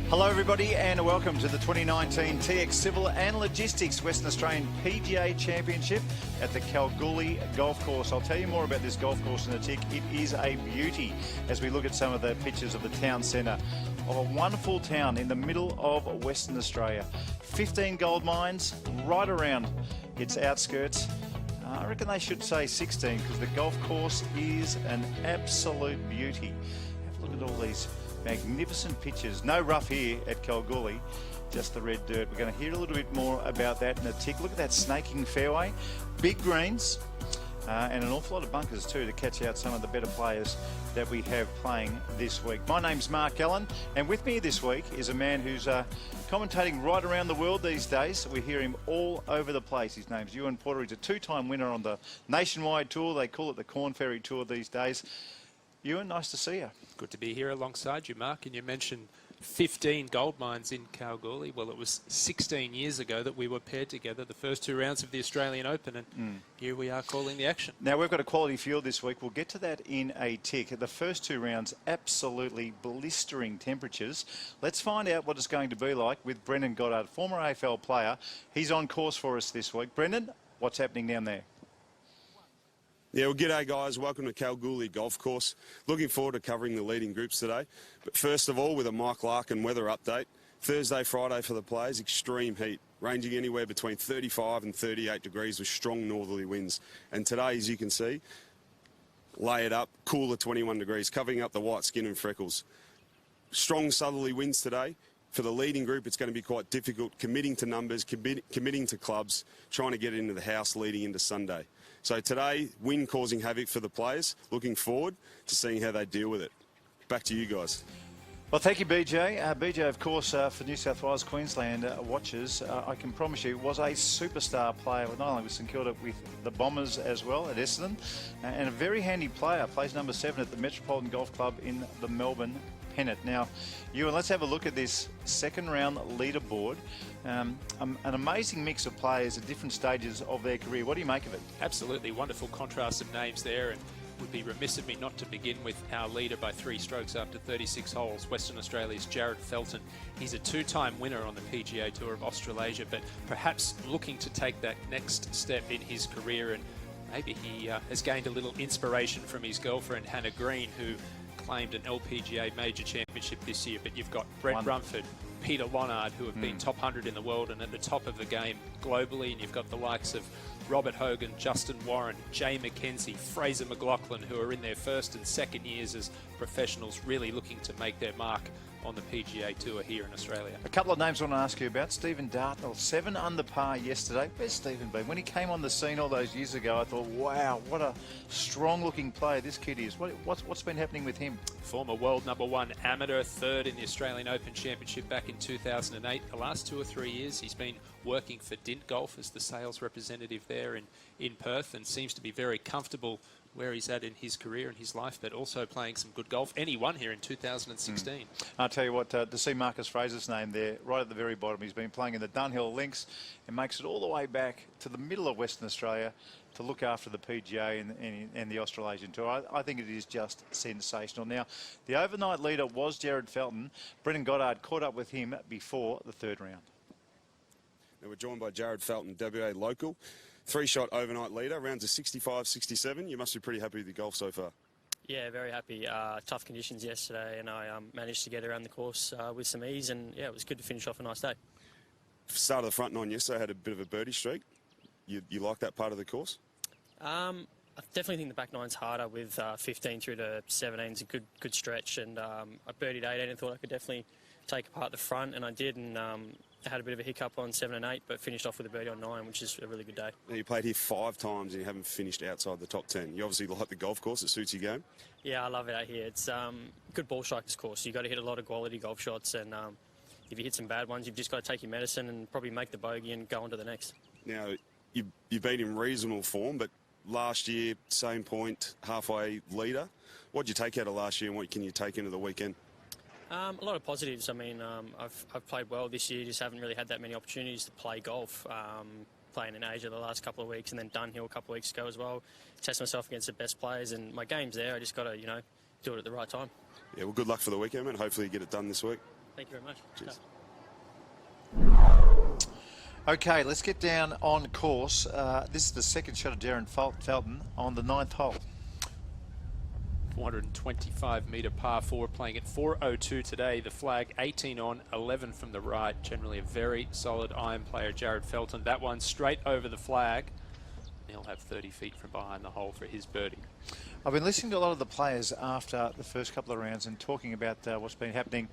Hello everybody and welcome to the 2019 TX Civil and Logistics Western Australian PGA Championship at the Kalgoorlie Golf Course. I'll tell you more about this golf course in a tick. It is a beauty as we look at some of the pictures of the town centre of a wonderful town in the middle of Western Australia. 15 gold mines right around its outskirts. I reckon they should say 16 because the golf course is an absolute beauty. Have a look at all these magnificent pictures. No rough here at Kalgoorlie, just the red dirt. We're going to hear a little bit more about that in a tick. Look at that snaking fairway, big greens, and an awful lot of bunkers too to catch out some of the better players that we have playing this week. My name's Mark Allen, and with me this week is a man who's commentating right around the world these days. We hear him all over the place. His name's Ewan Porter. He's a two-time winner on the nationwide tour. They call it the Corn Ferry Tour these days. Ewan, nice to see you. Good to be here alongside you, Mark. And you mentioned 15 gold mines in Kalgoorlie. Well, it was 16 years ago that we were paired together, the first two rounds of the Australian Open, and here we are calling the action. Now, we've got a quality field this week. We'll get to that in a tick. The first two rounds, absolutely blistering temperatures. Let's find out what it's going to be like with Brendan Goddard, former AFL player. He's on course for us this week. Brendan, what's happening down there? Yeah, well, g'day guys. Welcome to Kalgoorlie Golf Course. Looking forward to covering the leading groups today. But first of all, with a Mike Larkin weather update. Thursday, Friday for the players, extreme heat, ranging anywhere between 35 and 38 degrees with strong northerly winds. And today, as you can see, lay it up, cooler 21 degrees, covering up the white skin and freckles. Strong southerly winds today. For the leading group, it's going to be quite difficult, committing to numbers, committing to clubs, trying to get into the house leading into Sunday. So today, wind causing havoc for the players. Looking forward to seeing how they deal with it. Back to you guys. Well, thank you, BJ. BJ, of course, for New South Wales, Queensland watchers, I can promise you, was a superstar player, not only with St Kilda, with the Bombers as well at Essendon, and a very handy player. Plays number 7 at the Metropolitan Golf Club in the Melbourne Pennant. Now, Ewan, let's have a look at this second round leaderboard. An amazing mix of players at different stages of their career. What do you make of it? Absolutely wonderful contrast of names there, and would be remiss of me not to begin with our leader by 3 strokes after 36 holes, Western Australia's Jared Felton. He's a 2-time winner on the PGA Tour of Australasia, but perhaps looking to take that next step in his career, and maybe he has gained a little inspiration from his girlfriend Hannah Green, who claimed an LPGA major championship this year. But you've got Brett Brumford, Peter Lonard, who have been top 100 in the world and at the top of the game globally, and you've got the likes of Robert Hogan, Justin Warren, Jay McKenzie, Fraser McLaughlin, who are in their first and second years as professionals, really looking to make their mark on the PGA Tour here in Australia. A couple of names I want to ask you about. Stephen Dartnell, 7 under par yesterday. Where's Stephen been? When he came on the scene all those years ago, I thought, wow, what a strong-looking player this kid is. What's been happening with him? Former world #1 amateur, 3rd in the Australian Open Championship back in 2008. The last 2 or 3 years, he's been working for Dint Golf as the sales representative there in Perth, and seems to be very comfortable where he's at in his career and his life, but also playing some good golf. And he won here in 2016. I'll tell you what, to see Marcus Fraser's name there, right at the very bottom, he's been playing in the Dunhill Links and makes it all the way back to the middle of Western Australia to look after the PGA and the Australasian Tour. I think it is just sensational. Now, the overnight leader was Jared Felton. Brendan Goddard caught up with him before the 3rd round. Now we're joined by Jared Felton, WA local. 3-shot overnight leader, rounds of 65, 67. You must be pretty happy with your golf so far. Yeah, very happy. Tough conditions yesterday, and I managed to get around the course with some ease, and yeah, it was good to finish off a nice day. Start of the front 9 yesterday, had a bit of a birdie streak. You like that part of the course? I definitely think the back 9's harder with 15 through to 17 is a good stretch, and I birdied 18 and thought I could definitely take apart the front, and I did, and I had a bit of a hiccup on 7 and 8, but finished off with a birdie on 9, which is a really good day. Now, you played here 5 times and you haven't finished outside the top 10. You obviously like the golf course, it suits your game. Yeah, I love it out here. It's good ball strikers course. You've got to hit a lot of quality golf shots, and if you hit some bad ones, you've just got to take your medicine and probably make the bogey and go on to the next. Now, you've been in reasonable form, but last year, same point, halfway leader. What did you take out of last year and what can you take into the weekend? A lot of positives. I mean, I've played well this year, just haven't really had that many opportunities to play golf. Playing in Asia the last couple of weeks and then Dunhill a couple of weeks ago as well. Test myself against the best players, and my game's there. I just got to, do it at the right time. Yeah, well, good luck for the weekend, man. Hopefully you get it done this week. Thank you very much. Cheers. Okay, let's get down on course. This is the second shot of Darren Felton on the 9th hole. 425 metre par 4, playing at 4:02 today. The flag 18 on, 11 from the right. Generally a very solid iron player, Jared Felton. That one straight over the flag. He'll have 30 feet from behind the hole for his birdie. I've been listening to a lot of the players after the first couple of rounds and talking about what's been happening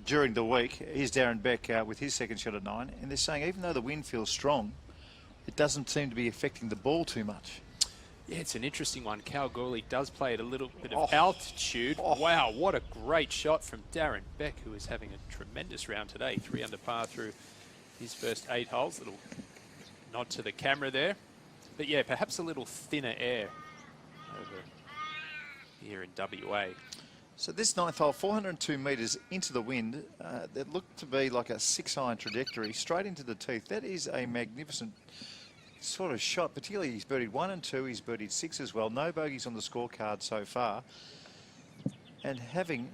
during the week. Here's Darren Beck with his second shot at 9, and they're saying even though the wind feels strong, it doesn't seem to be affecting the ball too much. Yeah, it's an interesting one. Kalgoorlie does play at a little bit of altitude. Wow, what a great shot from Darren Beck, who is having a tremendous round today. 3 under par through his first 8 holes. Little nod to the camera there. But yeah, perhaps a little thinner air over here in WA. So this 9th hole, 402 metres into the wind, that looked to be like a 6-iron trajectory straight into the teeth. That is a magnificent sort of shot, particularly he's birdied 1 and 2, he's birdied 6 as well. No bogeys on the scorecard so far. And having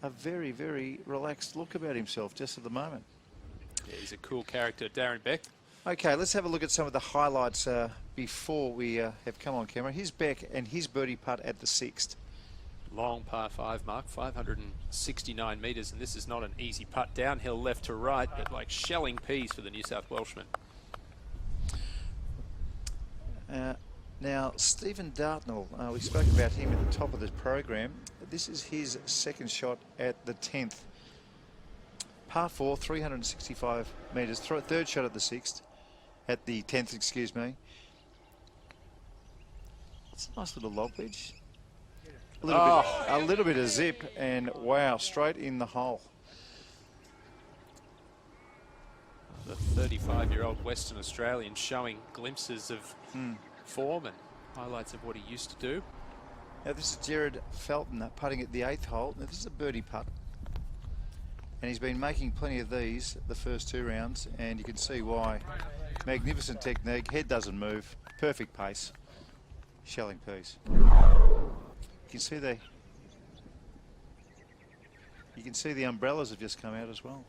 a very, very relaxed look about himself just at the moment. Yeah, he's a cool character, Darren Beck. Okay, let's have a look at some of the highlights before we have come on camera. Here's Beck and his birdie putt at the 6th. Long par 5 mark, 569 metres, and this is not an easy putt. Downhill left to right, but like shelling peas for the New South Welshman. Now, Stephen Dartnell, we spoke about him at the top of the program. This is his second shot at the 10th. Par 4, 365 metres, third shot at the 6th, at the 10th, excuse me. It's a nice little lob wedge. A little bit of zip, and wow, straight in the hole. The 35-year-old Western Australian showing glimpses of form and highlights of what he used to do. Now this is Jared Felton putting at the 8th hole. Now this is a birdie putt, and he's been making plenty of these the first 2 rounds, and you can see why. Magnificent technique, head doesn't move, perfect pace, shelling peas. You can see the umbrellas have just come out as well.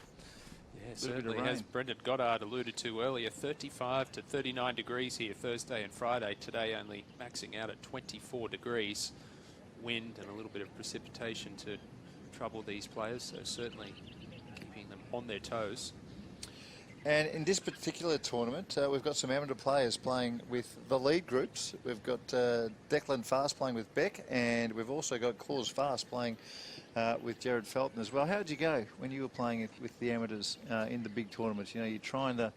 Yeah, certainly, as Brendan Goddard alluded to earlier, 35 to 39 degrees here Thursday and Friday. Today only maxing out at 24 degrees. Wind and a little bit of precipitation to trouble these players, so certainly keeping them on their toes. And in this particular tournament, we've got some amateur players playing with the lead groups. We've got Declan Fast playing with Beck, and we've also got Claus Fast playing with Jared Felton as well. How did you go when you were playing it with the amateurs in the big tournaments? You know, you're trying to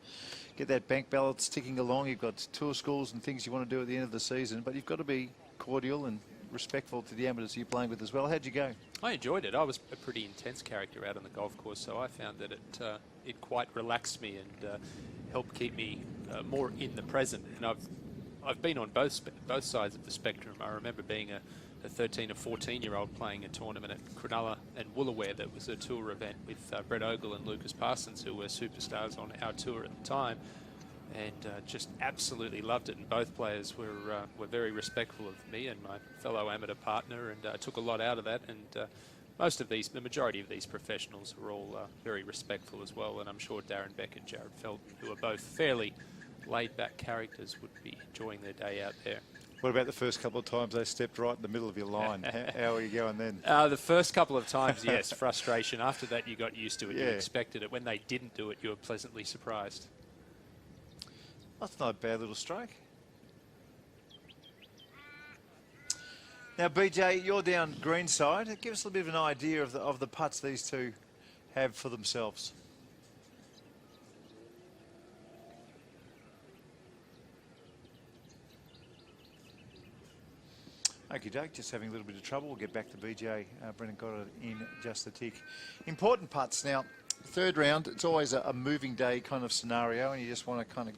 get that bank balance ticking along. You've got tour schools and things you want to do at the end of the season, but you've got to be cordial and respectful to the amateurs you're playing with as well. How'd you go? I enjoyed it. I was a pretty intense character out on the golf course, so I found that it quite relaxed me and helped keep me more in the present. And I've been on both sides of the spectrum. I remember being a 13 or 14-year-old playing a tournament at Cronulla and Woolaware that was a tour event with Brett Ogle and Lucas Parsons, who were superstars on our tour at the time, and just absolutely loved it. And both players were very respectful of me and my fellow amateur partner, and took a lot out of that. And the majority of these professionals are all very respectful as well. And I'm sure Darren Beck and Jared Felton, who are both fairly laid-back characters, would be enjoying their day out there. What about the first couple of times they stepped right in the middle of your line? How are you going then? The first couple of times, yes, frustration. After that, you got used to it. Yeah. You expected it. When they didn't do it, you were pleasantly surprised. That's not a bad little stroke. Now, BJ, you're down greenside. Give us a little bit of an idea of the putts these two have for themselves. Okie doke, just having a little bit of trouble. We'll get back to BJ. Brendan got it in just a tick. Important putts now. Third round, it's always a moving day kind of scenario, and you just want to kind of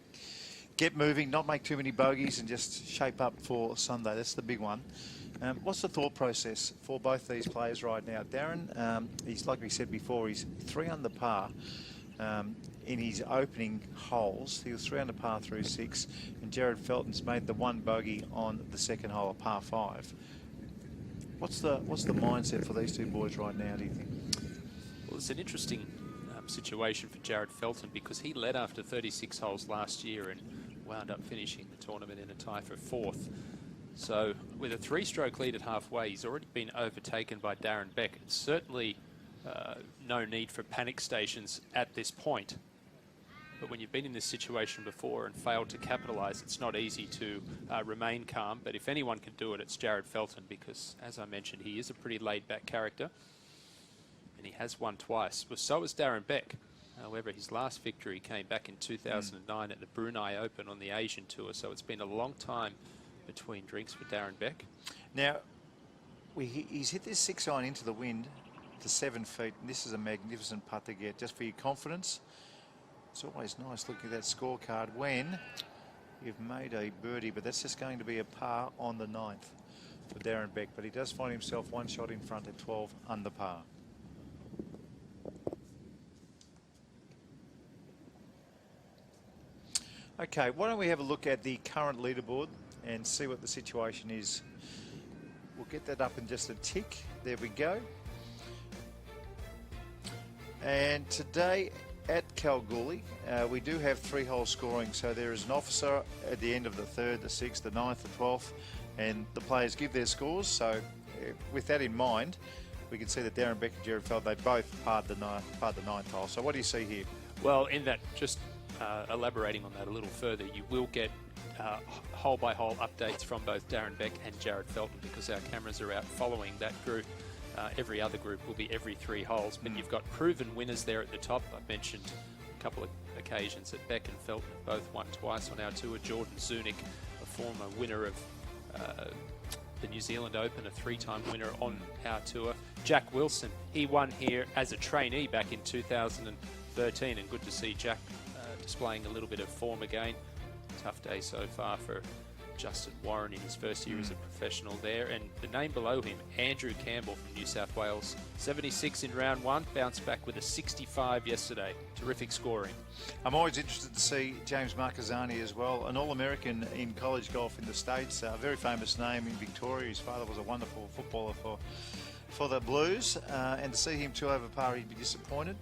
get moving, not make too many bogeys, and just shape up for Sunday. That's the big one. What's the thought process for both these players right now? Darren, he's, like we said before, he's 3 under par in his opening holes. He was 3 under par through 6, and Jared Felton's made the 1 bogey on the second hole, a par 5. What's the mindset for these two boys right now, do you think? Well, it's an interesting situation for Jared Felton because he led after 36 holes last year and wound up finishing the tournament in a tie for 4th. So with a 3-stroke lead at halfway, he's already been overtaken by Darren Beck. It's certainly no need for panic stations at this point. But when you've been in this situation before and failed to capitalise, it's not easy to remain calm. But if anyone can do it, it's Jared Felton because, as I mentioned, he is a pretty laid-back character. And he has won twice. Well, so is Darren Beck. However, his last victory came back in 2009 at the Brunei Open on the Asian Tour. So it's been a long time between drinks for Darren Beck. Now, he's hit this 6-iron into the wind to 7 feet. And this is a magnificent putt to get. Just for your confidence, it's always nice looking at that scorecard when you've made a birdie. But that's just going to be a par on the 9th for Darren Beck. But he does find himself 1 shot in front at 12 under par. Okay, why don't we have a look at the current leaderboard and see what the situation is. We'll get that up in just a tick. There we go. And today at Kalgoorlie, we do have 3-hole scoring. So there is an officer at the end of the 3rd, the 6th, the 9th, the 12th, and the players give their scores. So with that in mind, we can see that Darren Beck and Jared Felton, they both parred the 9th hole. So what do you see here? Well, in that, just elaborating on that a little further, you will get hole-by-hole updates from both Darren Beck and Jared Felton because our cameras are out following that group. Every other group will be every 3 holes, but you've got proven winners there at the top. I've mentioned a couple of occasions that Beck and Felton have both won twice on our tour. Jordan Zunic, a former winner of the New Zealand Open, a 3-time winner on our tour. Jack Wilson, he won here as a trainee back in 2013, and good to see Jack displaying a little bit of form again. Tough day so far for Justin Warren in his first year as a professional there. And the name below him, Andrew Campbell from New South Wales, 76 in round 1, bounced back with a 65 yesterday. Terrific scoring. I'm always interested to see James Marcazzani as well, an All-American in college golf in the States, a very famous name in Victoria. His father was a wonderful footballer for the Blues, and to see him 2 over par, he'd be disappointed.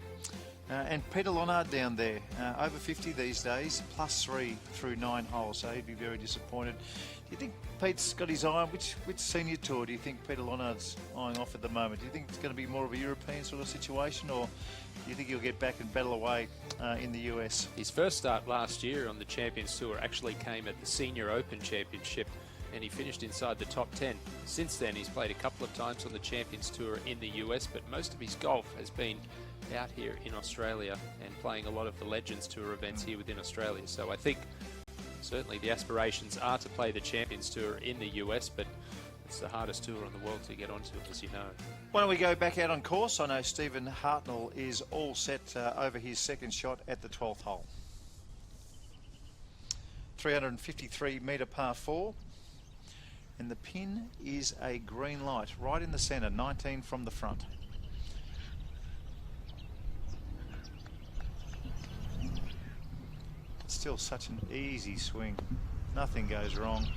And Peter Lonard down there, over 50 these days, +3 through 9 holes, so he'd be very disappointed. Do you think Pete's got his eye on which senior tour do you think Peter Lonard's eyeing off at the moment? Do you think it's going to be more of a European sort of situation, or do you think he'll get back and battle away in the US? His first start last year on the Champions Tour actually came at the Senior Open Championship, and he finished inside the top 10. Since then, he's played a couple of times on the Champions Tour in the US, but most of his golf has been out here in Australia and playing a lot of the Legends Tour events here within Australia. So I think certainly the aspirations are to play the Champions Tour in the US, but it's the hardest tour in the world to get onto, as you know. Why don't we go back out on course? I know Stephen Hartnell is all set over his 2nd shot at the 12th hole. 353 metre par 4. And the pin is a green light right in the centre, 19 from the front. Still such an easy swing. Nothing goes wrong.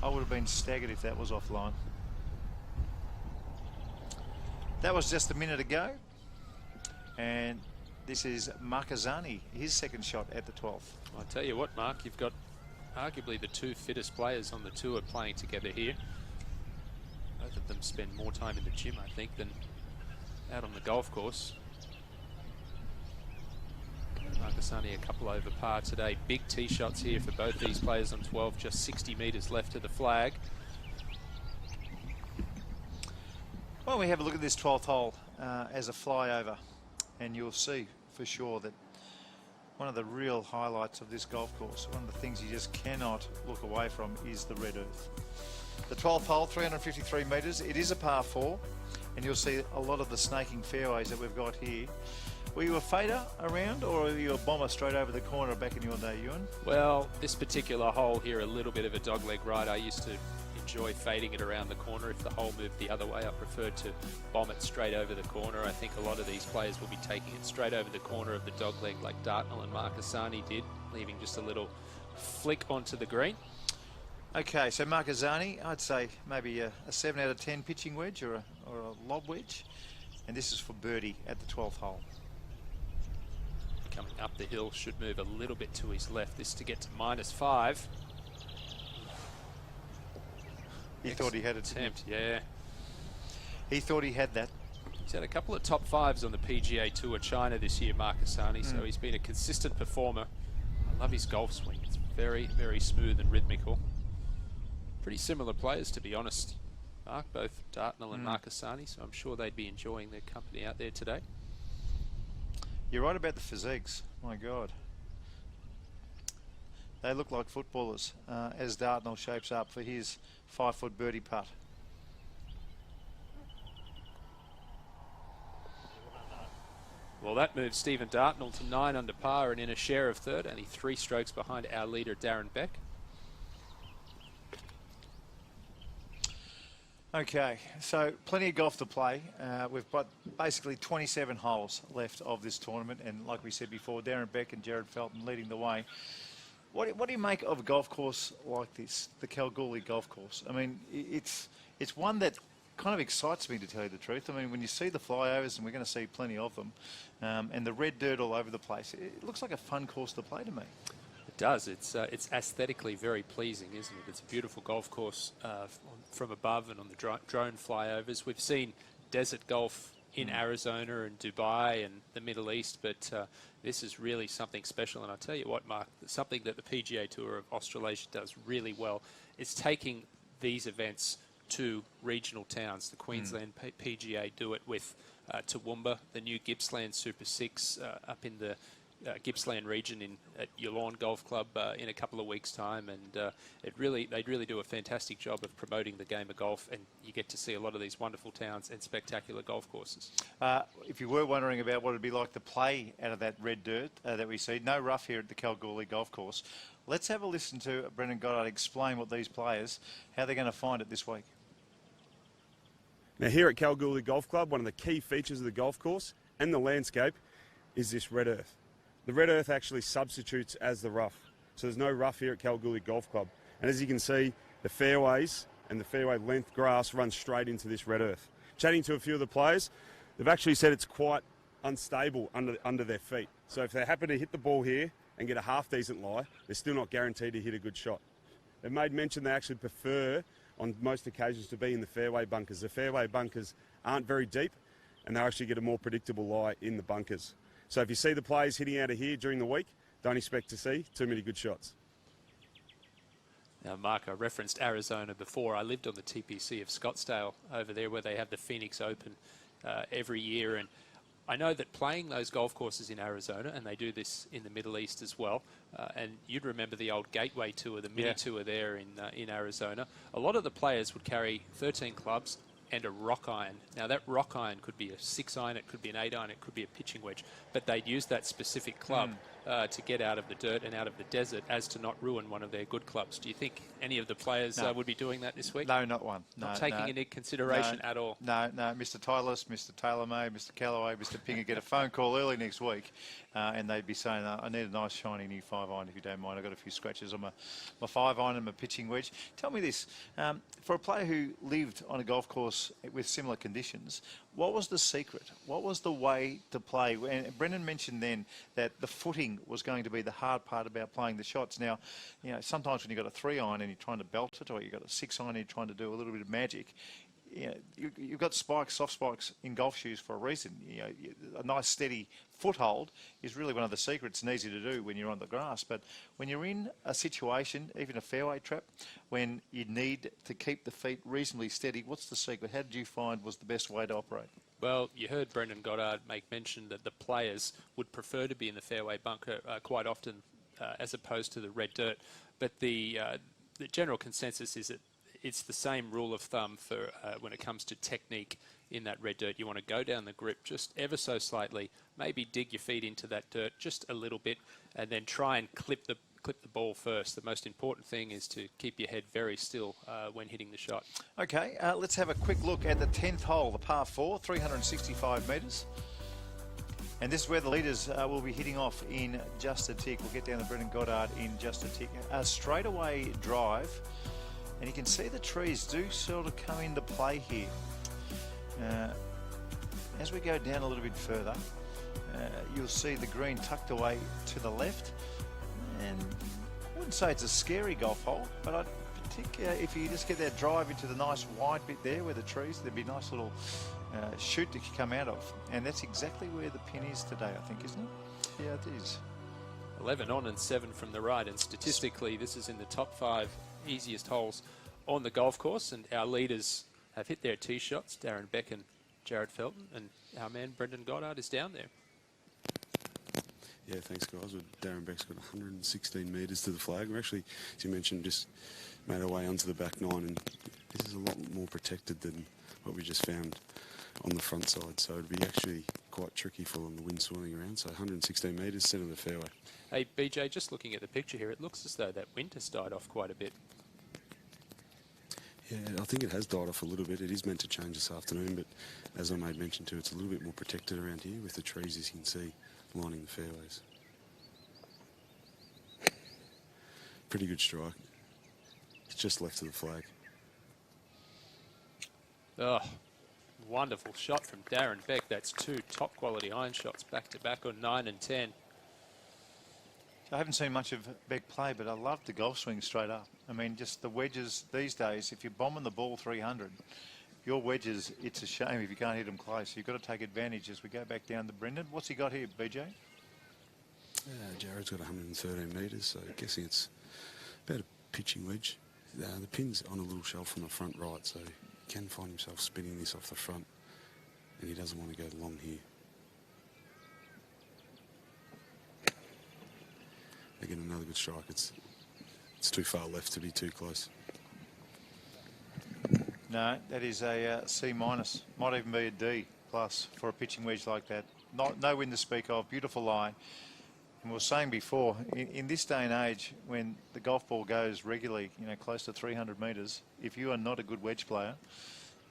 I would have been staggered if that was offline. That was just a minute ago. And this is Marcazzani, his 2nd shot at the 12th. I'll tell you what, Mark, you've got arguably the 2 fittest players on the tour playing together here. Both of them spend more time in the gym, I think, than out on the golf course. Marcazzani a couple over par today. Big tee shots here for both these players on 12, just 60 metres left to the flag. Well, we have a look at this 12th hole as a flyover, and you'll see for sure that one of the real highlights of this golf course, one of the things you just cannot look away from, is the red earth. The 12th hole, 353 metres. It is a par 4, and you'll see a lot of the snaking fairways that we've got here. Were you a fader around, or were you a bomber straight over the corner back in your day, Ewan? Well, this particular hole here, a little bit of a dogleg ride. I used to enjoy fading it around the corner. If the hole moved the other way, I preferred to bomb it straight over the corner. I think a lot of these players will be taking it straight over the corner of the dogleg like Dartnell and Marcazzani did, leaving just a little flick onto the green. Okay, so Marcazzani, I'd say maybe a 7 out of 10 pitching wedge or a lob wedge. and this is for birdie at the 12th hole. Coming up the hill, should move a little bit to his left. This to get to -5. He thought he had it. Attempt, yeah. He thought he had that. He's had a couple of top 5s on the PGA Tour China this year, Marcus Arney, so he's been a consistent performer. I love his golf swing. It's very, very smooth and rhythmical. Pretty similar players, to be honest, Mark, both Dartnell and Marcus Arney, so I'm sure they'd be enjoying their company out there today. You're right about the physiques. My God. They look like footballers as Dartnell shapes up for his 5-foot birdie putt. Well, that moves Stephen Dartnell to 9 under par and in a share of third, only 3 strokes behind our leader, Darren Beck. Okay, so plenty of golf to play. We've got basically 27 holes left of this tournament, and like we said before, Darren Beck and Jared Felton leading the way. What do you make of a golf course like this, the Kalgoorlie Golf Course? I mean, it's one that kind of excites me, to tell you the truth. I mean, when you see the flyovers, and we're going to see plenty of them, and the red dirt all over the place, it looks like a fun course to play to me. It does. It's aesthetically very pleasing, isn't it? It's a beautiful golf course from above and on the drone flyovers. We've seen desert golf in Arizona and Dubai and the Middle East, but this is really something special. And I'll tell you what, Mark, something that the PGA Tour of Australasia does really well is taking these events to regional towns. The Queensland PGA do it with Toowoomba, the new Gippsland Super 6 up in the Gippsland region at Yallourn Golf Club in a couple of weeks' time, and they really do a fantastic job of promoting the game of golf, and you get to see a lot of these wonderful towns and spectacular golf courses. If you were wondering about what it'd be like to play out of that red dirt that we see, no rough here at the Kalgoorlie Golf Course. Let's have a listen to Brendan Goddard explain what these players, how they're going to find it this week. Now here at Kalgoorlie Golf Club, one of the key features of the golf course and the landscape is this red earth. The red earth actually substitutes as the rough. So there's no rough here at Kalgoorlie Golf Club. And as you can see, the fairways and the fairway length grass run straight into this red earth. Chatting to a few of the players, they've actually said it's quite unstable under their feet. So if they happen to hit the ball here and get a half decent lie, they're still not guaranteed to hit a good shot. They've made mention they actually prefer on most occasions to be in the fairway bunkers. The fairway bunkers aren't very deep and they actually get a more predictable lie in the bunkers. So if you see the players hitting out of here during the week, don't expect to see too many good shots. Now, Mark, I referenced Arizona before. I lived on the TPC of Scottsdale over there where they have the Phoenix Open every year. And I know that playing those golf courses in Arizona, and they do this in the Middle East as well, and you'd remember the old Gateway Tour, the mini tour there in Arizona. A lot of the players would carry 13 clubs and a rock iron. Now that rock iron could be a 6 iron, it could be an 8 iron, it could be a pitching wedge, but they'd use that specific club to get out of the dirt and out of the desert as to not ruin one of their good clubs. Do you think any of the players would be doing that this week? No, not one. Not taking into consideration at all? No. Mr. Tylus, Mr. Taylor-May, Mr. Callaway, Mr. Pinger get a phone call early next week and they'd be saying, I need a nice shiny new 5 iron if you don't mind. I've got a few scratches on my 5 iron and my pitching wedge. Tell me this, for a player who lived on a golf course with similar conditions, what was the secret? What was the way to play? And Brendan mentioned then that the footing was going to be the hard part about playing the shots. Now, you know, sometimes when you've got a 3 iron and you're trying to belt it, or you've got a 6 iron and you're trying to do a little bit of magic, you know, you've got spikes, soft spikes in golf shoes for a reason. You know, a nice steady foothold is really one of the secrets, and easy to do when you're on the grass. But when you're in a situation, even a fairway trap, when you need to keep the feet reasonably steady, what's the secret? How did you find was the best way to operate? Well, you heard Brendan Goddard make mention that the players would prefer to be in the fairway bunker quite often as opposed to the red dirt. But the general consensus is that it's the same rule of thumb for when it comes to technique in that red dirt. You want to go down the grip just ever so slightly, maybe dig your feet into that dirt just a little bit, and then try and clip the ball first. The most important thing is to keep your head very still when hitting the shot. Okay, let's have a quick look at the 10th hole, the par 4, 365 metres. And this is where the leaders will be hitting off in just a tick. We'll get down to Brendan Goddard in just a tick. A straightaway drive. And you can see the trees do sort of come into play here. as we go down a little bit further, you'll see the green tucked away to the left. And I wouldn't say it's a scary golf hole, but I'd particularly, if you just get that drive into the nice wide bit there where the trees, there'd be a nice little chute that you come out of. And that's exactly where the pin is today, I think, isn't it? Yeah, it is. 11 on and 7 from the right, and statistically this is in the top 5 easiest holes on the golf course, and our leaders have hit their tee shots. Darren Beck and Jared Felton, and our man Brendan Goddard is down there. Yeah, thanks guys. Darren Beck's got 116 metres to the flag. We're actually, as you mentioned, just made our way onto the back 9, and this is a lot more protected than what we just found on the front side, so it'd be actually quite tricky following the wind swirling around. So 116 metres, centre of the fairway. Hey BJ, just looking at the picture here, it looks as though that wind has died off quite a bit. Yeah, I think it has died off a little bit. It is meant to change this afternoon, but as I made mention to, it's a little bit more protected around here with the trees, as you can see, lining the fairways. Pretty good strike. It's just left of the flag. Oh, wonderful shot from Darren Beck. That's 2 top quality iron shots back to back on 9 and 10. I haven't seen much of Beck play, but I love the golf swing straight up. I mean, just the wedges these days, if you're bombing the ball 300, your wedges, it's a shame if you can't hit them close. You've got to take advantage as we go back down to Brendan. What's he got here, BJ? Jared's got 113 metres, so guessing it's about a pitching wedge. The pin's on a little shelf on the front right, so he can find himself spinning this off the front, and he doesn't want to go long here. Again, another good strike. It's too far left to be too close. No, that is a C minus. Might even be a D plus for a pitching wedge like that. No wind to speak of. Beautiful lie. And we were saying before, in this day and age, when the golf ball goes regularly, close to 300 metres, if you are not a good wedge player,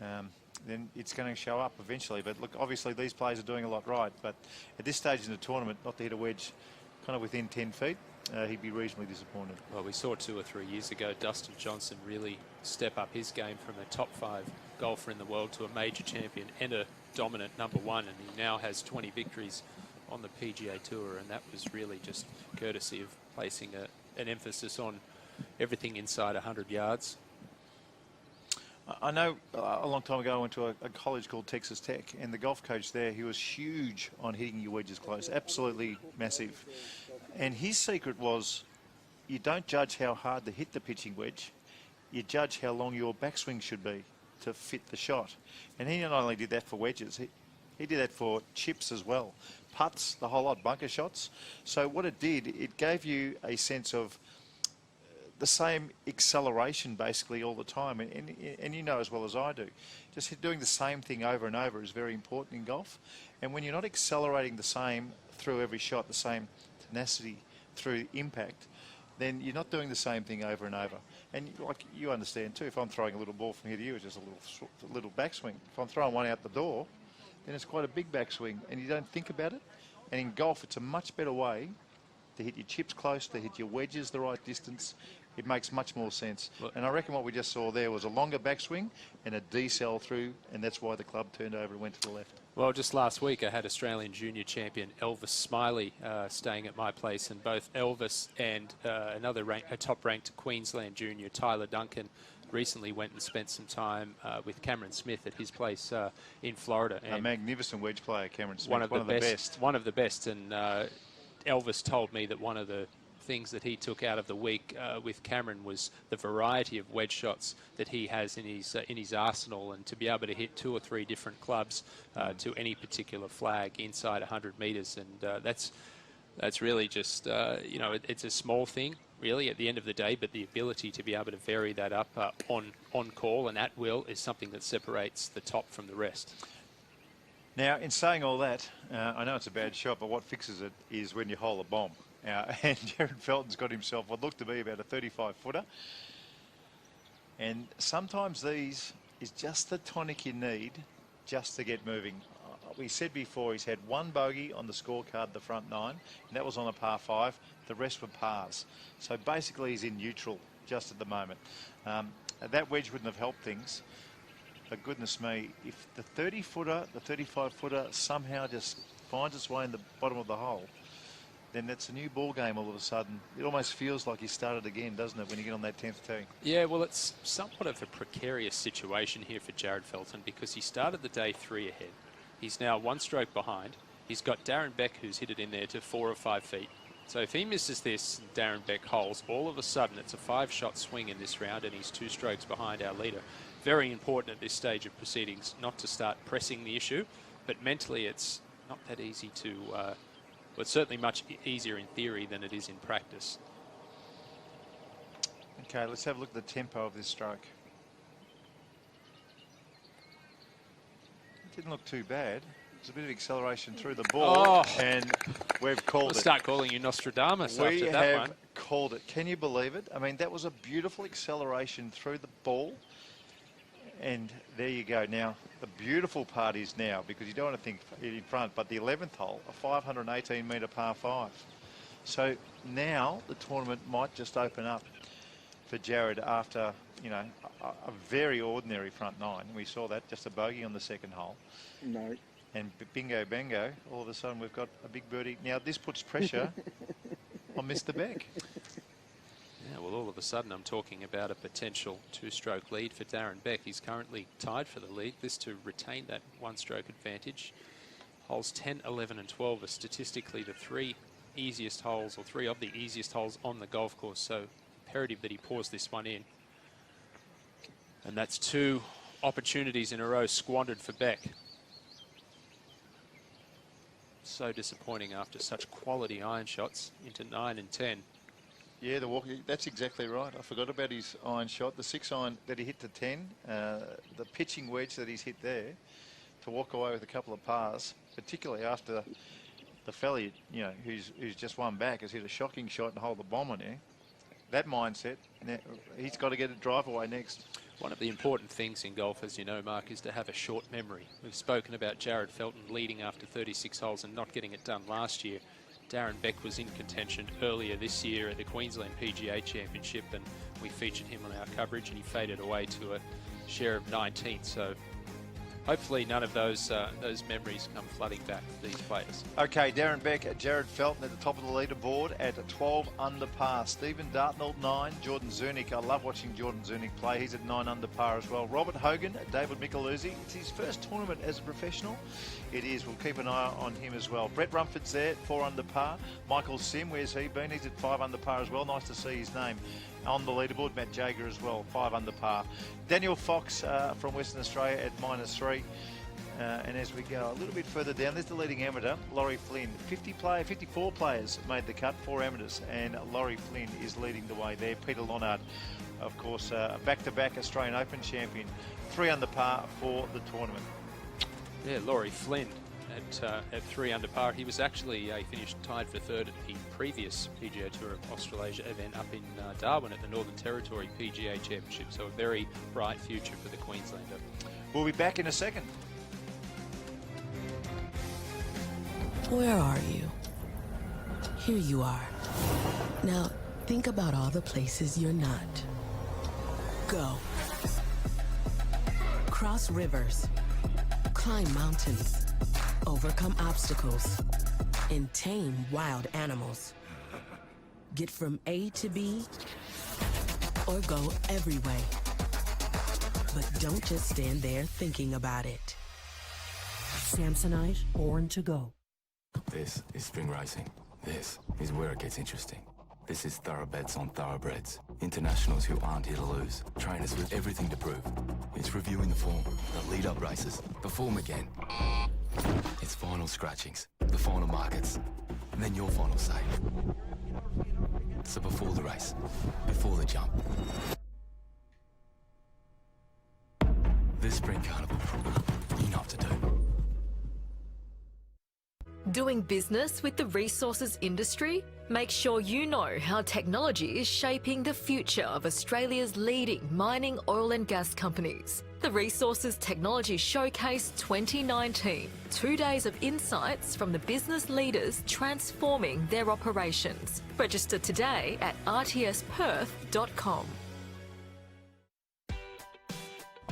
then it's going to show up eventually. But look, obviously these players are doing a lot right. But at this stage in the tournament, not to hit a wedge kind of within 10 feet, he'd be reasonably disappointed. Well, we saw 2 or 3 years ago Dustin Johnson really step up his game from a top 5 golfer in the world to a major champion and a dominant #1, and he now has 20 victories on the PGA Tour, and that was really just courtesy of placing an emphasis on everything inside 100 yards. I know a long time ago I went to a college called Texas Tech, and the golf coach there, he was huge on hitting your wedges close, absolutely massive. And his secret was, you don't judge how hard to hit the pitching wedge, you judge how long your backswing should be to fit the shot. And he not only did that for wedges, he did that for chips as well. Putts, the whole lot, bunker shots. So what it did, it gave you a sense of the same acceleration basically all the time. And you know as well as I do, just doing the same thing over and over is very important in golf. And when you're not accelerating the same through every shot, the same tenacity through impact, then you're not doing the same thing over and over. And like you understand too, if I'm throwing a little ball from here to you, it's just a little backswing. If I'm throwing one out the door, then it's quite a big backswing, and you don't think about it. And in golf, it's a much better way to hit your chips close, to hit your wedges the right distance. It makes much more sense. And I reckon what we just saw there was a longer backswing and a decel through, and that's why the club turned over and went to the left. Well, just last week I had Australian junior champion Elvis Smiley staying at my place, and both Elvis and a top-ranked Queensland junior, Tyler Duncan, recently went and spent some time with Cameron Smith at his place in Florida. And a magnificent wedge player, Cameron Smith, one of the best. One of the best, and Elvis told me that one of the things that he took out of the week with Cameron was the variety of wedge shots that he has in his arsenal, and to be able to hit 2 or 3 different clubs to any particular flag inside 100 metres, and that's really just it's a small thing really at the end of the day, but the ability to be able to vary that up on call and at will is something that separates the top from the rest. Now, in saying all that, I know it's a bad shot, but what fixes it is when you hole a bomb. And Jared Felton's got himself what looked to be about a 35-footer. And sometimes these is just the tonic you need just to get moving. We said before he's had 1 bogey on the scorecard, the front 9, and that was on a par 5. The rest were pars. So basically he's in neutral just at the moment. That wedge wouldn't have helped things. goodness me, if the 30-footer, the 35-footer somehow just finds its way in the bottom of the hole, then that's a new ball game all of a sudden. It almost feels like he started again, doesn't it, when you get on that 10th tee? Yeah, well, it's somewhat of a precarious situation here for Jared Felton because he started the day 3 ahead. He's now 1 stroke behind. He's got Darren Beck, who's hit it in there to 4 or 5 feet. So if he misses this, Darren Beck holds, all of a sudden it's a 5-shot swing in this round and he's 2 strokes behind our leader. Very important at this stage of proceedings not to start pressing the issue, but mentally it's not that easy to... well, it's certainly much easier in theory than it is in practice. Okay, let's have a look at the tempo of this stroke. It didn't look too bad. There's a bit of acceleration through the ball, and we've called it. We'll start calling you Nostradamus after that one. We have called it. Can you believe it? I mean, that was a beautiful acceleration through the ball. And there you go. Now, the beautiful part is now, because you don't want to think in front, but the 11th hole, a 518-metre par 5. So now the tournament might just open up for Jared after, you know, a very ordinary front 9. We saw that, just a bogey on the 2nd hole. No. And bingo, bango, all of a sudden we've got a big birdie. Now, this puts pressure on Mr. Beck. Yeah, well, all of a sudden I'm talking about a potential 2-stroke lead for Darren Beck. He's currently tied for the lead. This to retain that 1-stroke advantage. Holes 10, 11 and 12 are statistically the 3 easiest holes, or 3 of the easiest holes on the golf course. So imperative that he pours this one in. And that's 2 opportunities in a row squandered for Beck. So disappointing after such quality iron shots into 9 and 10. Yeah, that's exactly right. I forgot about his iron shot. The 6-iron that he hit to 10, the pitching wedge that he's hit there, to walk away with a couple of pars, particularly after the fella, you know, who's just one back, has hit a shocking shot and hold the bomb on there. That mindset, he's got to get a drive away next. One of the important things in golf, as you know, Mark, is to have a short memory. We've spoken about Jared Felton leading after 36 holes and not getting it done last year. Darren Beck was in contention earlier this year at the Queensland PGA Championship, and we featured him on our coverage, and he faded away to a share of 19th. So hopefully none of those memories come flooding back for these players. Okay, Darren Beck, Jared Felton at the top of the leaderboard at a 12 under par. Stephen Dartnell, 9. Jordan Zernick, I love watching Jordan Zernick play. He's at 9 under par as well. Robert Hogan, David Micheluzzi. It's his first tournament as a professional. It is. We'll keep an eye on him as well. Brett Rumford's there, 4 under par. Michael Sim, where's he been? He's at 5 under par as well. Nice to see his name on the leaderboard. Matt Jager as well, 5 under par. Daniel Fox from Western Australia at -3. And as we go a little bit further down, there's the leading amateur, Laurie Flynn. 54 players made the cut, 4 amateurs, and Laurie Flynn is leading the way there. Peter Lonard, of course, back-to-back Australian Open champion, 3 under par for the tournament. Yeah, Laurie Flynn at 3 under par. He was actually finished tied for 3rd at the previous PGA Tour of Australasia event up in Darwin at the Northern Territory PGA Championship. So a very bright future for the Queenslander. We'll be back in a second. Where are you? Here you are. Now, think about all the places you're not. Go. Cross rivers. Climb mountains. Overcome obstacles. And tame wild animals. Get from A to B, or go every way. But don't just stand there thinking about it. Samsonite, born to go. This is spring racing. This is where it gets interesting. This is thoroughbreds on thoroughbreds. Internationals who aren't here to lose. Trainers with everything to prove. It's reviewing the form, the lead-up races, the form again. It's final scratchings, the final markets, and then your final say. So before the race, before the jump. This spring carnival, you know what to do. Doing business with the resources industry? Make sure you know how technology is shaping the future of Australia's leading mining, oil and gas companies. The Resources Technology Showcase 2019. 2 days of insights from the business leaders transforming their operations. Register today at rtsperth.com.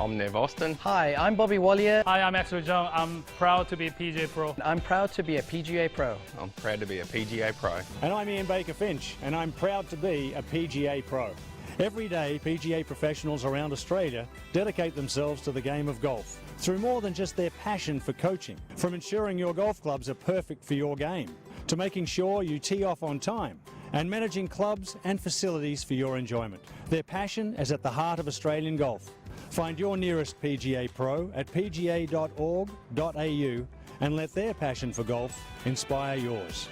I'm Nev Austin. Hi, I'm Bobby Wallier. Hi, I'm Axel Jung. I'm proud to be a PGA Pro. I'm proud to be a PGA Pro. I'm proud to be a PGA Pro. And I'm Ian Baker Finch, and I'm proud to be a PGA Pro. Every day, PGA professionals around Australia dedicate themselves to the game of golf through more than just their passion for coaching. From ensuring your golf clubs are perfect for your game, to making sure you tee off on time, and managing clubs and facilities for your enjoyment. Their passion is at the heart of Australian golf. Find your nearest PGA Pro at pga.org.au and let their passion for golf inspire yours.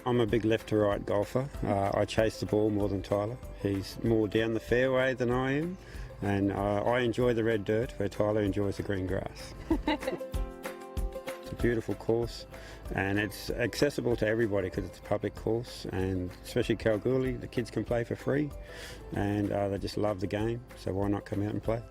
I'm a big left to right golfer. I chase the ball more than Tyler. He's more down the fairway than I am, and I enjoy the red dirt where Tyler enjoys the green grass. It's a beautiful course, and it's accessible to everybody because it's a public course, and especially Kalgoorlie, the kids can play for free, and they just love the game, so why not come out and play?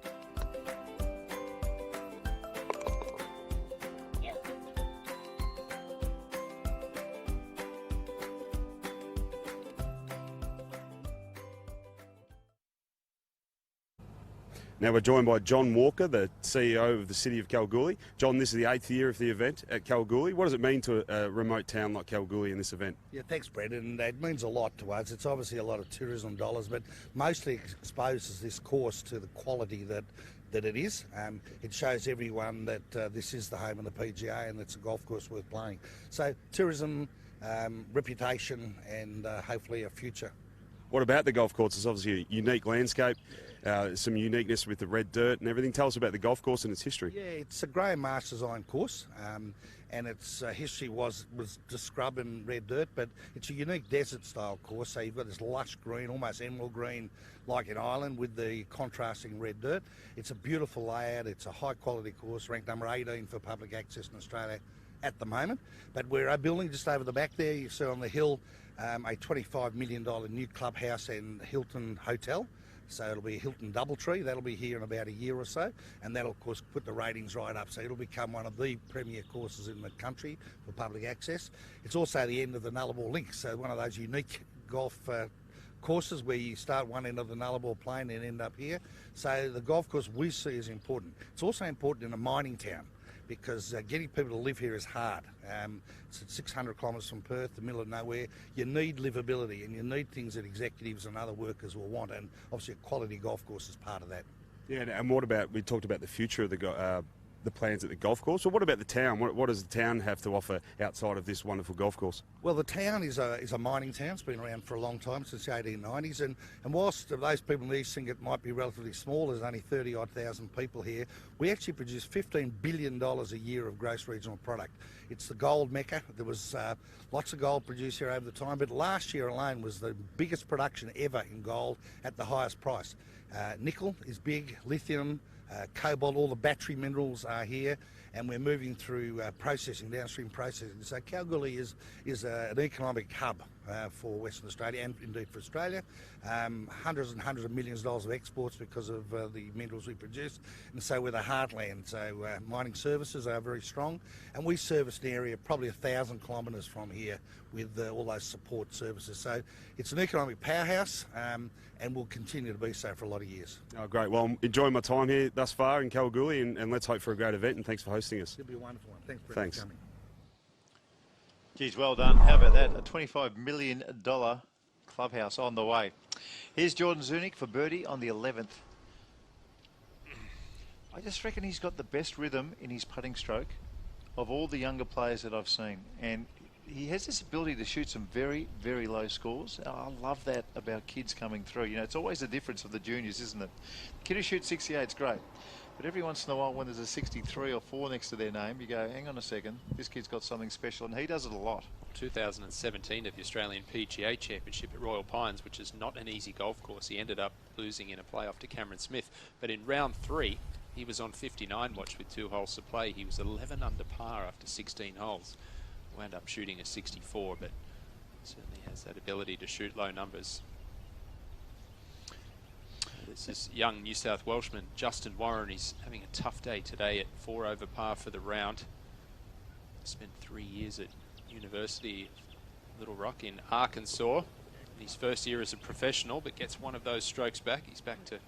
Now we're joined by John Walker, the CEO of the City of Kalgoorlie. John, this is the 8th year of the event at Kalgoorlie. What does it mean to a remote town like Kalgoorlie in this event? Yeah, thanks, Brendan. It means a lot to us. It's obviously a lot of tourism dollars, but mostly exposes this course to the quality that it is. It shows everyone that this is the home of the PGA and it's a golf course worth playing. So tourism, reputation, and hopefully a future. What about the golf course? It's obviously a unique landscape, some uniqueness with the red dirt and everything. Tell us about the golf course and its history. Yeah, it's a Graham Marsh design course, and its history was just scrub and red dirt, but it's a unique desert style course. So you've got this lush green, almost emerald green, like in Ireland, with the contrasting red dirt. It's a beautiful layout. It's a high quality course, ranked number 18 for public access in Australia at the moment. But we're building just over the back there. You see on the hill a $25 million new clubhouse and Hilton hotel. So it'll be a Hilton Doubletree. That'll be here in about a year or so, and that'll of course put the ratings right up. So it'll become one of the premier courses in the country for public access. It's also the end of the Nullarbor Link, so one of those unique golf courses where you start one end of the Nullarbor Plain and end up here. So the golf course we see is important. It's also important in a mining town, because getting people to live here is hard. It's at 600 kilometres from Perth, the middle of nowhere. You need livability, and you need things that executives and other workers will want, and obviously a quality golf course is part of that. Yeah, and what about, we talked about the future of the plans at the golf course. Well, what about the town? What does the town have to offer outside of this wonderful golf course? Well, the town is a mining town. It's been around for a long time, since the 1890s. And whilst those people in the east think it might be relatively small, there's only 30-odd thousand people here, we actually produce $15 billion a year of gross regional product. It's the gold mecca. There was lots of gold produced here over the time, but last year alone was the biggest production ever in gold at the highest price. Nickel is big, lithium, cobalt, all the battery minerals are here, and we're moving through processing, downstream processing. So Kalgoorlie is an economic hub for Western Australia, and indeed for Australia. Hundreds and hundreds of millions of dollars of exports because of the minerals we produce, and so we're the heartland. So mining services are very strong, and we service an area probably 1,000 kilometres from here with all those support services. So it's an economic powerhouse, and will continue to be so for a lot of years. Oh, great. Well, I'm enjoying my time here thus far in Kalgoorlie, and let's hope for a great event, and thanks for hosting us. It'll be a wonderful one. Thanks, Brett, for coming. Geez, well done. How about that? A $25 million clubhouse on the way. Here's Jordan Zunic for birdie on the 11th. I just reckon he's got the best rhythm in his putting stroke of all the younger players that I've seen. And he has this ability to shoot some very, very low scores. I love that about kids coming through. You know, it's always the difference of the juniors, isn't it? The kid who shoots 68 is great. But every once in a while, when there's a 63 or 4 next to their name, you go, hang on a second, this kid's got something special, and he does it a lot. 2017 of the Australian PGA Championship at Royal Pines, which is not an easy golf course. He ended up losing in a playoff to Cameron Smith. But in round 3, he was on 59 watch with 2 holes to play. He was 11 under par after 16 holes. Wound up shooting a 64, but certainly has that ability to shoot low numbers. This is young New South Welshman Justin Warren. He's having a tough day today at 4 over par for the round. Spent 3 years at University of Little Rock in Arkansas. In his first year as a professional, but gets one of those strokes back. He's back to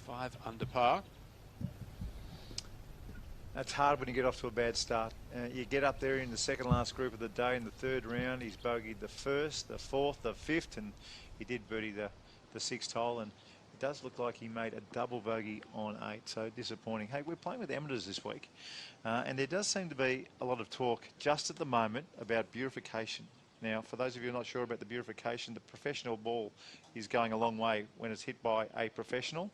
5 under par. That's hard when you get off to a bad start. You get up there in the second last group of the day in the 3rd round. He's bogeyed the 1st, the 4th, the 5th, and he did birdie the 6th hole. And it does look like he made a double bogey on 8, so disappointing. Hey, we're playing with amateurs this week, and there does seem to be a lot of talk just at the moment about purification. Now, for those of you who are not sure about the purification, the professional ball is going a long way when it's hit by a professional,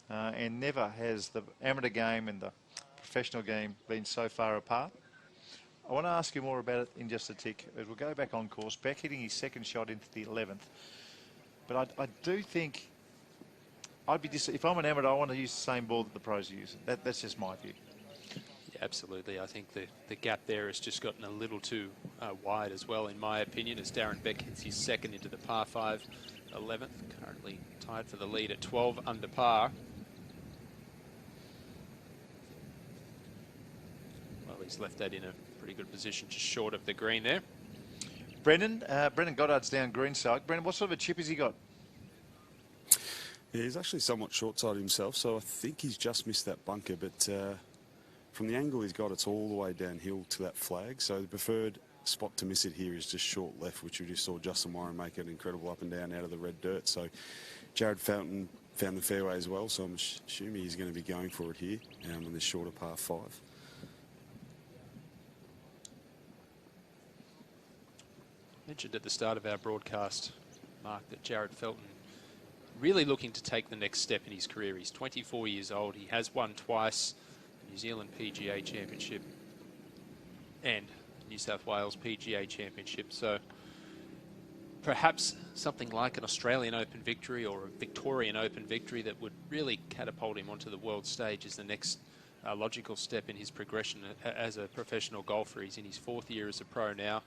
and never has the amateur game and the professional game been so far apart. I want to ask you more about it in just a tick. We'll go back on course. Beck hitting his 2nd shot into the 11th. But I do think I'd be if I'm an amateur, I want to use the same ball that the pros use. That's just my view. Yeah, absolutely. I think the gap there has just gotten a little too wide as well, in my opinion, as Darren Beck hits his 2nd into the par 5 11th. Currently tied for the lead at 12 under par. Well, he's left that in a pretty good position, just short of the green there. Brendan Goddard's down greenside. Brendan, what sort of a chip has he got? Yeah, he's actually somewhat short-sided himself, so I think he's just missed that bunker, but from the angle he's got, it's all the way downhill to that flag, so the preferred spot to miss it here is just short left, which we just saw Justin Warren make an incredible up and down out of the red dirt. So Jared Felton found the fairway as well, so I'm assuming he's going to be going for it here on this shorter par 5. Mentioned at the start of our broadcast, Mark, that Jared Felton really looking to take the next step in his career. He's 24 years old. He has won twice the New Zealand PGA Championship and New South Wales PGA Championship. So perhaps something like an Australian Open victory or a Victorian Open victory that would really catapult him onto the world stage is the next logical step in his progression as a professional golfer. He's in his 4th year as a pro now,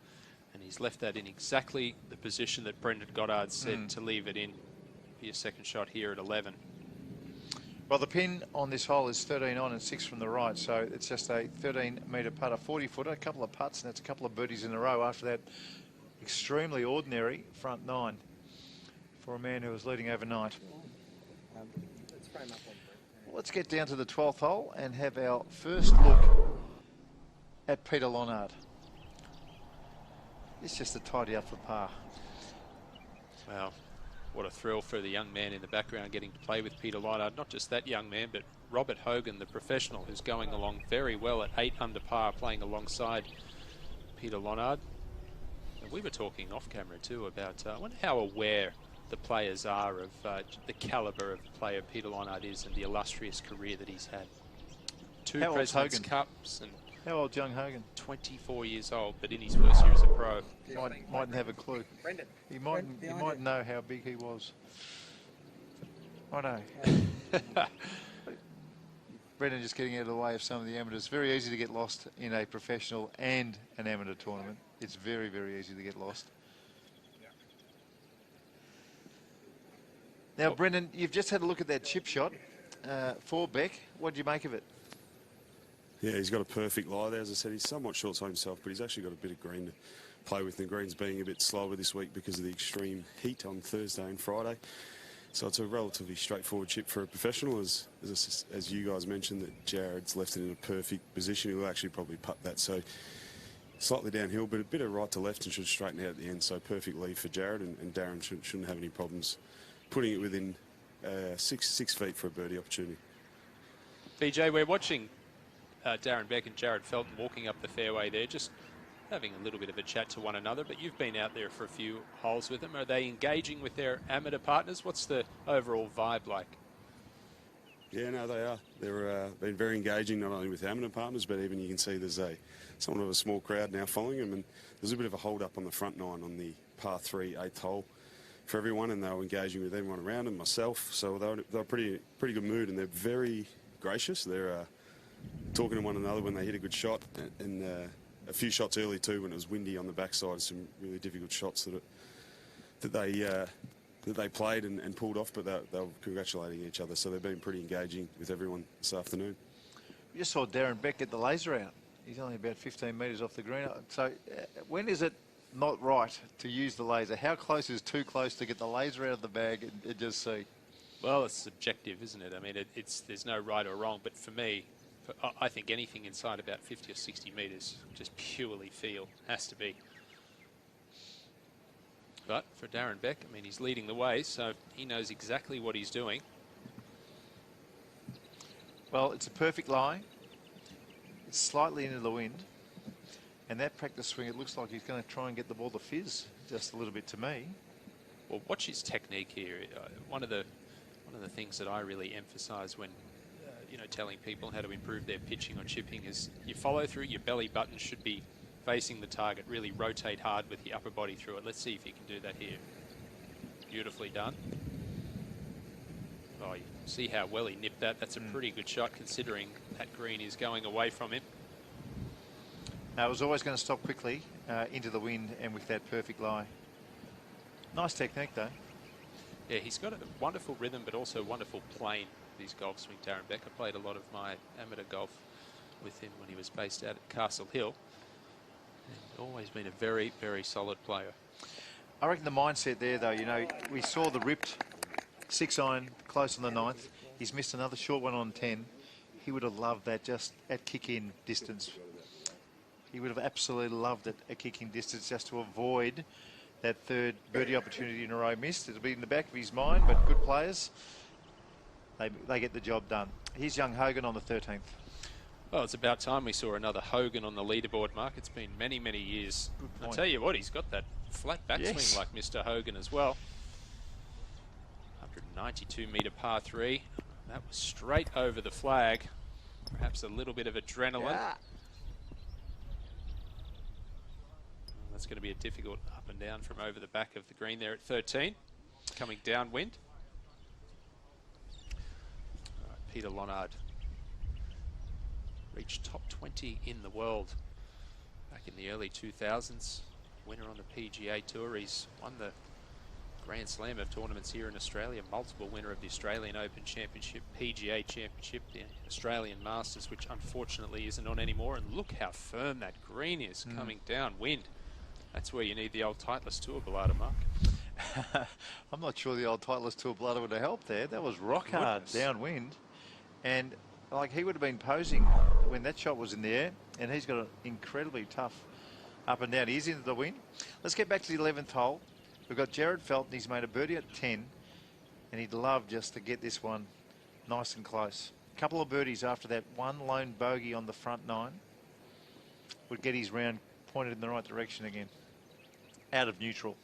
and he's left that in exactly the position that Brendan Goddard said to leave it in. A 2nd shot here at 11. Well, the pin on this hole is 13 on and 6 from the right, so it's just a 13-metre putt, a 40-footer, a couple of putts, and that's a couple of birdies in a row after that extremely ordinary front 9 for a man who was leading overnight. Let's get down to the 12th hole and have our first look at Peter Lonard. It's just a tidy up for par. Wow. What a thrill for the young man in the background getting to play with Peter Lonard. Not just that young man, but Robert Hogan, the professional, who's going along very well at 8 under par, playing alongside Peter Lonard. And we were talking off camera too about, I wonder how aware the players are of the calibre of player Peter Lonard is and the illustrious career that he's had. 2 President's Cups and how old young Hogan? 24 years old, but in his first year as a pro. Mightn't have a clue. Brendan. He might know how big he was. I know. Brendan just getting out of the way of some of the amateurs. It's very easy to get lost in a professional and an amateur tournament. It's very, very easy to get lost. Now, Brendan, you've just had a look at that chip shot for Beck. What did you make of it? Yeah, he's got a perfect lie there. As I said, he's somewhat short-sided himself, but he's actually got a bit of green to play with. The green's being a bit slower this week because of the extreme heat on Thursday and Friday. So it's a relatively straightforward chip for a professional. As you guys mentioned, that Jared's left it in a perfect position. He'll actually probably putt that. So slightly downhill, but a bit of right to left and should straighten out at the end. So perfect lead for Jared, and Darren shouldn't have any problems putting it within 6 feet for a birdie opportunity. BJ, we're watching Darren Beck and Jared Felton walking up the fairway there, just having a little bit of a chat to one another, but you've been out there for a few holes with them. Are they engaging with their amateur partners? What's the overall vibe like? Yeah, no, they are. They've been very engaging, not only with amateur partners, but even you can see there's somewhat of a small crowd now following them, and there's a bit of a hold-up on the front 9 on the par 3, 8th hole for everyone, and they were engaging with everyone around them, myself, so they're pretty good mood, and they're very gracious. They're talking to one another when they hit a good shot, and a few shots early too when it was windy on the backside. Some really difficult shots that they played and pulled off, but they were congratulating each other. So they've been pretty engaging with everyone this afternoon. We just saw Darren Beck get the laser out. He's only about 15 metres off the green. So when is it not right to use the laser? How close is too close to get the laser out of the bag and just see? Well, it's subjective, isn't it? I mean, there's no right or wrong, but for me, I think anything inside about 50 or 60 metres, just purely feel, has to be. But for Darren Beck, I mean, he's leading the way, so he knows exactly what he's doing. Well, it's a perfect lie. It's slightly into the wind. And that practice swing, it looks like he's going to try and get the ball to fizz just a little bit to me. Well, watch his technique here. One of the things that I really emphasise when telling people how to improve their pitching or chipping is you follow through. Your belly button should be facing the target. Really rotate hard with the upper body through it. Let's see if you can do that here. Beautifully done. Oh, you see how well he nipped that. That's a pretty good shot considering that green is going away from him. Now, it was always going to stop quickly into the wind and with that perfect lie. Nice technique, though. Yeah, he's got a wonderful rhythm, but also wonderful plane with his golf swing. Darren Beck, I played a lot of my amateur golf with him when he was based out at Castle Hill. And always been a very, very solid player. I reckon the mindset there, though, we saw the ripped 6-iron close on the 9th. He's missed another short one on 10. He would have loved that just at kick-in distance. He would have absolutely loved it at kick-in distance just to avoid that third birdie opportunity in a row missed. It'll be in the back of his mind, but good players, they get the job done. Here's young Hogan on the 13th. Well, it's about time we saw another Hogan on the leaderboard, Mark. It's been many, many years. I'll tell you what, he's got that flat backswing like Mr. Hogan as well. 192-metre par 3. That was straight over the flag. Perhaps a little bit of adrenaline. Yeah. That's going to be a difficult up and down from over the back of the green there at 13. Coming downwind. Peter Lonard reached top 20 in the world back in the early 2000s. Winner on the PGA Tour. He's won the Grand Slam of tournaments here in Australia. Multiple winner of the Australian Open Championship, PGA Championship, the Australian Masters, which unfortunately isn't on anymore. And look how firm that green is coming downwind. That's where you need the old Titleist Tour bladder, Mark. I'm not sure the old Titleist Tour bladder would have helped there. That was rock hard downwind. And like he would have been posing when that shot was in the air. And he's got an incredibly tough up and down. He's into the wind. Let's get back to the 11th hole. We've got Jared Felton. He's made a birdie at 10. And he'd love just to get this one nice and close. A couple of birdies after that one lone bogey on the front 9 would get his round pointed in the right direction again. Out of neutral.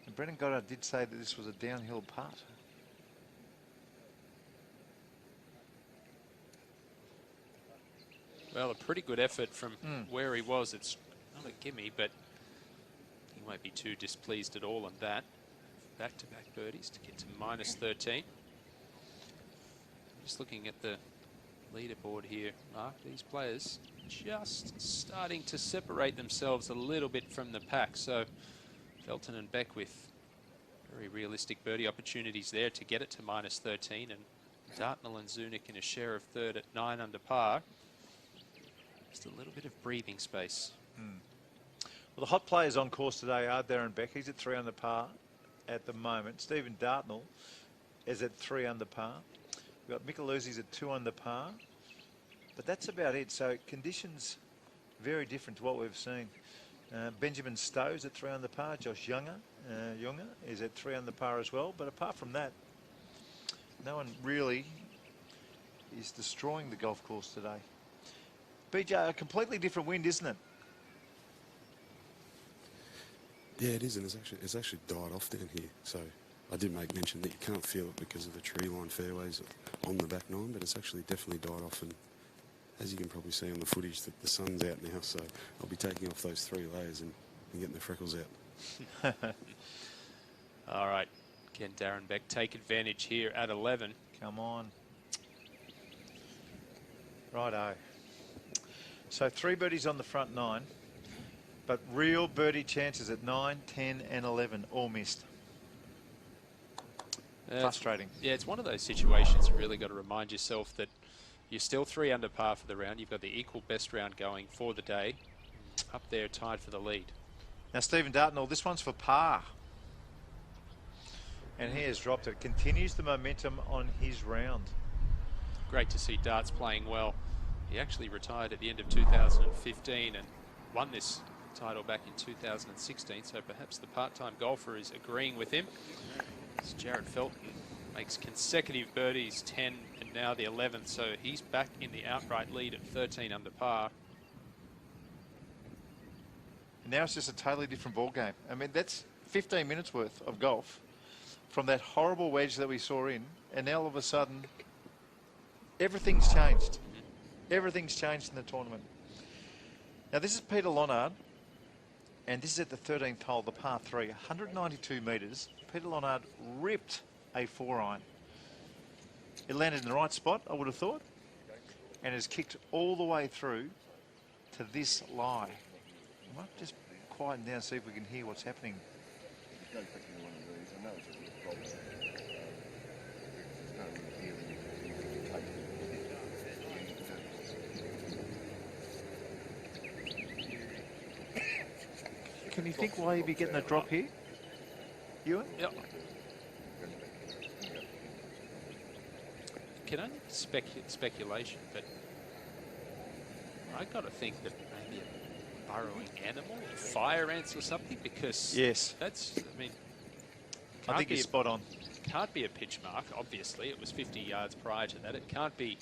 And Brendan Goddard did say that this was a downhill putt. Well, a pretty good effort from where he was. It's not a gimme, but he won't be too displeased at all on that. Back-to-back birdies to get to minus 13. Just looking at the leaderboard here, Mark, these players just starting to separate themselves a little bit from the pack. So Felton and Beck with very realistic birdie opportunities there to get it to minus 13, and Dartnell and Zunic in a share of third at 9 under par. Just a little bit of breathing space. Well, the hot players on course today are Darren Beck. He's at 3 under par at the moment. Stephen Dartnell is at 3 under par. We've got Micheluzzi's at 2 under par. But that's about it. So conditions very different to what we've seen. Benjamin Stowe's at 3 under par. Josh Younger is at 3 under par as well. But apart from that, no one really is destroying the golf course today. BJ, a completely different wind, isn't it? Yeah, it is, and it's actually died off down here. So I did make mention that you can't feel it because of the tree line fairways on the back 9, but it's actually definitely died off and as you can probably see on the footage, that the sun's out now, so I'll be taking off those 3 layers and getting the freckles out. All right, can Darren Beck take advantage here at 11? Come on. Righto. So 3 birdies on the front 9, but real birdie chances at 9, 10 and 11, all missed. Frustrating. Yeah, it's one of those situations you really got to remind yourself that you're still 3 under par for the round. You've got the equal best round going for the day. Up there, tied for the lead. Now, Stephen Dartnell, this one's for par. And he has dropped it. Continues the momentum on his round. Great to see Darts playing well. He actually retired at the end of 2015 and won this title back in 2016. So perhaps the part-time golfer is agreeing with him. As Jared Felton makes consecutive birdies, 10 and now the 11th. So he's back in the outright lead at 13 under par. Now it's just a totally different ball game. I mean, that's 15 minutes worth of golf from that horrible wedge that we saw in, and now all of a sudden everything's changed. Everything's changed in the tournament. Now this is Peter Lonard, and this is at the 13th hole, the par 3, 192 metres. Peter Lonard ripped a 4-iron. It landed in the right spot, I would have thought, and has kicked all the way through to this lie. I might just quieten down and see if we can hear what's happening. Can you think why he'd be getting a drop here, Ewan? Yep. Can only speculation, but I got to think that maybe a burrowing animal, fire ants or something, because yes, that's, I mean, I think he's spot on. Can't be a pitch mark, obviously. It was 50 yards prior to that. It can't be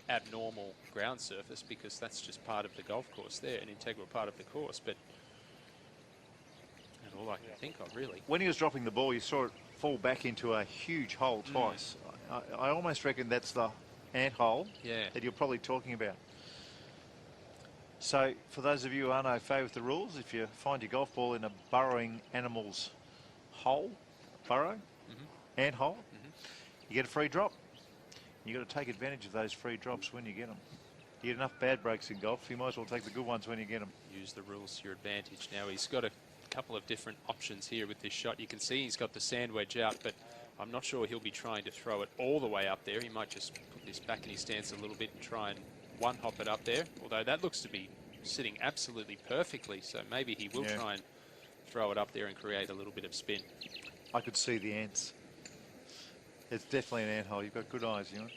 abnormal ground surface because that's just part of the golf course there, an integral part of the course, but that's all I can think of, really. When he was dropping the ball, you saw it fall back into a huge hole twice. I almost reckon that's the ant hole that you're probably talking about. So, for those of you who aren't au fait with the rules, if you find your golf ball in a burrowing animal's hole, ant hole, you get a free drop. You've got to take advantage of those free drops when you get them. You get enough bad breaks in golf, you might as well take the good ones when you get them. Use the rules to your advantage. Now, he's got a couple of different options here with this shot. You can see he's got the sand wedge out, but I'm not sure he'll be trying to throw it all the way up there. He might just put this back in his stance a little bit and try and one-hop it up there, although that looks to be sitting absolutely perfectly, so maybe he will try and throw it up there and create a little bit of spin. I could see the ants. It's definitely an ant hole. You've got good eyes, you know.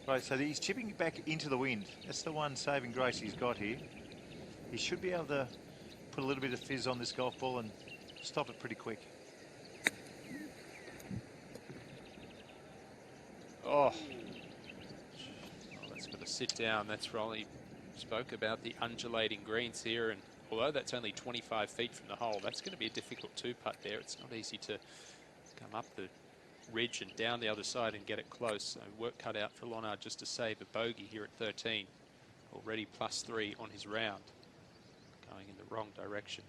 Right, so he's chipping back into the wind. That's the one saving grace he's got here. He should be able to put a little bit of fizz on this golf ball and stop it pretty quick. Oh, that's got to sit down. That's Rolly spoke about the undulating greens here, and although that's only 25 feet from the hole, that's going to be a difficult two-putt there. It's not easy to come up the ridge and down the other side and get it close. So work cut out for Lonard just to save a bogey here at 13. Already +3 on his round. Going in the wrong direction.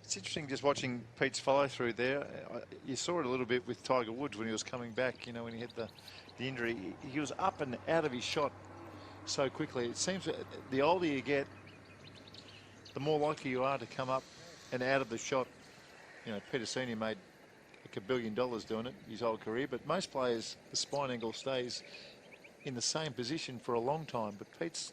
It's interesting just watching Pete's follow through there. You saw it a little bit with Tiger Woods when he was coming back, you know, when he had the injury. He was up and out of his shot so quickly. It seems that the older you get, the more likely you are to come up and out of the shot. You know, Peter Senior made $1 billion doing it his whole career, but most players, the spine angle stays in the same position for a long time, but Pete's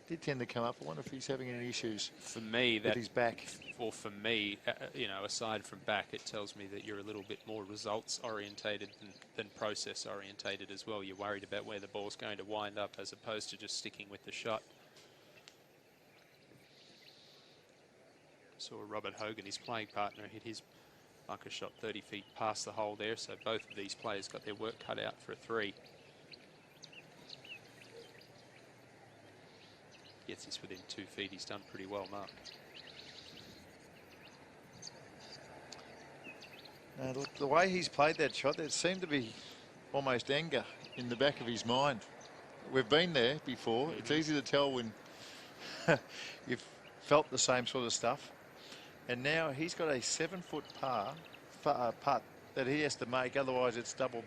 did tend to come up. I wonder if he's having any issues for me with his back. Or for me, you know, aside from back, it tells me that you're a little bit more results orientated than process orientated as well. You're worried about where the ball's going to wind up as opposed to just sticking with the shot. Saw Robert Hogan, his playing partner, hit his bunker shot 30 feet past the hole there, so both of these players got their work cut out for a 3. Gets this within 2 feet. He's done pretty well, Mark. Look, the way he's played that shot, there seemed to be almost anger in the back of his mind. We've been there before. It's easy to tell when you've felt the same sort of stuff. And now he's got a 7-foot putt that he has to make, otherwise it's double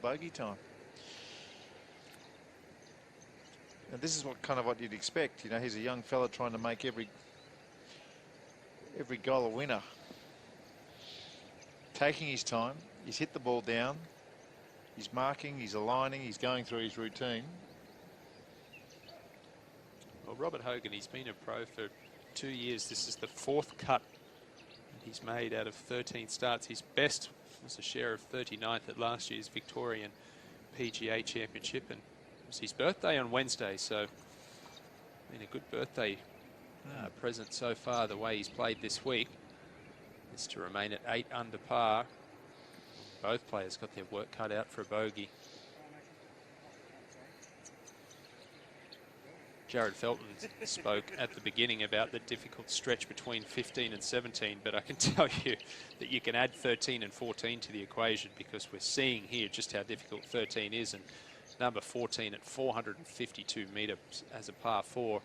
bogey time. And this is what you'd expect. You know, he's a young fella trying to make every goal a winner. Taking his time, he's hit the ball down, he's marking, he's aligning, he's going through his routine. Well, Robert Hogan, he's been a pro for 2 years. This is the 4th cut he's made out of 13 starts. His best was a share of 39th at last year's Victorian PGA Championship, and it was his birthday on Wednesday, so been a good birthday present so far. The way he's played this week is to remain at 8 under par. Both players got their work cut out for a bogey. Jared Felton spoke at the beginning about the difficult stretch between 15 and 17, but I can tell you that you can add 13 and 14 to the equation, because we're seeing here just how difficult 13 is, and number 14 at 452 metres as a par 4.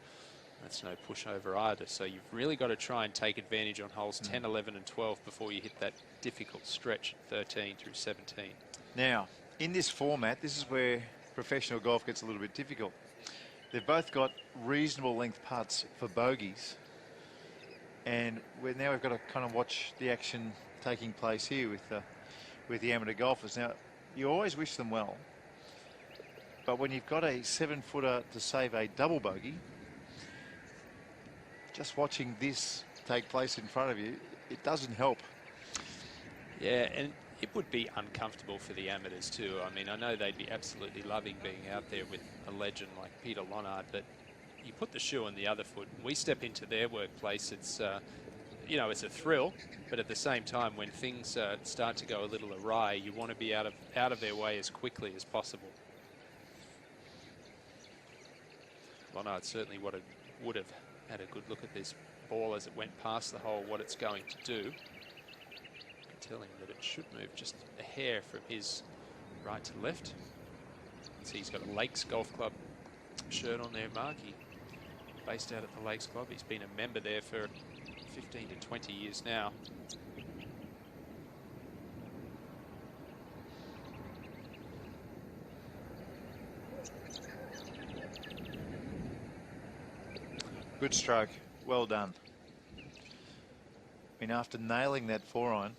That's no pushover either, so you've really got to try and take advantage on holes 10, 11 and 12 before you hit that difficult stretch at 13 through 17. Now, in this format, this is where professional golf gets a little bit difficult. They've both got reasonable length putts for bogeys, and we've got to kind of watch the action taking place here with the amateur golfers. Now, you always wish them well, but when you've got a 7-footer to save a double bogey, just watching this take place in front of you, it doesn't help. Yeah, and it would be uncomfortable for the amateurs too. I mean, I know they'd be absolutely loving being out there with a legend like Peter Lonard, but you put the shoe on the other foot and we step into their workplace. It's, you know, it's a thrill, but at the same time, when things start to go a little awry, you want to be out of their way as quickly as possible. Lonard certainly would have had a good look at this ball as it went past the hole, what it's going to do. Tell him that it should move just a hair from his right to left. See, he's got a Lakes Golf Club shirt on there, Mark. He based out at the Lakes Club. He's been a member there for 15 to 20 years now. Good stroke, well done. I mean, after nailing that 4-iron,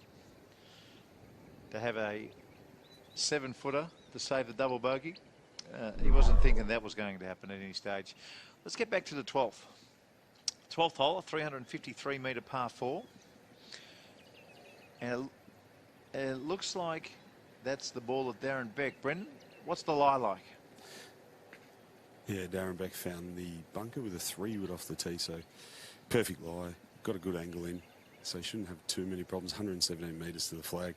to have a 7-footer to save the double bogey, he wasn't thinking that was going to happen at any stage. Let's get back to the 12th. 12th hole, a 353 metre par 4. And it looks like that's the ball of Darren Beck. Brendan, what's the lie like? Yeah, Darren Beck found the bunker with a 3-wood off the tee, so perfect lie. Got a good angle in, so he shouldn't have too many problems. 117 metres to the flag.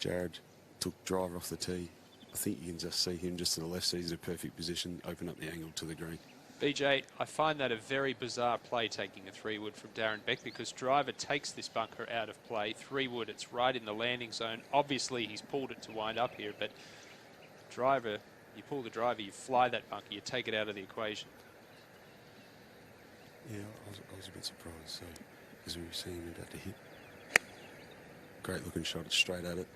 Jared took driver off the tee. I think you can just see him just to the left, so he's in a perfect position, open up the angle to the green. BJ, I find that a very bizarre play, taking a 3-wood from Darren Beck, because driver takes this bunker out of play. 3-wood, it's right in the landing zone. Obviously, he's pulled it to wind up here, but driver, you pull the driver, you fly that bunker, you take it out of the equation. Yeah, I was a bit surprised, so as we were seeing him about to hit. Great looking shot, straight at it.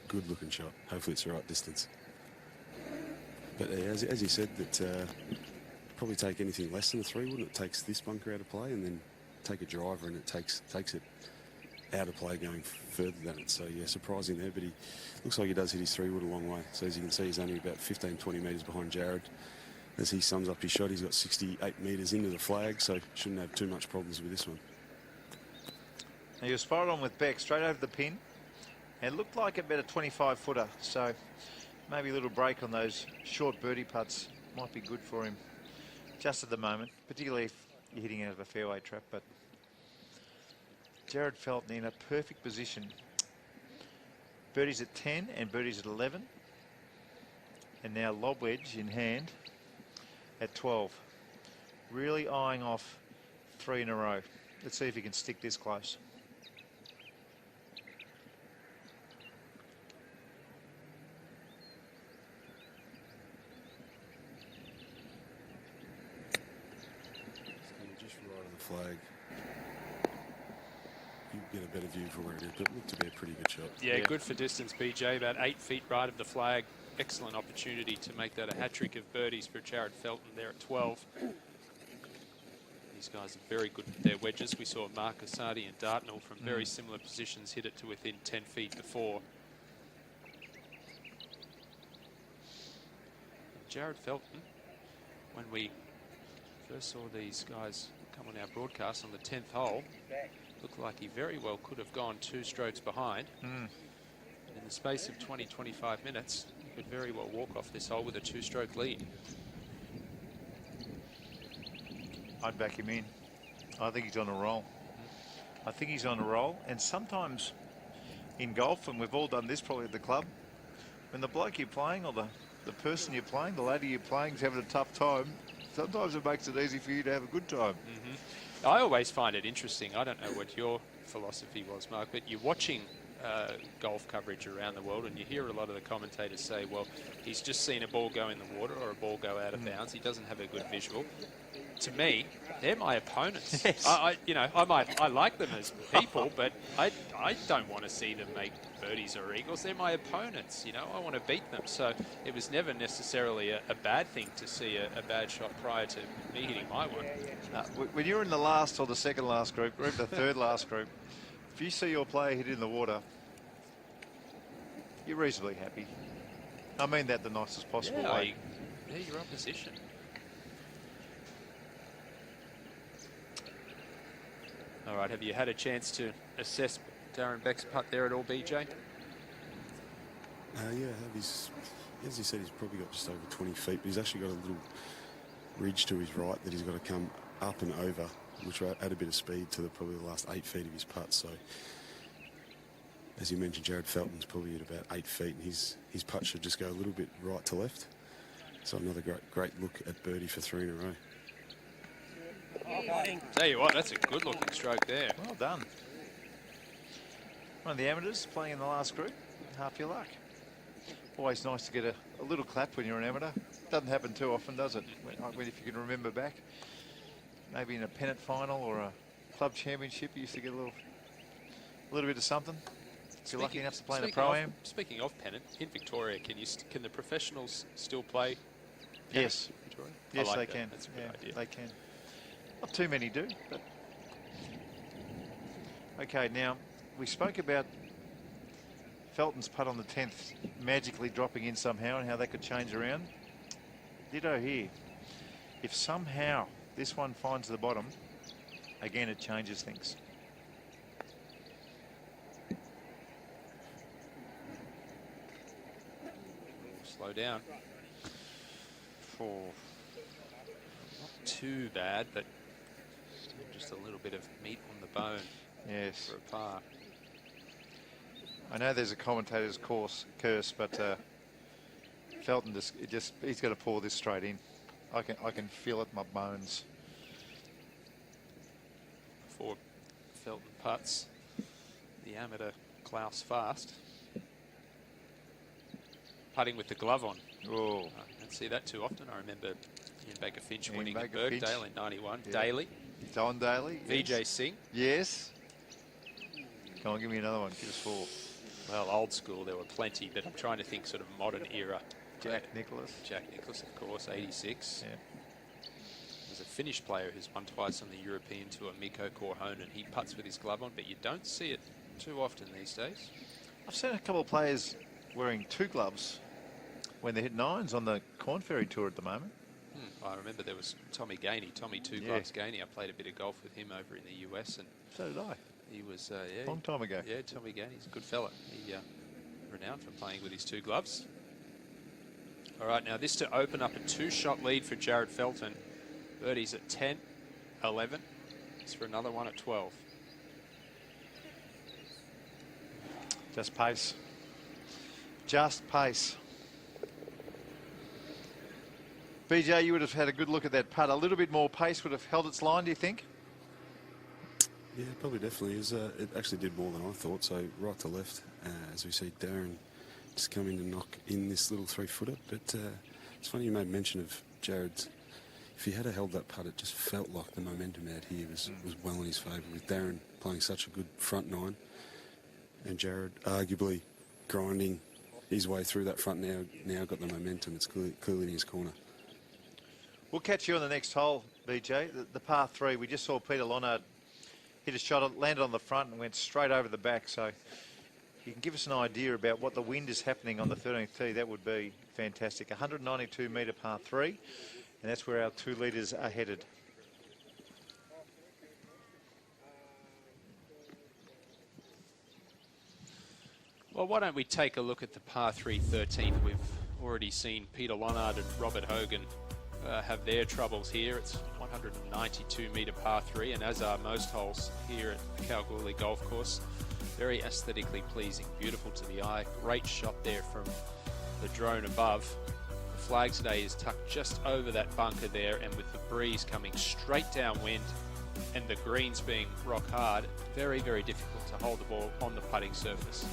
Good looking shot. Hopefully it's the right distance. But as you said, that probably take anything less than a 3-wood. It takes this bunker out of play, and then take a driver and it takes it out of play going further than it. So yeah, surprising there, but he looks like he does hit his 3-wood a long way. So as you can see, he's only about 15-20 metres behind Jared. As he sums up his shot, he's got 68 metres into the flag, so shouldn't have too much problems with this one. Now you're spot on with Beck, straight over the pin. And it looked like about a 25-footer, so maybe a little break on those short birdie putts might be good for him just at the moment, particularly if you're hitting out of a fairway trap. But Jared Felton in a perfect position. Birdies at 10 and birdies at 11. And now lob wedge in hand at 12. Really eyeing off 3 in a row. Let's see if he can stick this close. flag, you get a better view for where it is, but it looked to be a pretty good shot. Yeah, good for distance, PJ. About 8 feet right of the flag. Excellent opportunity to make that a hat-trick of birdies for Jared Felton there at 12. These guys are very good with their wedges. We saw Mark Asadi and Dartnell from very similar positions hit it to within 10 feet before. Jared Felton, when we first saw these guys come on our broadcast on the 10th hole, looked like he very well could have gone 2 strokes behind. And in the space of 20-25 minutes, he could very well walk off this hole with a 2-stroke lead. I'd back him in. I think he's on a roll. I think he's on a roll. And sometimes in golf, and we've all done this probably at the club, when the bloke you're playing or the person you're playing, the lady you're playing is having a tough time, sometimes it makes it easy for you to have a good time. I always find it interesting. I don't know what your philosophy was, Mark, but you're watching golf coverage around the world and you hear a lot of the commentators say, well, he's just seen a ball go in the water or a ball go out of bounds. He doesn't have a good visual. To me, they're my opponents. Yes. I like them as people, but I don't want to see them make birdies or eagles. They're my opponents. I want to beat them. So it was never necessarily a bad thing to see a bad shot prior to me hitting my one. When you're in the last or the second last group, or the third last group, if you see your player hit in the water, you're reasonably happy. I mean that the nicest possible way. Yeah, your opposition. All right, have you had a chance to assess Darren Beck's putt there at all, BJ? Yeah, as he said, he's probably got just over 20 feet, but he's actually got a little ridge to his right that he's got to come up and over, which will add a bit of speed to probably the last 8 feet of his putt. So, as you mentioned, Jared Felton's probably at about 8 feet, and his putt should just go a little bit right to left. So another great look at birdie for 3 in a row. Tell you what, that's a good looking stroke there. Well done. One of the amateurs playing in the last group. Half your luck. Always nice to get a little clap when you're an amateur. Doesn't happen too often, does it? If you can remember back, maybe in a pennant final or a club championship, you used to get a little bit of something. If you're lucky enough to play in a pro-am. Speaking of pennant, in Victoria, can the professionals still play pennant? Yes. In Victoria? Yes, like they that. can. That's a good idea. They can. Not too many do, but... Okay, now, we spoke about Felton's putt on the 10th magically dropping in somehow and how that could change around. Ditto here. If somehow this one finds the bottom, again, it changes things. Slow down. Not too bad, but still just a little bit of meat on the bone. Yes. For a par. I know there's a commentator's curse, but Felton he's got to pour this straight in. I can feel it in my bones. Before Felton putts, the amateur Klaus Fast putting with the glove on. Oh, I don't see that too often. I remember Ian Baker Finch Ian winning at Baker Birkdale Finch. in '91. Yeah. Daly. Don Daly. VJ Singh. Yes. Come on, give me another one. Give us 4. Well, old school, there were plenty, but I'm trying to think sort of modern era. Jack Nicklaus. Jack Nicklaus, of course, 86. Yeah. There's a Finnish player who's won twice on the European Tour, Mikko Korhonen. He putts with his glove on, but you don't see it too often these days. I've seen a couple of players wearing 2 gloves when they hit 9s on the Corn Ferry Tour at the moment. I remember there was Tommy Gainey, Tommy Two Gloves Gainey. I played a bit of golf with him over in the US, and so did I. He was long time ago. Yeah, Tommy Gainey's a good fella. He renowned for playing with his 2 gloves. All right, now this to open up a 2-shot lead for Jared Felton. Birdie's at 10, 11. It's for another one at 12. Just pace. Just pace. BJ, you would have had a good look at that putt. A little bit more pace would have held its line, do you think? Yeah, probably definitely is. It actually did more than I thought. So right to left, as we see Darren just come in and knock in this little 3-footer. But it's funny you made mention of Jared's if he had held that putt, it just felt like the momentum out here was well in his favour, with Darren playing such a good front nine and Jared arguably grinding his way through that front now got the momentum. It's clearly in his corner. We'll catch you on the next hole, BJ. The par 3, we just saw Peter Lonard hit a shot, landed on the front and went straight over the back. So you can give us an idea about what the wind is happening on the 13th tee. That would be fantastic. 192 metre par 3, and that's where our 2 leaders are headed. Well, why don't we take a look at the par 3 13th? We've already seen Peter Lonard and Robert Hogan have their troubles here. It's 192 metre par 3, and as are most holes here at the Kalgoorlie Golf Course, very aesthetically pleasing, beautiful to the eye. Great shot there from the drone above. The flag today is tucked just over that bunker there, and with the breeze coming straight downwind and the greens being rock hard, very, very difficult to hold the ball on the putting surface.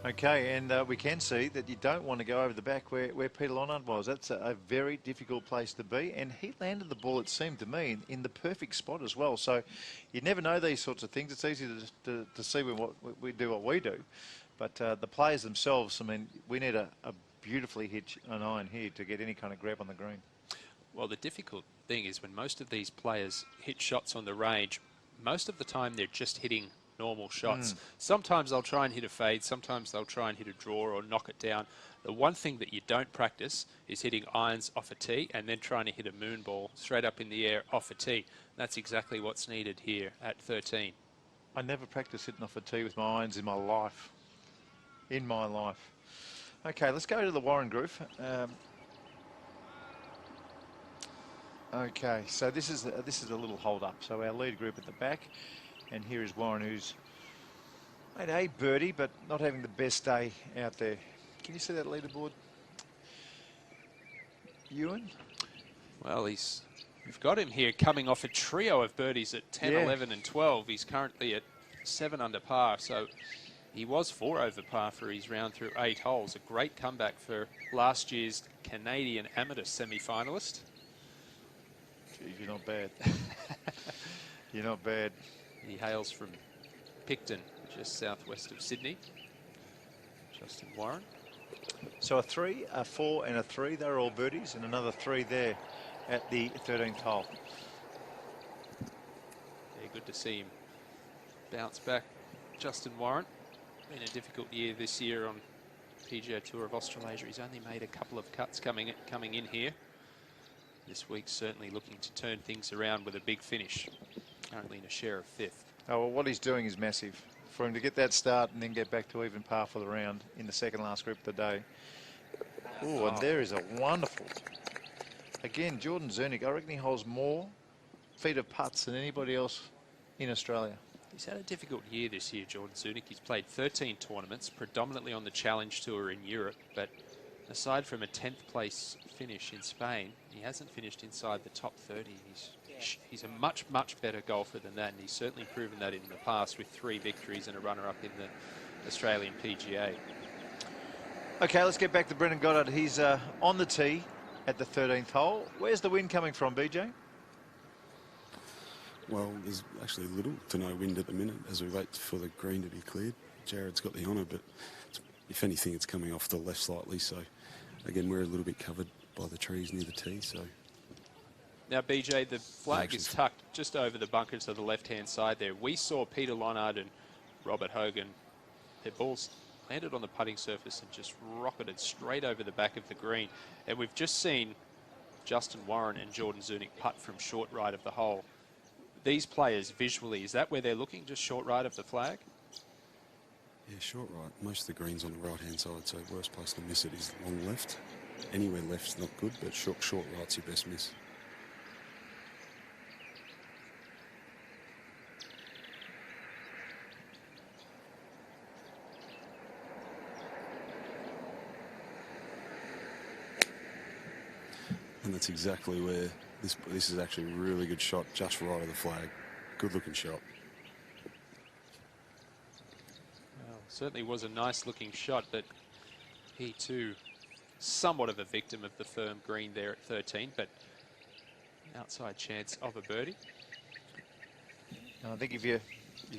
Okay, and we can see that you don't want to go over the back where Peter Lonard was. That's a very difficult place to be, and he landed the ball, it seemed to me, in the perfect spot as well. So you never know these sorts of things. It's easy to see when we do what we do. But the players themselves, I mean, we need a beautifully hit an iron here to get any kind of grab on the green. Well, the difficult thing is when most of these players hit shots on the range, most of the time they're just hitting normal shots. Sometimes they'll try and hit a fade, sometimes they'll try and hit a draw or knock it down. The one thing that you don't practice is hitting irons off a tee and then trying to hit a moon ball straight up in the air off a tee. That's exactly what's needed here at 13. I never practiced hitting off a tee with my irons in my life. Okay, let's go to the Warren Groove. Okay, so this is a little hold up. So our lead group at the back, and here is Warren, who's made a birdie, but not having the best day out there. Can you see that leaderboard, Ewan? Well, we've got him here coming off a trio of birdies at 10, 11 and 12. He's currently at 7 under par, so he was 4 over par for his round through 8 holes. A great comeback for last year's Canadian Amateur semi-finalist. Geez, you're not bad. You're not bad. He hails from Picton, just southwest of Sydney. Justin Warren. So a 3, a 4 and a 3, they're all birdies, and another 3 there at the 13th hole. Yeah, good to see him bounce back. Justin Warren, been a difficult year this year on PGA Tour of Australasia. He's only made a couple of cuts coming in here. This week certainly looking to turn things around with a big finish. Currently in a share of 5th. Oh, well, what he's doing is massive. For him to get that start and then get back to even par for the round in the second last group of the day. Oh, and there is a wonderful. Again, Jordan Zernick, I reckon he holds more feet of putts than anybody else in Australia. He's had a difficult year this year, Jordan Zernick. He's played 13 tournaments, predominantly on the Challenge Tour in Europe, but aside from a 10th place finish in Spain, he hasn't finished inside the top 30. He's a much, much better golfer than that, and he's certainly proven that in the past with 3 victories and a runner-up in the Australian PGA. Okay, let's get back to Brendan Goddard. He's on the tee at the 13th hole. Where's the wind coming from, BJ? Well, there's actually little to no wind at the minute as we wait for the green to be cleared. Jared's got the honour, but if anything, it's coming off the left slightly. So, again, we're a little bit covered by the trees near the tee, so... Now, BJ, the flag is tucked just over the bunker to the left-hand side there. We saw Peter Lonard and Robert Hogan. Their balls landed on the putting surface and just rocketed straight over the back of the green. And we've just seen Justin Warren and Jordan Zernick putt from short right of the hole. These players, visually, is that where they're looking, just short right of the flag? Yeah, short right. Most of the green's on the right-hand side, so worst place to miss it is long left. Anywhere left's not good, but short right's your best miss. And that's exactly where this is actually a really good shot, just right of the flag. Good looking shot. Well, certainly was a nice looking shot, but he too somewhat of a victim of the firm green there at 13, but outside chance of a birdie. And I think if you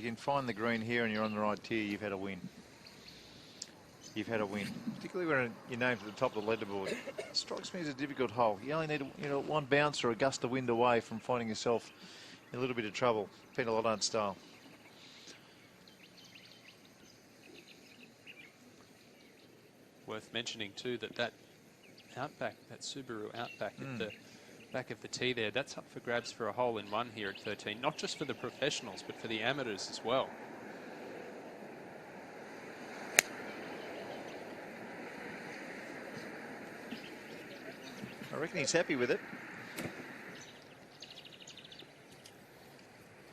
can find the green here and you're on the right tier, you've had a win. You've had a win, particularly when your name's at the top of the leaderboard. It strikes me as a difficult hole. You only need one bounce or a gust of wind away from finding yourself in a little bit of trouble. Penalodon style. Worth mentioning too that Outback, that Subaru Outback at the back of the tee there, that's up for grabs for a hole in one here at 13. Not just for the professionals, but for the amateurs as well. I reckon he's happy with it.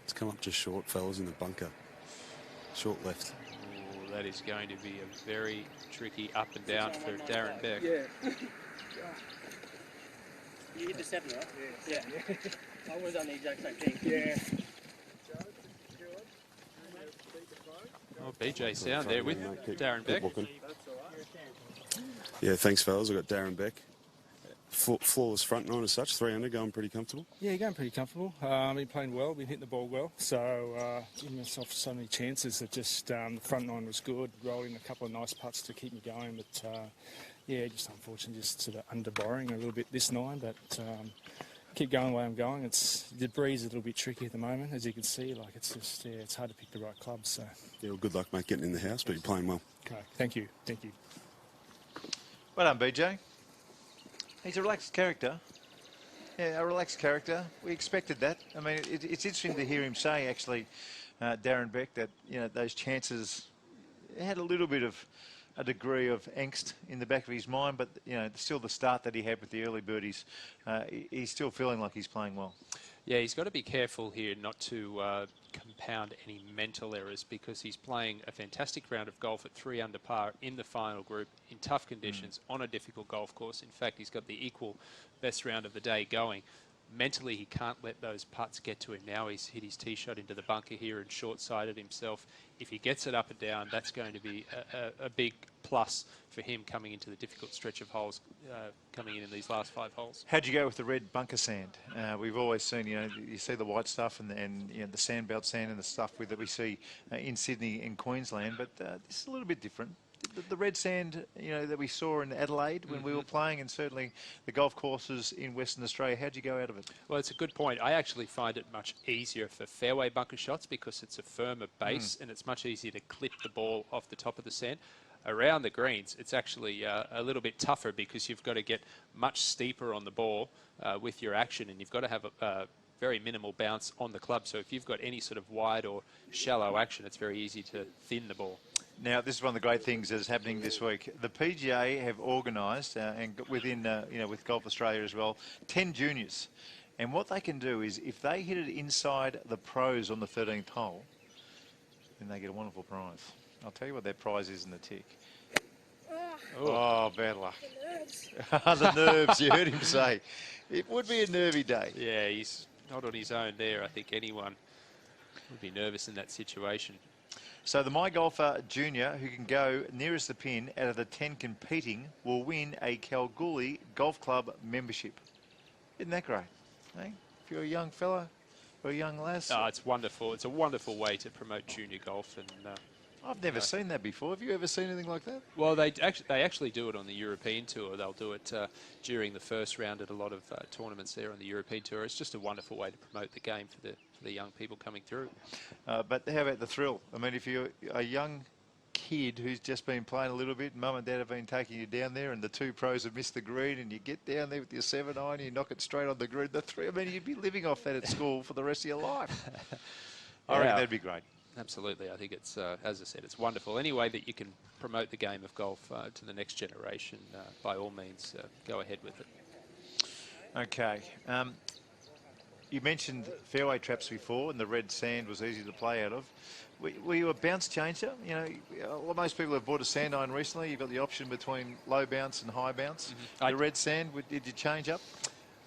It's come up just short, fellas, in the bunker. Short left. Ooh, that is going to be a very tricky up and down for Darren Beck. Yeah. You hit the 7, right? Yeah. I would have done the exact same thing. Yeah. Oh, BJ Sound there with Darren Beck. Yeah, thanks, fellas. I've got Darren Beck. Flawless front nine as such, 3 under, going pretty comfortable. Yeah, going pretty comfortable. Been playing well, been hitting the ball well, so giving myself so many chances that just the front nine was good, rolled in a couple of nice putts to keep me going, but yeah, just unfortunately just sort of under-borrowing a little bit this 9, but keep going the way I'm going. The breeze is a little bit tricky at the moment, as you can see, like it's just, yeah, it's hard to pick the right clubs, so. Yeah, well, good luck, mate, getting in the house, but you're playing well. Okay, thank you. Well done, BJ. He's a relaxed character. Yeah, a relaxed character. We expected that. I mean, it's interesting to hear him say, actually, Darren Beck, that, those chances had a little bit of a degree of angst in the back of his mind, but, still the start that he had with the early birdies, he's still feeling like he's playing well. Yeah, he's got to be careful here not to compound any mental errors, because he's playing a fantastic round of golf at 3 under par in the final group in tough conditions on a difficult golf course. In fact, he's got the equal best round of the day going. Mentally, he can't let those putts get to him now. He's hit his tee shot into the bunker here and short-sighted himself. If he gets it up and down, that's going to be a big plus for him coming into the difficult stretch of holes coming in these last 5 holes. How'd you go with the red bunker sand? We've always seen, you see the white stuff and the sandbelt sand and the stuff that we see in Sydney and Queensland, but this is a little bit different. The red sand, that we saw in Adelaide when we were playing, and certainly the golf courses in Western Australia, how'd you go out of it? Well, it's a good point. I actually find it much easier for fairway bunker shots because it's a firmer base and it's much easier to clip the ball off the top of the sand. Around the greens, it's actually a little bit tougher because you've got to get much steeper on the ball with your action, and you've got to have a very minimal bounce on the club. So if you've got any sort of wide or shallow action, it's very easy to thin the ball. Now, this is one of the great things that is happening this week. The PGA have organised, and within, with Golf Australia as well, 10 juniors. And what they can do is, if they hit it inside the pros on the 13th hole, then they get a wonderful prize. I'll tell you what that prize is in the tick. Oh, bad luck. The nerves, you heard him say. It would be a nervy day. Yeah, he's not on his own there. I think anyone would be nervous in that situation. So the My Golfer Junior, who can go nearest the pin out of the 10 competing, will win a Kalgoorlie Golf Club membership. Isn't that great? Eh? If you're a young fella or a young lass. Oh, it's wonderful. It's a wonderful way to promote junior golf. And I've never seen that before. Have you ever seen anything like that? Well, they actually do it on the European Tour. They'll do it during the first round at a lot of tournaments there on the European Tour. It's just a wonderful way to promote the game for the young people coming through. But how about the thrill? I mean, if you're a young kid who's just been playing a little bit, and mum and dad have been taking you down there, and the 2 pros have missed the green, and you get down there with your 7-iron, you knock it straight on the green. The 3, I mean, you'd be living off that at school for the rest of your life. I reckon that'd be great. Absolutely. I think it's, as I said, it's wonderful. Any way that you can promote the game of golf to the next generation, by all means, go ahead with it. Okay. You mentioned fairway traps before, and the red sand was easy to play out of. Were you a bounce changer? Most people have bought a sand iron recently. You've got the option between low bounce and high bounce. The red sand, did you change up?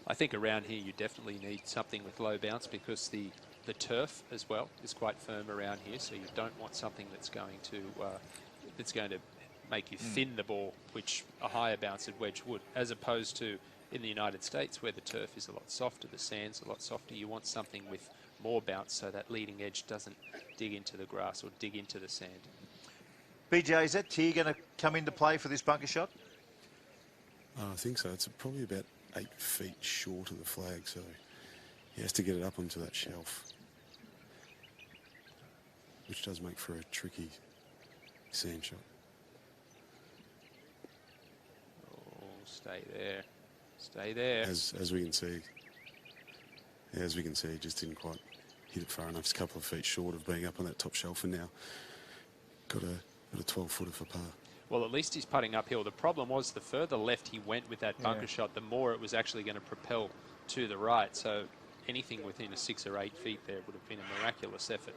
I think around here you definitely need something with low bounce, because the turf as well is quite firm around here, so you don't want something that's going to make you thin the ball, which a higher bounced wedge would, as opposed to in the United States where the turf is a lot softer, the sand's a lot softer. You want something with more bounce so that leading edge doesn't dig into the grass or dig into the sand. BJ, is that tee going to come into play for this bunker shot? I think so. It's probably about 8 feet short of the flag, so he has to get it up onto that shelf, which does make for a tricky sand shot. Oh, stay there. Stay there. As we can see, he just didn't quite hit it far enough. It's a couple of feet short of being up on that top shelf, and now got a 12-footer for par. Well, at least he's putting uphill. The problem was the further left he went with that bunker shot, the more it was actually going to propel to the right. So anything within a 6 or 8 feet there would have been a miraculous effort.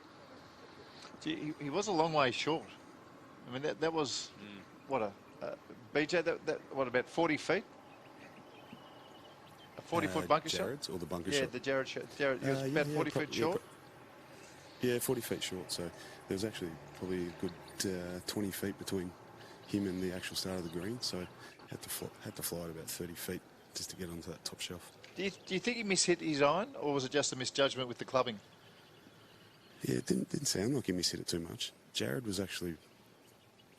Gee, he was a long way short. I mean, that was, what BJ, what, about 40 feet? A 40-foot bunker Jared's shot? Or the bunker shot? shot? Yeah, the Jared shot. Jared, he was about 40 feet short? Yeah, 40 feet short. So there was actually probably a good 20 feet between him and the actual start of the green. So had to fly at about 30 feet just to get onto that top shelf. Do you think he mishit his iron, or was it just a misjudgment with the clubbing? Yeah, it didn't sound like he mishit it too much. Jared was actually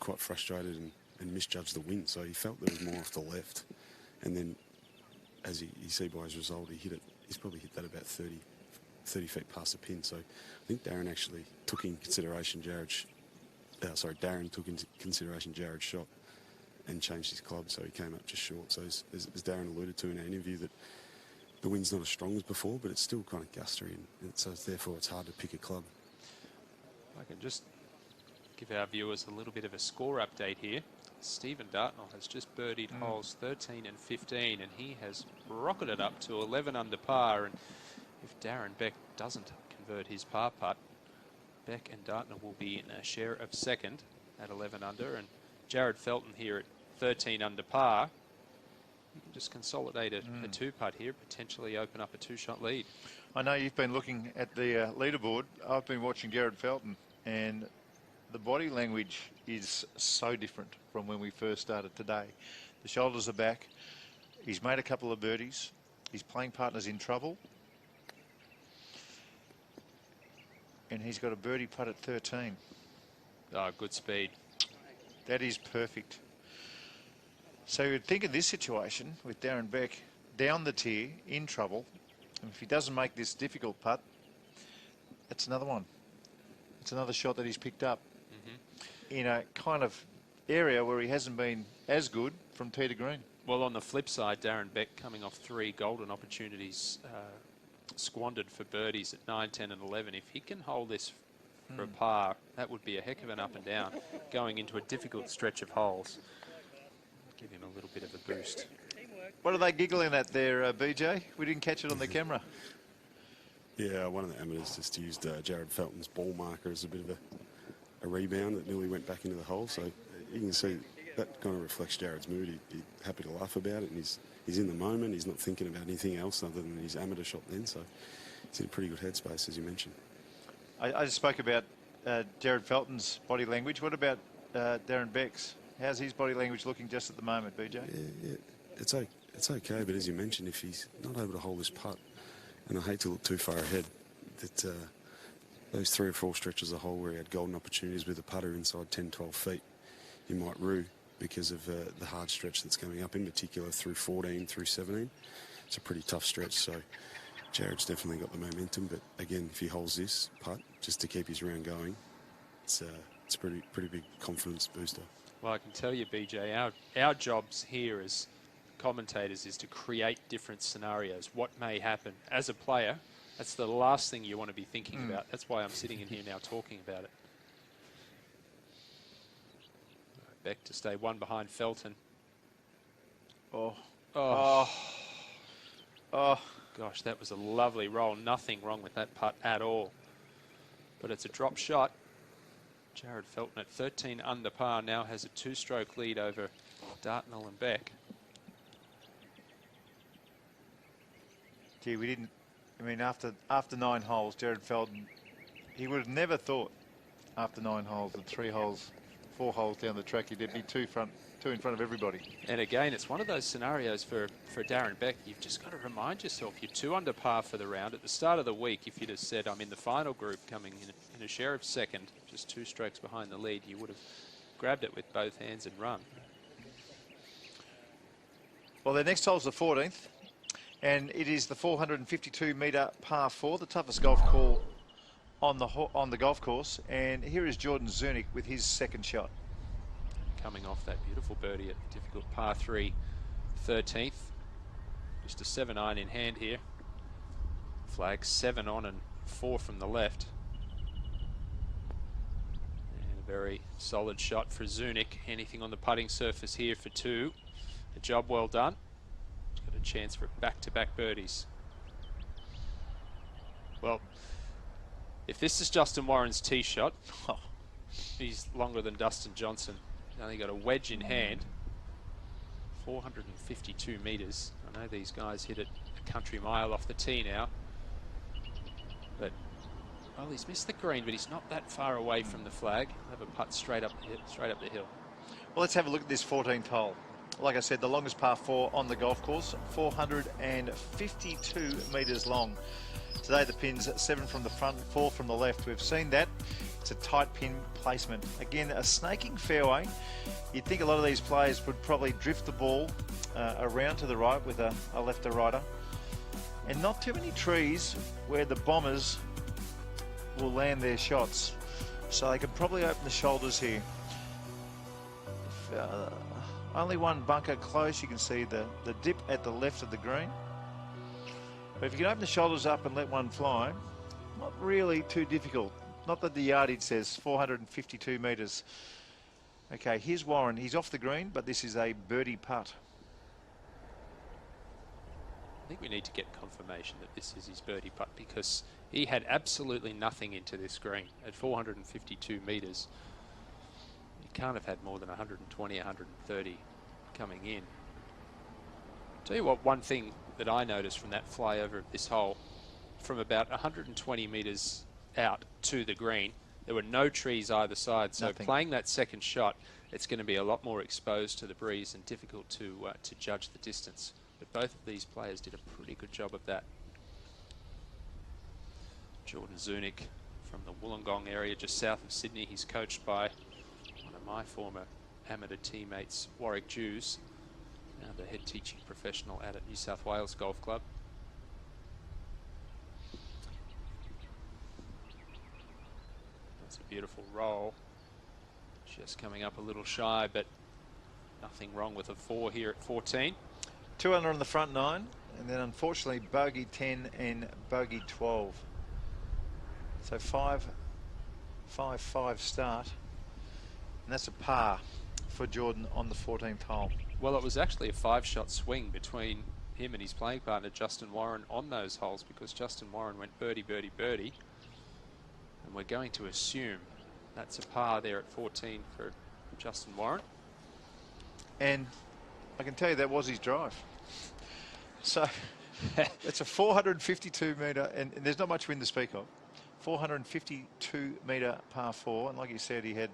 quite frustrated and misjudged the wind, so he felt there was more off the left. And then, as you see by his result, he's probably hit that about 30 feet past the pin. So I think Darren actually took in consideration Darren took into consideration Jared's shot and changed his club, so he came up just short. So as Darren alluded to in our interview, that the wind's not as strong as before, but it's still kind of gustery, and so therefore it's hard to pick a club. I can just give our viewers a little bit of a score update here. Stephen Dartnell has just birdied holes 13 and 15, and he has rocketed up to 11 under par. And if Darren Beck doesn't convert his par putt, Beck and Dartnell will be in a share of second at 11 under, and Jared Felton here at 13 under par. You can just consolidate a two-putt here, potentially open up a two-shot lead. I know you've been looking at the leaderboard. I've been watching Jared Felton, and the body language is so different from when we first started today. The shoulders are back. He's made a couple of birdies. His playing partner's in trouble. And he's got a birdie putt at 13. Oh, good speed. That is perfect. So you'd think in this situation with Darren Beck down the tier, in trouble, and if he doesn't make this difficult putt, that's another one. It's another shot that he's picked up in a kind of area where he hasn't been as good from tee to green. Well, on the flip side, Darren Beck coming off 3 golden opportunities squandered for birdies at 9, 10 and 11. If he can hold this for a par, that would be a heck of an up and down going into a difficult stretch of holes. Give him a little bit of a boost. What are they giggling at there, BJ? We didn't catch it on the camera. Yeah, one of the amateurs just used Jared Felton's ball marker as a bit of a rebound that nearly went back into the hole. So you can see that kind of reflects Jared's mood. He's happy to laugh about it, and he's in the moment. He's not thinking about anything else other than his amateur shot then. So he's in a pretty good headspace, as you mentioned. I just spoke about Jared Felton's body language. What about Darren Beck's? How's his body language looking just at the moment, BJ? Yeah, it's okay, but as you mentioned, if he's not able to hold this putt, and I hate to look too far ahead, that those 3 or 4 stretches of hole where he had golden opportunities with a putter inside 10, 12 feet, he might rue because of the hard stretch that's coming up, in particular through 14, through 17. It's a pretty tough stretch, so Jared's definitely got the momentum, but again, if he holds this putt just to keep his round going, it's a pretty big confidence booster. Well, I can tell you, BJ, our jobs here as commentators is to create different scenarios. What may happen as a player, that's the last thing you want to be thinking about. That's why I'm sitting in here now talking about it. Beck to stay 1 behind Felton. Oh. Gosh, that was a lovely roll. Nothing wrong with that putt at all. But it's a drop shot. Jared Felton at 13 under par now has a 2-stroke lead over Dartnell and Beck. Gee, we didn't. I mean, after 9 holes, Jared Felton, he would have never thought after 9 holes that 3 holes, 4 holes down the track, he'd be two in front of everybody. And again, it's one of those scenarios for Darren Beck. You've just got to remind yourself you're 2 under par for the round. At the start of the week, if you'd have said, I'm in the final group coming in a share of second, just 2 strokes behind the lead, you would have grabbed it with both hands and run. Well, their next hole's the 14th, and it is the 452-metre par 4, the toughest golf call on the golf course. And here is Jordan Zunick with his second shot. Coming off that beautiful birdie at difficult par 3, 13th. Just a 7-iron in hand here. Flag 7 on and 4 from the left. And a very solid shot for Zunick. Anything on the putting surface here for 2. A job well done. He's got a chance for back-to-back birdies. Well, if this is Justin Warren's tee shot, he's longer than Dustin Johnson. He's only got a wedge in hand. 452 metres. I know these guys hit it a country mile off the tee now. But, well, he's missed the green, but he's not that far away from the flag. He'll have a putt straight up the hill. Well, let's have a look at this 14th hole. Like I said, the longest par 4 on the golf course, 452 metres long. Today the pin's 7 from the front, 4 from the left. We've seen that. It's a tight pin placement. Again, a snaking fairway. You'd think a lot of these players would probably drift the ball around to the right with a left or righter. And not too many trees where the bombers will land their shots. So they could probably open the shoulders here. Only one bunker close. You can see the dip at the left of the green. But if you can open the shoulders up and let one fly, not really too difficult. Not that the yardage says 452 metres. Okay, here's Warren. He's off the green, but this is a birdie putt. I think we need to get confirmation that this is his birdie putt, because he had absolutely nothing into this green at 452 metres. He can't have had more than 120, 130 coming in. Tell you what, one thing that I noticed from that flyover of this hole, from about 120 metres out to the green, there were no trees either side. So Nothing. Playing that second shot, it's going to be a lot more exposed to the breeze and difficult to judge the distance. But both of these players did a pretty good job of that. Jordan Zunick from the Wollongong area just south of Sydney. He's coached by one of my former amateur teammates, Warwick Jews, now the head teaching professional out at New South Wales Golf Club. That's a beautiful roll. Just coming up a little shy, but nothing wrong with a 4 here at 14. 2 under on the front 9, and then unfortunately bogey 10 and bogey 12. So 5-5 start, and that's a par for Jordan on the 14th hole. Well, it was actually a 5-shot swing between him and his playing partner Justin Warren on those holes, because Justin Warren went birdie, birdie, birdie, and we're going to assume that's a par there at 14 for Justin Warren. And I can tell you that was his drive. So it's a 452 metre, and there's not much wind to speak of. 452 metre par 4, and like you said, he had,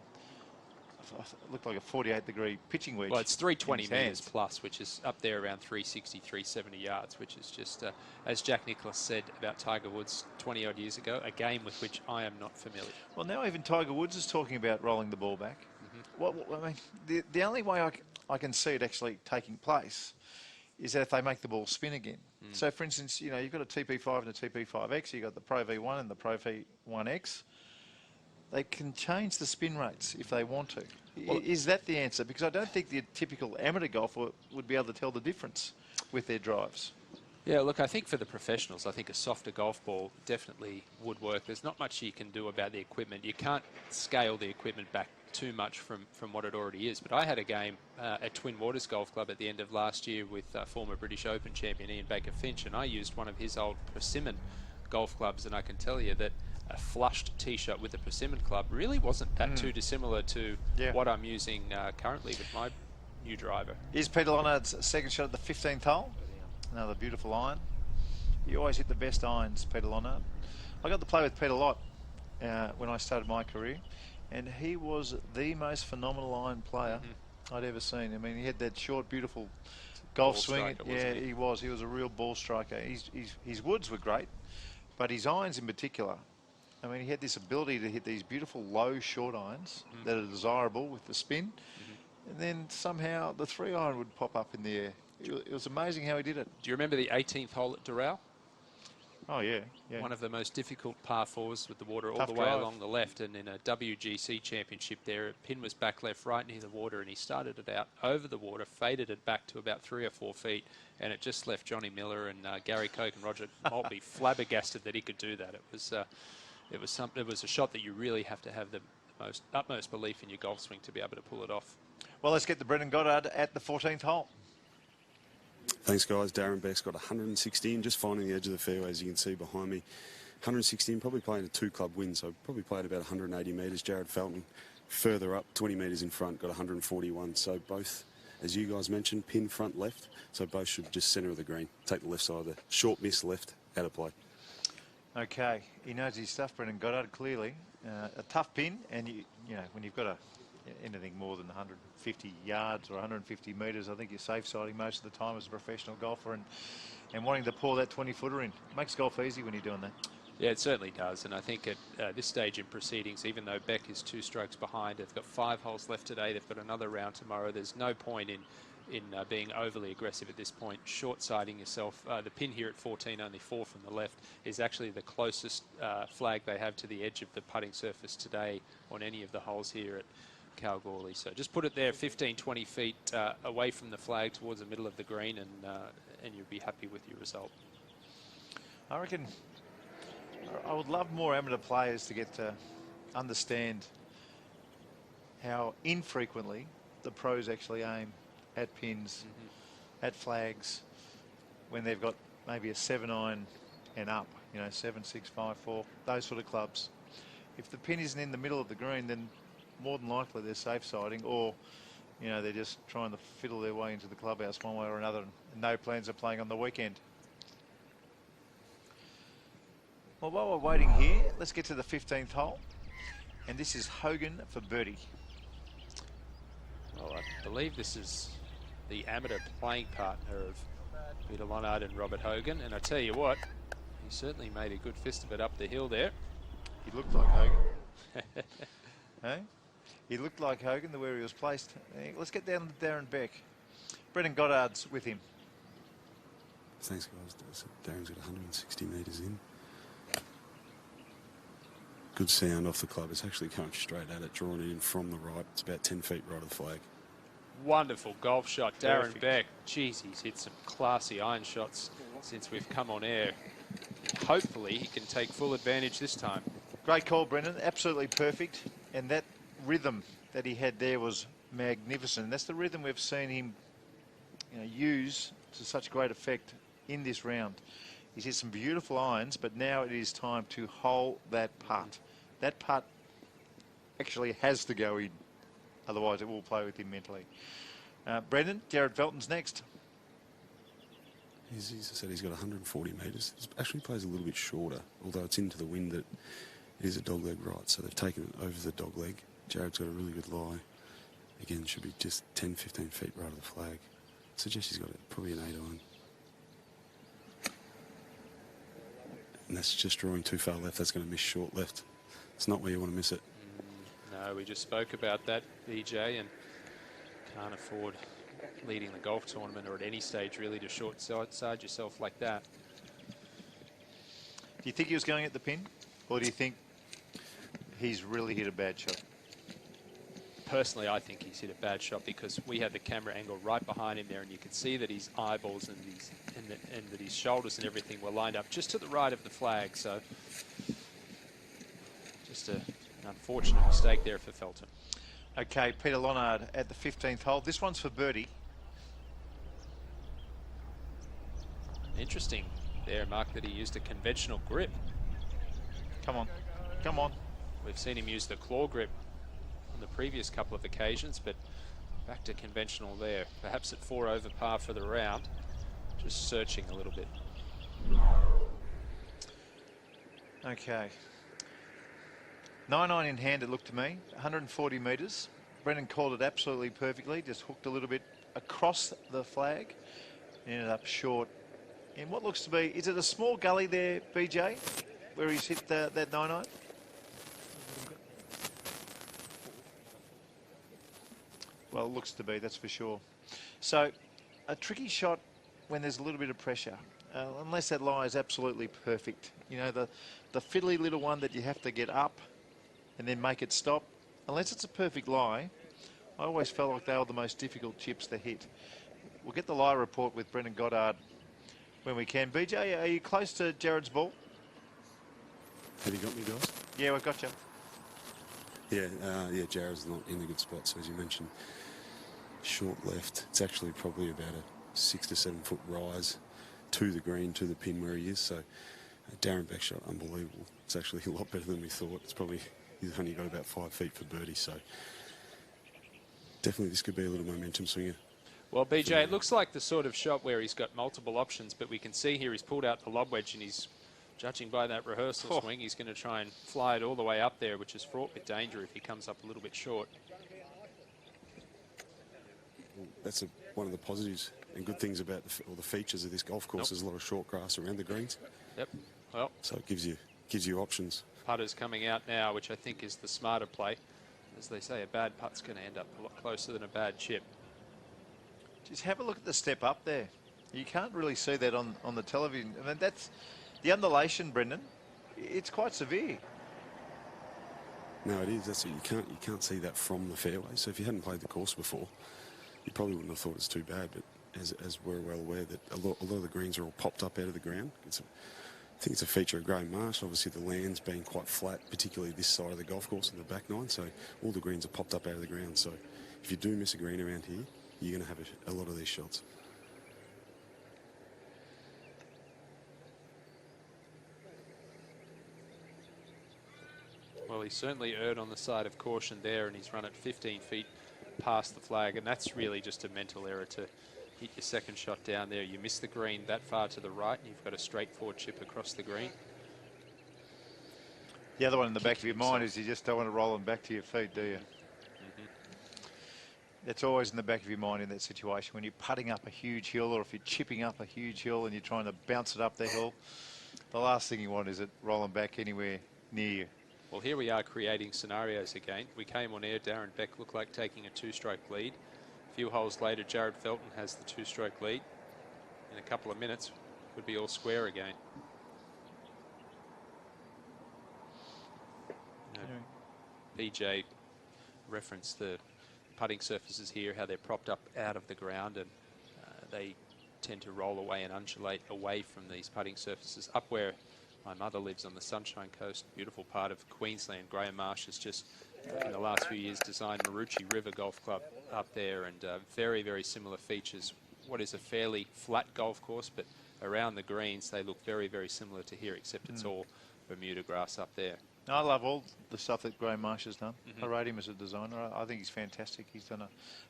it looked like a 48-degree pitching wedge. Well, it's 320 metres plus, which is up there around 360, 370 yards, which is just, as Jack Nicklaus said about Tiger Woods 20-odd years ago, a game with which I am not familiar. Well, now even Tiger Woods is talking about rolling the ball back. Well, I mean, the only way I can see it actually taking place is that if they make the ball spin again. So, for instance, you know, you've got a TP5 and a TP5X, you've got the Pro V1 and the Pro V1X. They can change the spin rates if they want to. Well, is that the answer? Because I don't think the typical amateur golfer would be able to tell the difference with their drives. Yeah, look, I think for the professionals, I think a softer golf ball definitely would work. There's not much you can do about the equipment. You can't scale the equipment back too much from what it already is. But I had a game at Twin Waters Golf Club at the end of last year with former British Open champion Ian Baker Finch, and I used one of his old Persimmon golf clubs, and I can tell you that a flushed tee shot with a Persimmon club really wasn't that too dissimilar to what I'm using currently with my new driver. Is Peter Lonard's second shot at the 15th hole? Another beautiful iron. You always hit the best irons, Peter Lonard. I got to play with Peter a lot when I started my career, and he was the most phenomenal iron player I'd ever seen. I mean, he had that short, beautiful golf Ball swing. striker, wasn't he? He was. He was a real ball striker. His woods were great, but his irons in particular. I mean, he had this ability to hit these beautiful low short irons that are desirable with the spin, and then somehow the 3-iron would pop up in the air. It was amazing how he did it. Do you remember the 18th hole at Doral? Oh, yeah. One of the most difficult par 4s with the water all Tough the way drive. along the left, and in a WGC championship there, pin was back left right near the water, and he started it out over the water, faded it back to about 3 or 4 feet, and it just left Johnny Miller and Gary Koch and Roger Maltby flabbergasted that he could do that. It was a shot that you really have to have the utmost belief in your golf swing to be able to pull it off. Well, let's get to Brendan Goddard at the 14th hole. Thanks, guys. Darren Beck's got 116, just finding the edge of the fairway, as you can see behind me. 116, probably playing a 2-club win, so probably played about 180 metres. Jared Felton further up, 20 metres in front, got 141. So both, as you guys mentioned, pin front left, so both should just centre of the green. Take the left side of the short miss left, out of play. Okay, he knows his stuff, Brendan Goddard, clearly. A tough pin, and you know, when you've got anything more than 150 yards or 150 metres, I think you're safe siding most of the time as a professional golfer, and wanting to pour that 20-footer in. Makes golf easy when you're doing that. Yeah, it certainly does, and I think at this stage in proceedings, even though Beck is 2 strokes behind, they've got 5 holes left today, they've got another round tomorrow. There's no point in being overly aggressive at this point, short-siding yourself. The pin here at 14, only 4 from the left, is actually the closest flag they have to the edge of the putting surface today on any of the holes here at Kalgoorlie. So just put it there 15, 20 feet away from the flag towards the middle of the green, and you'll be happy with your result. I reckon I would love more amateur players to get to understand how infrequently the pros actually aim at pins, at flags, when they've got maybe a 7-iron and up, you know, 7, 6, 5, 4, those sort of clubs. If the pin isn't in the middle of the green, then more than likely they're safe siding, or, you know, they're just trying to fiddle their way into the clubhouse one way or another, and no plans of playing on the weekend. Well, while we're waiting here, let's get to the 15th hole, and this is Hogan for birdie. Well, I believe this is the amateur playing partner of Peter Lonard and Robert Hogan, and I tell you what, he certainly made a good fist of it up the hill there. He looked like Hogan. Hey? He looked like Hogan, the where he was placed. Let's get down to Darren Beck. Brendan Goddard's with him. Thanks, guys. Darren's got 160 metres in. Good sound off the club. It's actually going straight at it, drawing it in from the right. It's about 10 feet right of the flag. Wonderful golf shot, Darren Perfect. Beck. Jeez, he's hit some classy iron shots since we've come on air. Hopefully he can take full advantage this time. Great call, Brendan. Absolutely perfect. And that rhythm that he had there was magnificent. That's the rhythm we've seen him, you know, use to such great effect in this round. He's hit some beautiful irons, but now it is time to hole that putt. That putt actually has to go in. Otherwise, it will play with him mentally. Brendan, Jared Felton's next. As I said, he's got 140 metres. It actually plays a little bit shorter, although it's into the wind that it is a dogleg right, so they've taken it over the dogleg. Jared's got a really good lie. Again, should be just 10, 15 feet right of the flag. I suggest he's got probably an 8-iron. And that's just drawing too far left. That's going to miss short left. It's not where you want to miss it. No, we just spoke about that, BJ, and can't afford leading the golf tournament or at any stage really to short side yourself like that. Do you think he was going at the pin, or do you think he's really hit a bad shot? Personally, I think he's hit a bad shot because we had the camera angle right behind him there, and you could see that his eyeballs and that his shoulders and everything were lined up just to the right of the flag. So just an unfortunate mistake there for Felton. Okay, Peter Lonard at the 15th hole. This one's for birdie. Interesting there, Mark, that he used a conventional grip. Come on, come on. We've seen him use the claw grip on the previous couple of occasions, but back to conventional there. Perhaps at 4 over par for the round. Just searching a little bit. Okay. 9-9 in hand, it looked to me. 140 metres. Brendan called it absolutely perfectly. Just hooked a little bit across the flag. Ended up short in what looks to be... Is it a small gully there, BJ, where he's hit that 9-9? Well, it looks to be, that's for sure. So, a tricky shot when there's a little bit of pressure, unless that lie is absolutely perfect. You know, the fiddly little one that you have to get up and then make it stop. Unless it's a perfect lie, I always felt like they were the most difficult chips to hit. We'll get the lie report with Brendan Goddard when we can. BJ, are you close to Jared's ball? Have you got me, guys? Yeah, we've got you. Yeah, Jared's not in a good spot, so as you mentioned, short left. It's actually probably about a 6 to 7 foot rise to the green, to the pin where he is. So Darren Beck's shot, unbelievable. It's actually a lot better than we thought. It's probably, he's only got about 5 feet for birdie, so definitely this could be a little momentum swinger. Well, BJ, it looks like the sort of shot where he's got multiple options, but we can see here he's pulled out the lob wedge and he's, judging by that rehearsal swing, he's going to try and fly it all the way up there, which is fraught with danger if he comes up a little bit short. Well, that's one of the positives and good things about all the features of this golf course. There's a lot of short grass around the greens. Yep. Well, so it gives you options. Putter's coming out now, which I think is the smarter play. As they say, a bad putt's going to end up a lot closer than a bad chip. Just have a look at the step up there. You can't really see that on the television. I mean, that's the undulation, Brendan. It's quite severe. No, it is. That's it. You can't see that from the fairway. So if you hadn't played the course before, you probably wouldn't have thought it's too bad. But as we're well aware that a lot of the greens are all popped up out of the ground. I think it's a feature of Graham Marsh. Obviously, the land's being quite flat, particularly this side of the golf course in the back nine. So all the greens are popped up out of the ground. So if you do miss a green around here, you're going to have a lot of these shots. Well, he certainly erred on the side of caution there, and he's run it 15 feet past the flag, and that's really just a mental error to hit your second shot down there. You miss the green that far to the right, and you've got a straightforward chip across the green. The other one in the back of your mind is you just don't want to roll them back to your feet, do you? That's always in the back of your mind in that situation. When you're putting up a huge hill, or if you're chipping up a huge hill and you're trying to bounce it up the hill, the last thing you want is it rolling back anywhere near you. Well, here we are creating scenarios again. We came on air, Darren Beck looked like taking a 2-stroke lead. A few holes later, Jared Felton has the 2-stroke lead. In a couple of minutes, could be all square again. BJ referenced the putting surfaces here, how they're propped up out of the ground, and they tend to roll away and undulate away from these putting surfaces. Up where my mother lives on the Sunshine Coast, beautiful part of Queensland, Graham Marsh has just, in the last few years, designed Maroochy River Golf Club up there, and very, very similar features. What is a fairly flat golf course, but around the greens, they look very, very similar to here, except it's all Bermuda grass up there. I love all the stuff that Graham Marsh has done. I rate him as a designer. I think he's fantastic. He's done a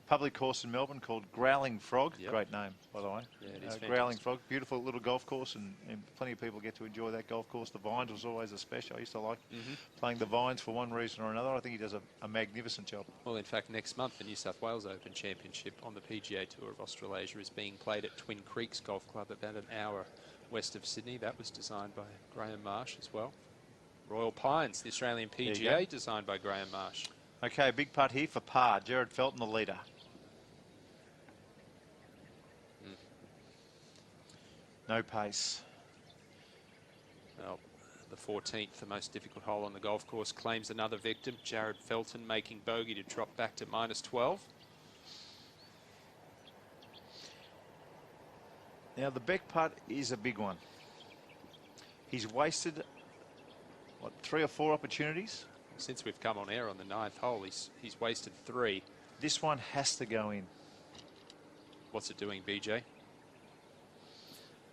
public course in Melbourne called Growling Frog. Yep. Great name, by the way. Yeah, it is Growling Frog. Beautiful little golf course, and plenty of people get to enjoy that golf course. The Vines was always a special. I used to like playing the Vines for one reason or another. I think he does a magnificent job. Well, in fact, next month, the New South Wales Open Championship on the PGA Tour of Australasia is being played at Twin Creeks Golf Club, about an hour west of Sydney. That was designed by Graham Marsh as well. Royal Pines, the Australian PGA, designed by Graham Marsh. Okay, big putt here for par. Jared Felton, the leader. No pace. Well, the 14th, the most difficult hole on the golf course, claims another victim. Jared Felton making bogey to drop back to -12. Now, the Beck putt is a big one. He's wasted, what, 3 or 4 opportunities? Since we've come on air on the 9th hole, he's wasted 3. This one has to go in. What's it doing, BJ? I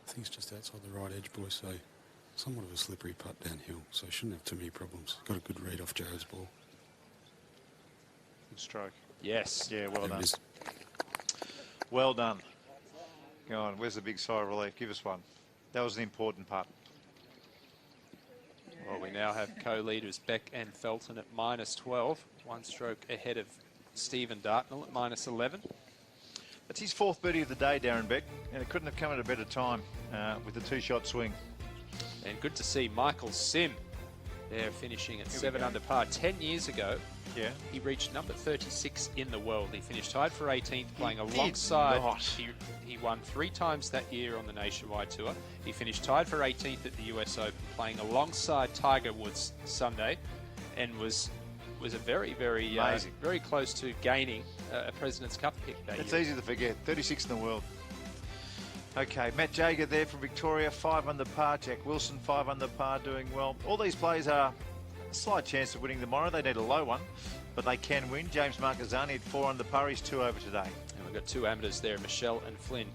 think it's just outside the right edge, boys, so somewhat of a slippery putt downhill, so shouldn't have too many problems. Got a good read off Jared's ball. Good stroke. Yes. Yeah, well done. Well done. Go on, where's the big sigh of relief? Give us one. That was an important putt. Well, we now have co-leaders Beck and Felton at -12, 1 stroke ahead of Stephen Dartnell at -11. That's his 4th birdie of the day, Darren Beck, and it couldn't have come at a better time with the 2-shot swing. And good to see Michael Sim there finishing at 7 under par. 10 years ago, he reached number 36 in the world. He finished tied for 18th, playing alongside. He won 3 times that year on the Nationwide Tour. He finished tied for 18th at the US Open, playing alongside Tiger Woods Sunday, and was a very, very, very close to gaining a President's Cup pick that year. It's easy to forget. 36 in the world. Okay, Matt Jager there from Victoria, 5 under par. Jack Wilson, 5 under par, doing well. All these players are a slight chance of winning tomorrow. They need a low one, but they can win. James Marquezani at 4 under par. He's 2 over today. And we've got 2 amateurs there, Michelle and Flynn.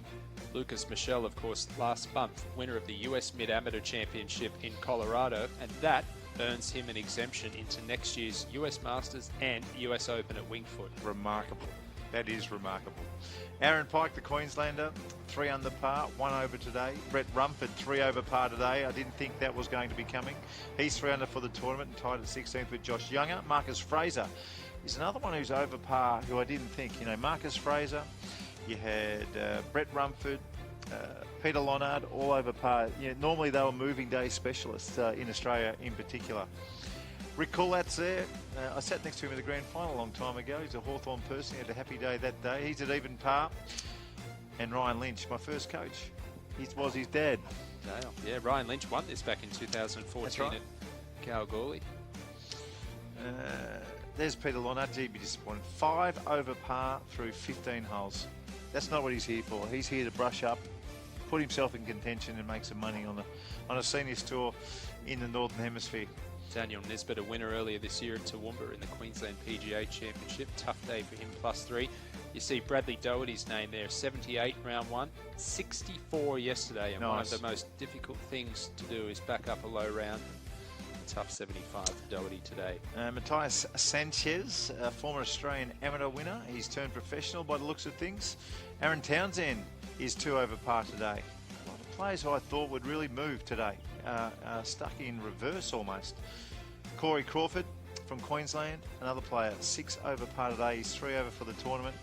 Lucas Michelle, of course, last month, winner of the US Mid-Amateur Championship in Colorado, and that earns him an exemption into next year's US Masters and US Open at Winged Foot. Remarkable. That is remarkable. Aaron Pike, the Queenslander, 3 under par, 1 over today. Brett Rumford, 3 over par today. I didn't think that was going to be coming. He's 3 under for the tournament and tied at 16th with Josh Younger. Marcus Fraser is another one who's over par, who I didn't think. You know, Marcus Fraser, you had Brett Rumford, Peter Lonard, all over par. You know, normally they were moving day specialists in Australia in particular. Rick Coulat's there. I sat next to him at the grand final a long time ago. He's a Hawthorn person. He had a happy day that day. He's at even par. And Ryan Lynch, my first coach, was his dad. Yeah, Ryan Lynch won this back in 2014 at Kalgoorlie. There's Peter Lonard. Gee, be disappointed. 5 over par through 15 holes. That's not what he's here for. He's here to brush up, put himself in contention and make some money on a seniors tour in the Northern Hemisphere. Daniel Nisbet, a winner earlier this year at Toowoomba in the Queensland PGA Championship. Tough day for him, +3. You see Bradley Doherty's name there, 78 round 1, 64 yesterday, and one of the most difficult things to do is back up a low round. Tough 75 for Doherty today. Matthias Sanchez, a former Australian amateur winner. He's turned professional by the looks of things. Aaron Townsend is 2 over par today. A lot of players who I thought would really move today are stuck in reverse almost. Corey Crawford from Queensland, another player, 6 over par today. He's 3 over for the tournament.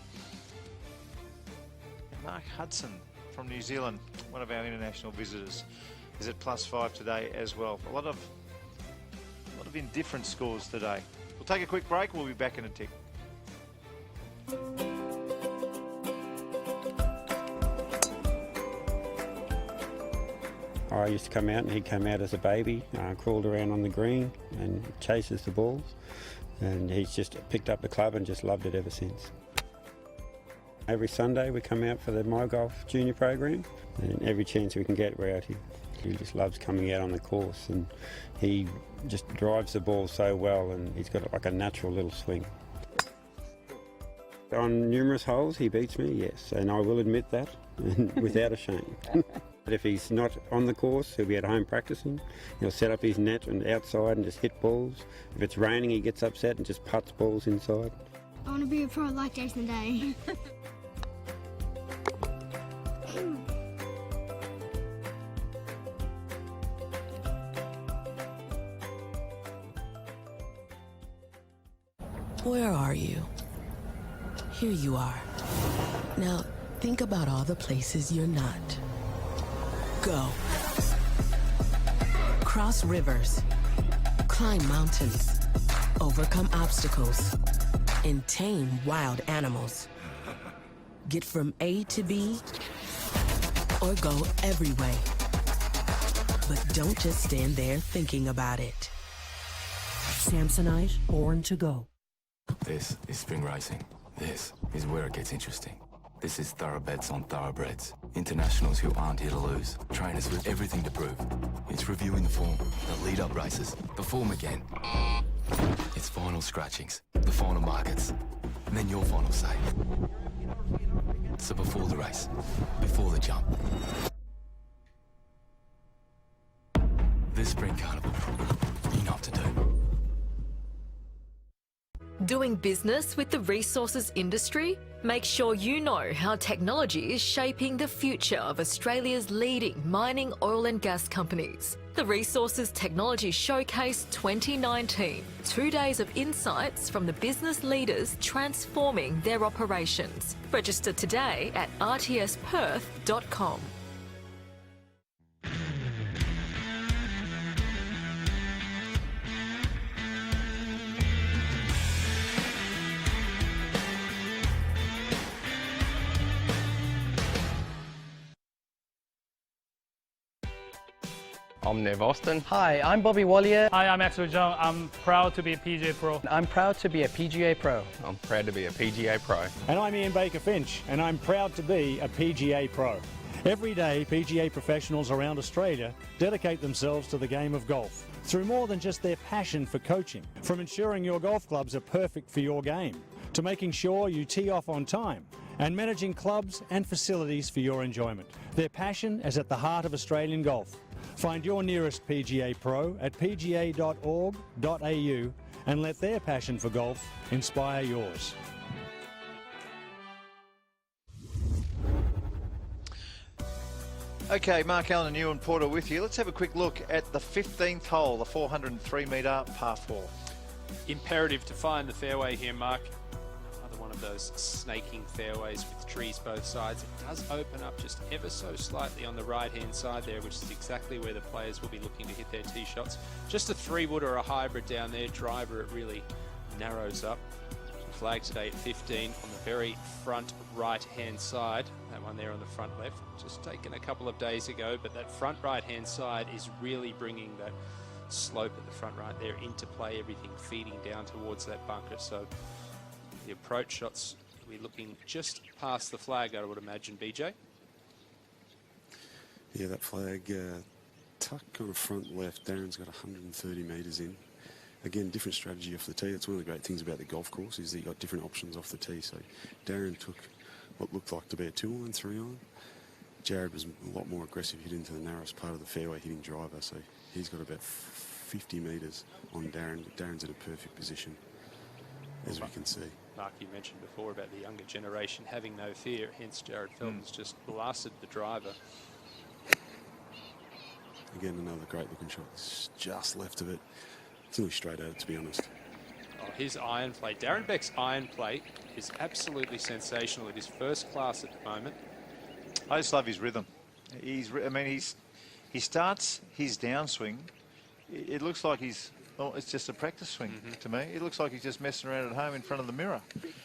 And Mark Hudson from New Zealand, one of our international visitors, is at +5 today as well. A lot of indifferent scores today. We'll take a quick break. We'll be back in a tick. I used to come out and he'd come out as a baby, crawled around on the green and chases the balls, and he's just picked up the club and just loved it ever since. Every Sunday we come out for the My Golf Junior program, and every chance we can get we're out here. He just loves coming out on the course, and he just drives the ball so well, and he's got like a natural little swing. On numerous holes he beats me, yes, and I will admit that, and without a shame. But if he's not on the course, he'll be at home practicing. He'll set up his net and outside and just hit balls. If it's raining, he gets upset and just putts balls inside. I want to be a pro like Jason Day. Where are you? Here you are. Now, think about all the places you're not. Go. Cross rivers. Climb mountains. Overcome obstacles. And tame wild animals. Get from A to B, or go every way. But don't just stand there thinking about it. Samsonite, born to go. This is spring racing. This is where it gets interesting. This is thoroughbreds on thoroughbreds. Internationals who aren't here to lose. Trainers with everything to prove. It's reviewing the form, the lead-up races, the form again. It's final scratchings, the final markets, and then your final say. So before the race, before the jump. This spring carnival, you know what to do. Doing business with the resources industry Make sure you know how technology is shaping the future of Australia's leading mining, oil and gas companies. The Resources Technology Showcase 2019. 2 days of insights from the business leaders transforming their operations. Register today at rtsperth.com. I'm Nev Austin. Hi, I'm Bobby Wallier. Hi, I'm Axel Jung. I'm proud to be a PGA Pro. I'm proud to be a PGA Pro. I'm proud to be a PGA Pro. And I'm Ian Baker Finch, and I'm proud to be a PGA Pro. Every day, PGA professionals around Australia dedicate themselves to the game of golf through more than just their passion for coaching. From ensuring your golf clubs are perfect for your game, to making sure you tee off on time, and managing clubs and facilities for your enjoyment. Their passion is at the heart of Australian golf. Find your nearest PGA Pro at pga.org.au and let their passion for golf inspire yours. Okay, Mark Allen and Ewan Porter with you. Let's have a quick look at the 15th hole, the 403-metre par 4. Imperative to find the fairway here, Mark. Another one of those snaking fairways with trees both sides. It does open up just ever so slightly on the right-hand side there, which is exactly where the players will be looking to hit their tee shots. Just a 3-wood or a hybrid down there. Driver, it really narrows up. Flag today at 15 on the very front right-hand side. That one there on the front left. Just taken a couple of days ago, but that front right-hand side is really bringing that slope at the front right there into play, everything feeding down towards that bunker. So the approach shots, we're looking just past the flag, I would imagine, BJ. Yeah, that flag tuck on the front left. Darren's got 130 metres in. Again, different strategy off the tee. That's one of the great things about the golf course, is that you've got different options off the tee. So Darren took what looked like to be a 2-iron, 3-iron. Jared was a lot more aggressive, hit into the narrowest part of the fairway, hitting driver. So he's got about 50 metres on Darren. But Darren's in a perfect position, as we can see. Mark, you mentioned before about the younger generation having no fear, hence Jared Felton's just blasted the driver. Again, another great looking shot. It's just left of it. It's nearly straight at it, to be honest. Oh, his iron play. Darren Beck's iron play is absolutely sensational. It is first class at the moment. I just love his rhythm. He starts his downswing. It looks like it's just a practice swing to me. It looks like he's just messing around at home in front of the mirror.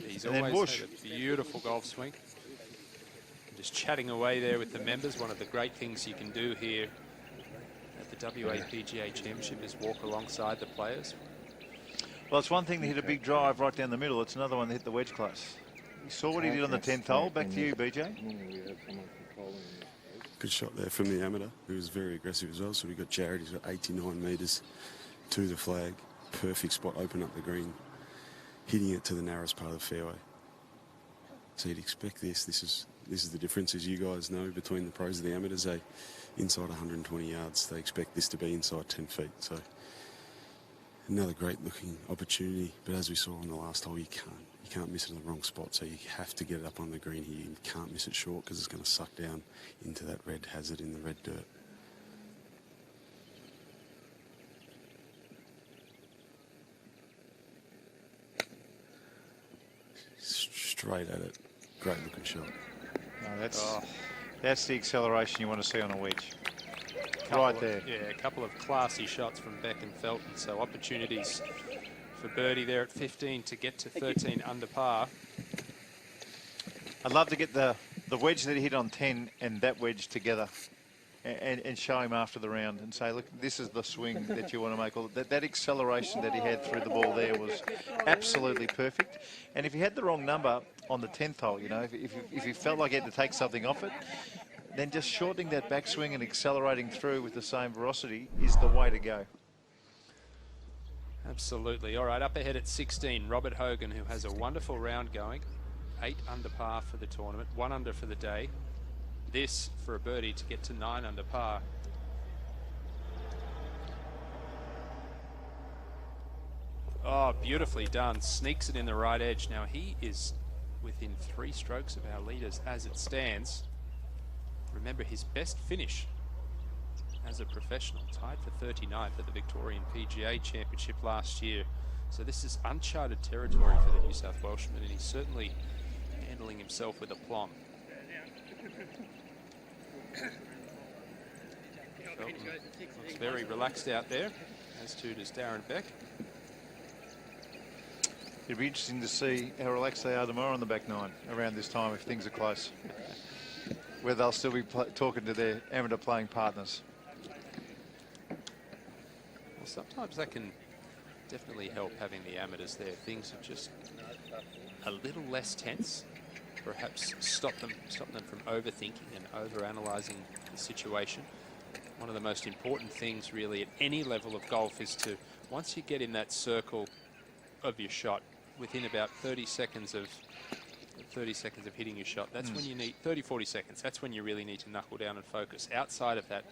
He's and always had a beautiful golf swing. Just chatting away there with the members. One of the great things you can do here at the WA PGA Championship is walk alongside the players. Well, it's one thing to hit a big drive right down the middle. It's another one to hit the wedge close. You saw what he did on the 10th hole. Back to you, BJ. Good shot there from the amateur, who was very aggressive as well. So we've got Jared, he's got 89 metres to the flag. Perfect spot, open up the green, hitting it to the narrowest part of the fairway. So you'd expect this. This is the difference, as you guys know, between the pros and the amateurs. They inside 120 yards, they expect this to be inside 10 feet. So another great looking opportunity, but as we saw on the last hole, you can't miss it in the wrong spot. So you have to get it up on the green here. You can't miss it short, because it's going to suck down into that red hazard in the red dirt. Straight at it. Great looking shot. No, that's the acceleration you want to see on a wedge. Right there. Yeah, a couple of classy shots from Beck and Felton. So opportunities for birdie there at 15 to get to 13 under par. I'd love to get the wedge that he hit on 10 and that wedge together and show him after the round and say, look, this is the swing that you want to make. That acceleration that he had through the ball there was absolutely perfect. And if he had the wrong number on the 10th hole, you know, if he felt like he had to take something off it, then just shortening that backswing and accelerating through with the same velocity is the way to go. Absolutely. All right, up ahead at 16, Robert Hogan, who has a wonderful round going. 8 under par for the tournament, 1 under for the day. This for a birdie to get to 9 under par. Oh, beautifully done. Sneaks it in the right edge. Now he is within 3 strokes of our leaders as it stands. Remember, his best finish as a professional, tied for 39th at the Victorian PGA Championship last year. So this is uncharted territory for the New South Welshman, and he's certainly handling himself with aplomb. Felton looks very relaxed out there, as too does Darren Beck. It'll be interesting to see how relaxed they are tomorrow on the back nine around this time if things are close. Where they'll still be talking to their amateur playing partners. Well, sometimes that can definitely help, having the amateurs there. Things are just a little less tense. Perhaps stop them from overthinking and overanalyzing the situation. One of the most important things really at any level of golf is to, once you get in that circle of your shot, within about 30 seconds of hitting your shot, that's when you need 30-40 seconds. That's when you really need to knuckle down and focus. Outside of that,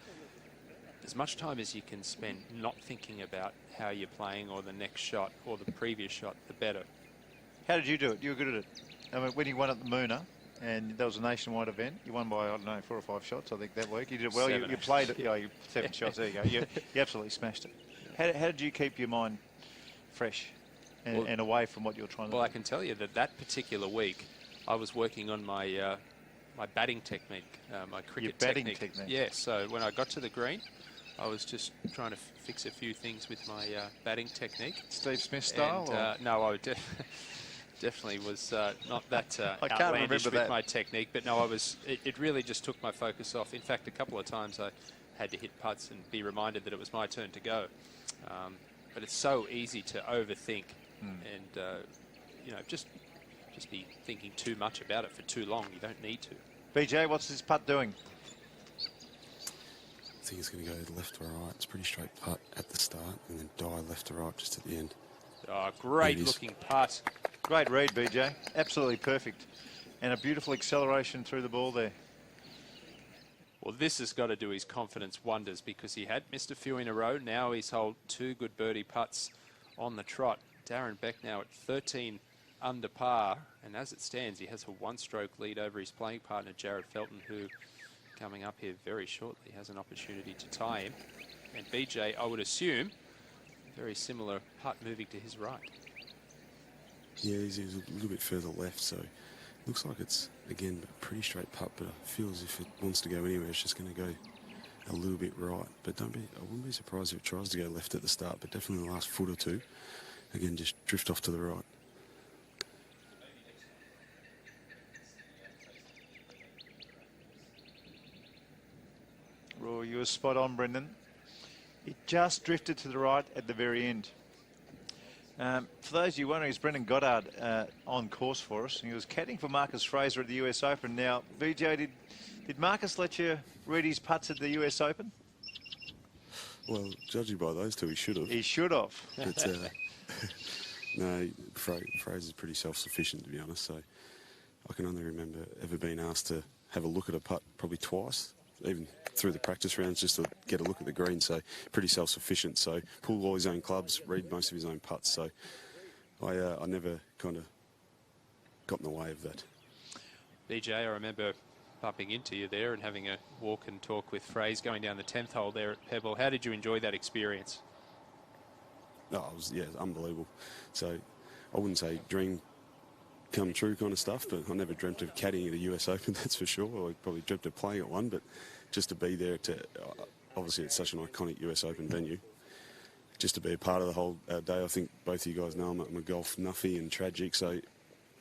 as much time as you can spend not thinking about how you're playing or the next shot or the previous shot, the better. How did you do it? You were good at it. I mean, when you won at the Moona, and that was a nationwide event, you won by, I don't know, 4 or 5 shots, I think, that week. You did it well. You played it. You 7 shots. There you go. You absolutely smashed it. How did you keep your mind fresh and away from what you're trying to do? Well, I can tell you that particular week, I was working on my my batting technique, my cricket technique. Yeah, so when I got to the green, I was just trying to fix a few things with my batting technique. Steve Smith style? And, no, I definitely was not that I can't outlandish remember with that. my technique, but no, it really just took my focus off. In fact, a couple of times I had to hit putts and be reminded that it was my turn to go. But it's so easy to overthink and just be thinking too much about it for too long. You don't need to. BJ, what's this putt doing? I think it's going to go left to right. It's a pretty straight putt at the start and then die left to right just at the end. Oh, great looking putt. Great read, BJ. Absolutely perfect. And a beautiful acceleration through the ball there. Well, this has got to do his confidence wonders, because he had missed a few in a row. Now he's held 2 good birdie putts on the trot. Darren Beck now at 13 under par, and as it stands, he has a 1-stroke lead over his playing partner, Jared Felton, who, coming up here very shortly, has an opportunity to tie him. And BJ, I would assume, very similar putt moving to his right. Yeah, he's a little bit further left, so looks like it's, again, a pretty straight putt, but I feel as if it wants to go anywhere. It's just going to go a little bit right. But I wouldn't be surprised if it tries to go left at the start, but definitely the last foot or two, again, just drift off to the right. Roy, you were spot on, Brendan. It just drifted to the right at the very end. For those of you wondering, it's Brendan Goddard on course for us. He was caddying for Marcus Fraser at the US Open. Now, BJ, did Marcus let you read his putts at the US Open? Well, judging by those two, he should have. He should have. But, no, Fraser's pretty self-sufficient, to be honest. So I can only remember ever being asked to have a look at a putt probably twice, even through the practice rounds, just to get a look at the green. So pretty self-sufficient. So pulled all his own clubs, read most of his own putts. So I never kind of got in the way of that. BJ, I remember bumping into you there and having a walk and talk with Fraser going down the 10th hole there at Pebble. How did you enjoy that experience? Oh, it was, yeah, unbelievable. So I wouldn't say dream come true kind of stuff, but I never dreamt of caddying at a US Open, that's for sure. I probably dreamt of playing at one, but just to be there, obviously it's such an iconic US Open venue, just to be a part of the whole day. I think both of you guys know I'm a golf nuffy and tragic, so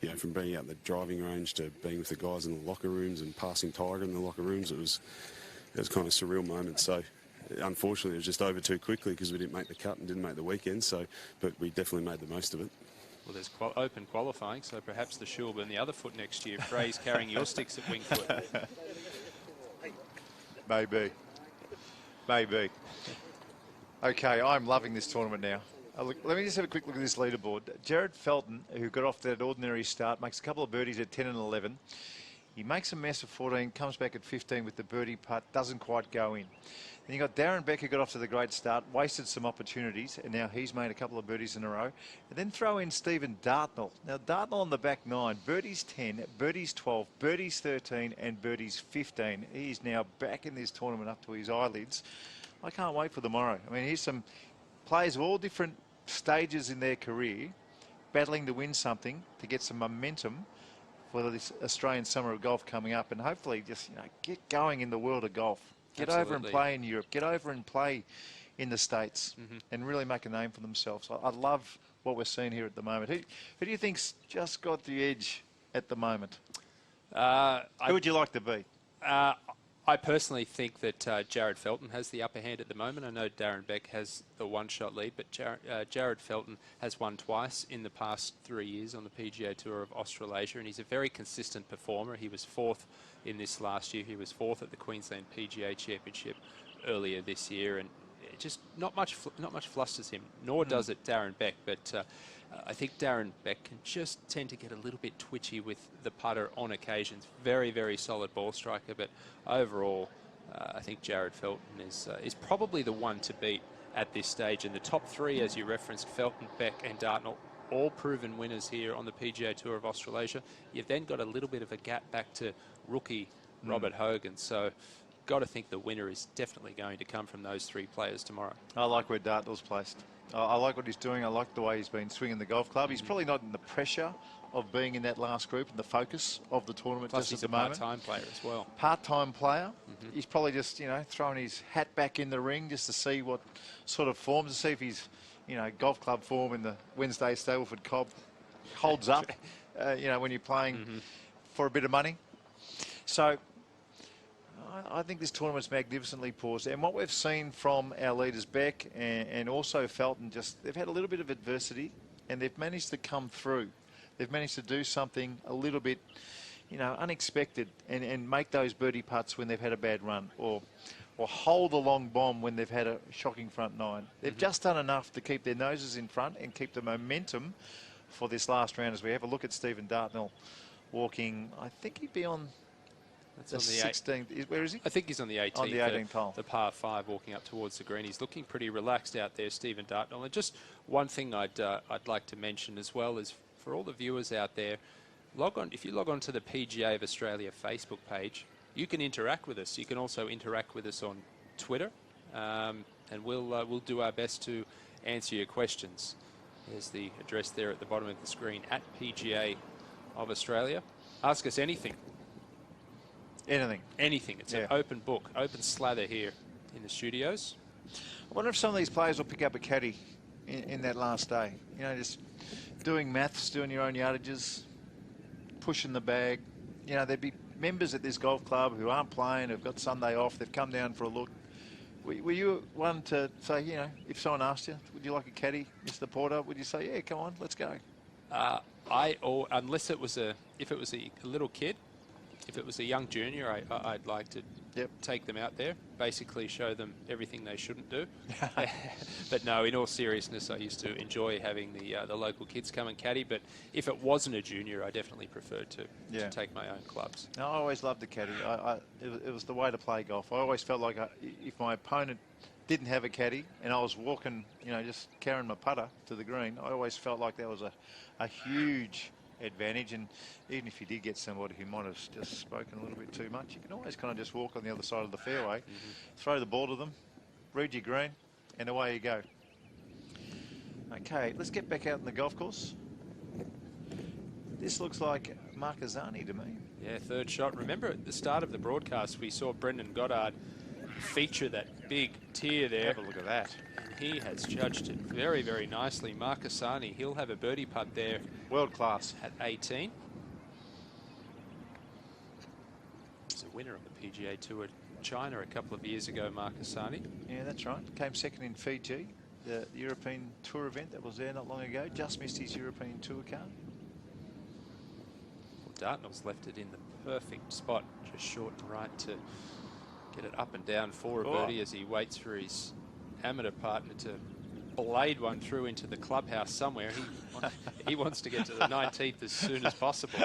you know, from being out in the driving range to being with the guys in the locker rooms and passing Tiger in the locker rooms, it was kind of surreal moment. So unfortunately it was just over too quickly because we didn't make the cut and didn't make the weekend, so but we definitely made the most of it. Well, there's open qualifying, so perhaps the shoe will be on the other foot next year. Fraser carrying your sticks at Wingfoot. Maybe. Okay, I'm loving this tournament now. Look, let me just have a quick look at this leaderboard. Jared Felton, who got off that ordinary start, makes a couple of birdies at 10 and 11. He makes a mess of 14, comes back at 15 with the birdie putt, doesn't quite go in. Then you got Darren Beck, who got off to the great start, wasted some opportunities, and now he's made a couple of birdies in a row. And then throw in Stephen Dartnell. Now, Dartnell on the back 9, birdies 10, birdies 12, birdies 13, and birdies 15. He's now back in this tournament up to his eyelids. I can't wait for tomorrow. I mean, here's some players of all different stages in their career battling to win something, to get some momentum for this Australian Summer of Golf coming up, and hopefully just, you know, get going in the world of golf. Get over and play in Europe. Get over and play in the States and really make a name for themselves. I love what we're seeing here at the moment. Who do you think's just got the edge at the moment? Who would you like to be? I personally think that Jared Felton has the upper hand at the moment. I know Darren Beck has the one-shot lead, but Jared Felton has won twice in the past 3 years on the PGA Tour of Australasia, and he's a very consistent performer. He was 4th in this last year. He was 4th at the Queensland PGA Championship earlier this year, and it just not much flusters him, nor does it Darren Beck. But I think Darren Beck can just tend to get a little bit twitchy with the putter on occasions. Very, very solid ball striker, but overall, I think Jared Felton is probably the one to beat at this stage. And the top 3, as you referenced, Felton, Beck and Dartnell, all proven winners here on the PGA Tour of Australasia. You've then got a little bit of a gap back to rookie Robert Hogan. So got to think the winner is definitely going to come from those 3 players tomorrow. I like where Dartnell's placed. I like what he's doing. I like the way he's been swinging the golf club. He's probably not in the pressure of being in that last group and the focus of the tournament. Plus just he's at the a moment. part-time player as well. Part-time player. He's probably just, you know, throwing his hat back in the ring just to see what sort of form, to see if his, you know, golf club form in the Wednesday Stableford Cobb holds up, you know, when you're playing for a bit of money. So I think this tournament's magnificently poised. And what we've seen from our leaders, Beck and also Felton, just they've had a little bit of adversity and they've managed to come through. They've managed to do something a little bit, you know, unexpected and make those birdie putts when they've had a bad run, or hold a long bomb when they've had a shocking front 9. They've just done enough to keep their noses in front and keep the momentum for this last round. As we have a look at Stephen Dartnell walking, I think he'd be on the 16th. Where is he? I think he's on the 18th. On the 18th hole. The par 5 walking up towards the green. He's looking pretty relaxed out there, Stephen Dartnell. And just one thing I'd like to mention as well is for all the viewers out there, if you log on to the PGA of Australia Facebook page, you can interact with us. You can also interact with us on Twitter, and we'll do our best to answer your questions. There's the address there at the bottom of the screen, at PGA of Australia. Ask us anything. Anything. It's an open book, open slather here in the studios. I wonder if some of these players will pick up a caddy in that last day. You know, just doing maths, doing your own yardages, pushing the bag. You know, there'd be members at this golf club who aren't playing, who've got Sunday off, they've come down for a look. Were you one to say, you know, if someone asked you, would you like a caddy, Mr. Porter, would you say, yeah, come on, let's go? Unless it was if it was a little kid, if it was a young junior, I'd like to take them out there, basically show them everything they shouldn't do. But no, in all seriousness, I used to enjoy having the local kids come and caddy. But if it wasn't a junior, I definitely preferred to take my own clubs. No, I always loved the caddy. It was the way to play golf. I always felt like if my opponent didn't have a caddy and I was walking, you know, just carrying my putter to the green, I always felt like that was a huge advantage. And even if you did get somebody who might have just spoken a little bit too much, you can always kind of just walk on the other side of the fairway, throw the ball to them, read your green, and away you go. Okay, let's get back out in the golf course. This looks like Marquezani to me. Yeah, third shot. Remember at the start of the broadcast, we saw Brendan Goddard feature that big tier there. Have a look at that. And he has judged it very, very nicely. Marquezani, he'll have a birdie putt there. World class. At 18. He's a winner on the PGA Tour China a couple of years ago, Marquezani. Yeah, that's right. Came second in Fiji, the European Tour event that was there not long ago. Just missed his European Tour card. Well, Dartnell's left it in the perfect spot, just short and right to get it up and down for a birdie as he waits for his amateur partner to blade one through into the clubhouse somewhere. He wants to get to the 19th as soon as possible.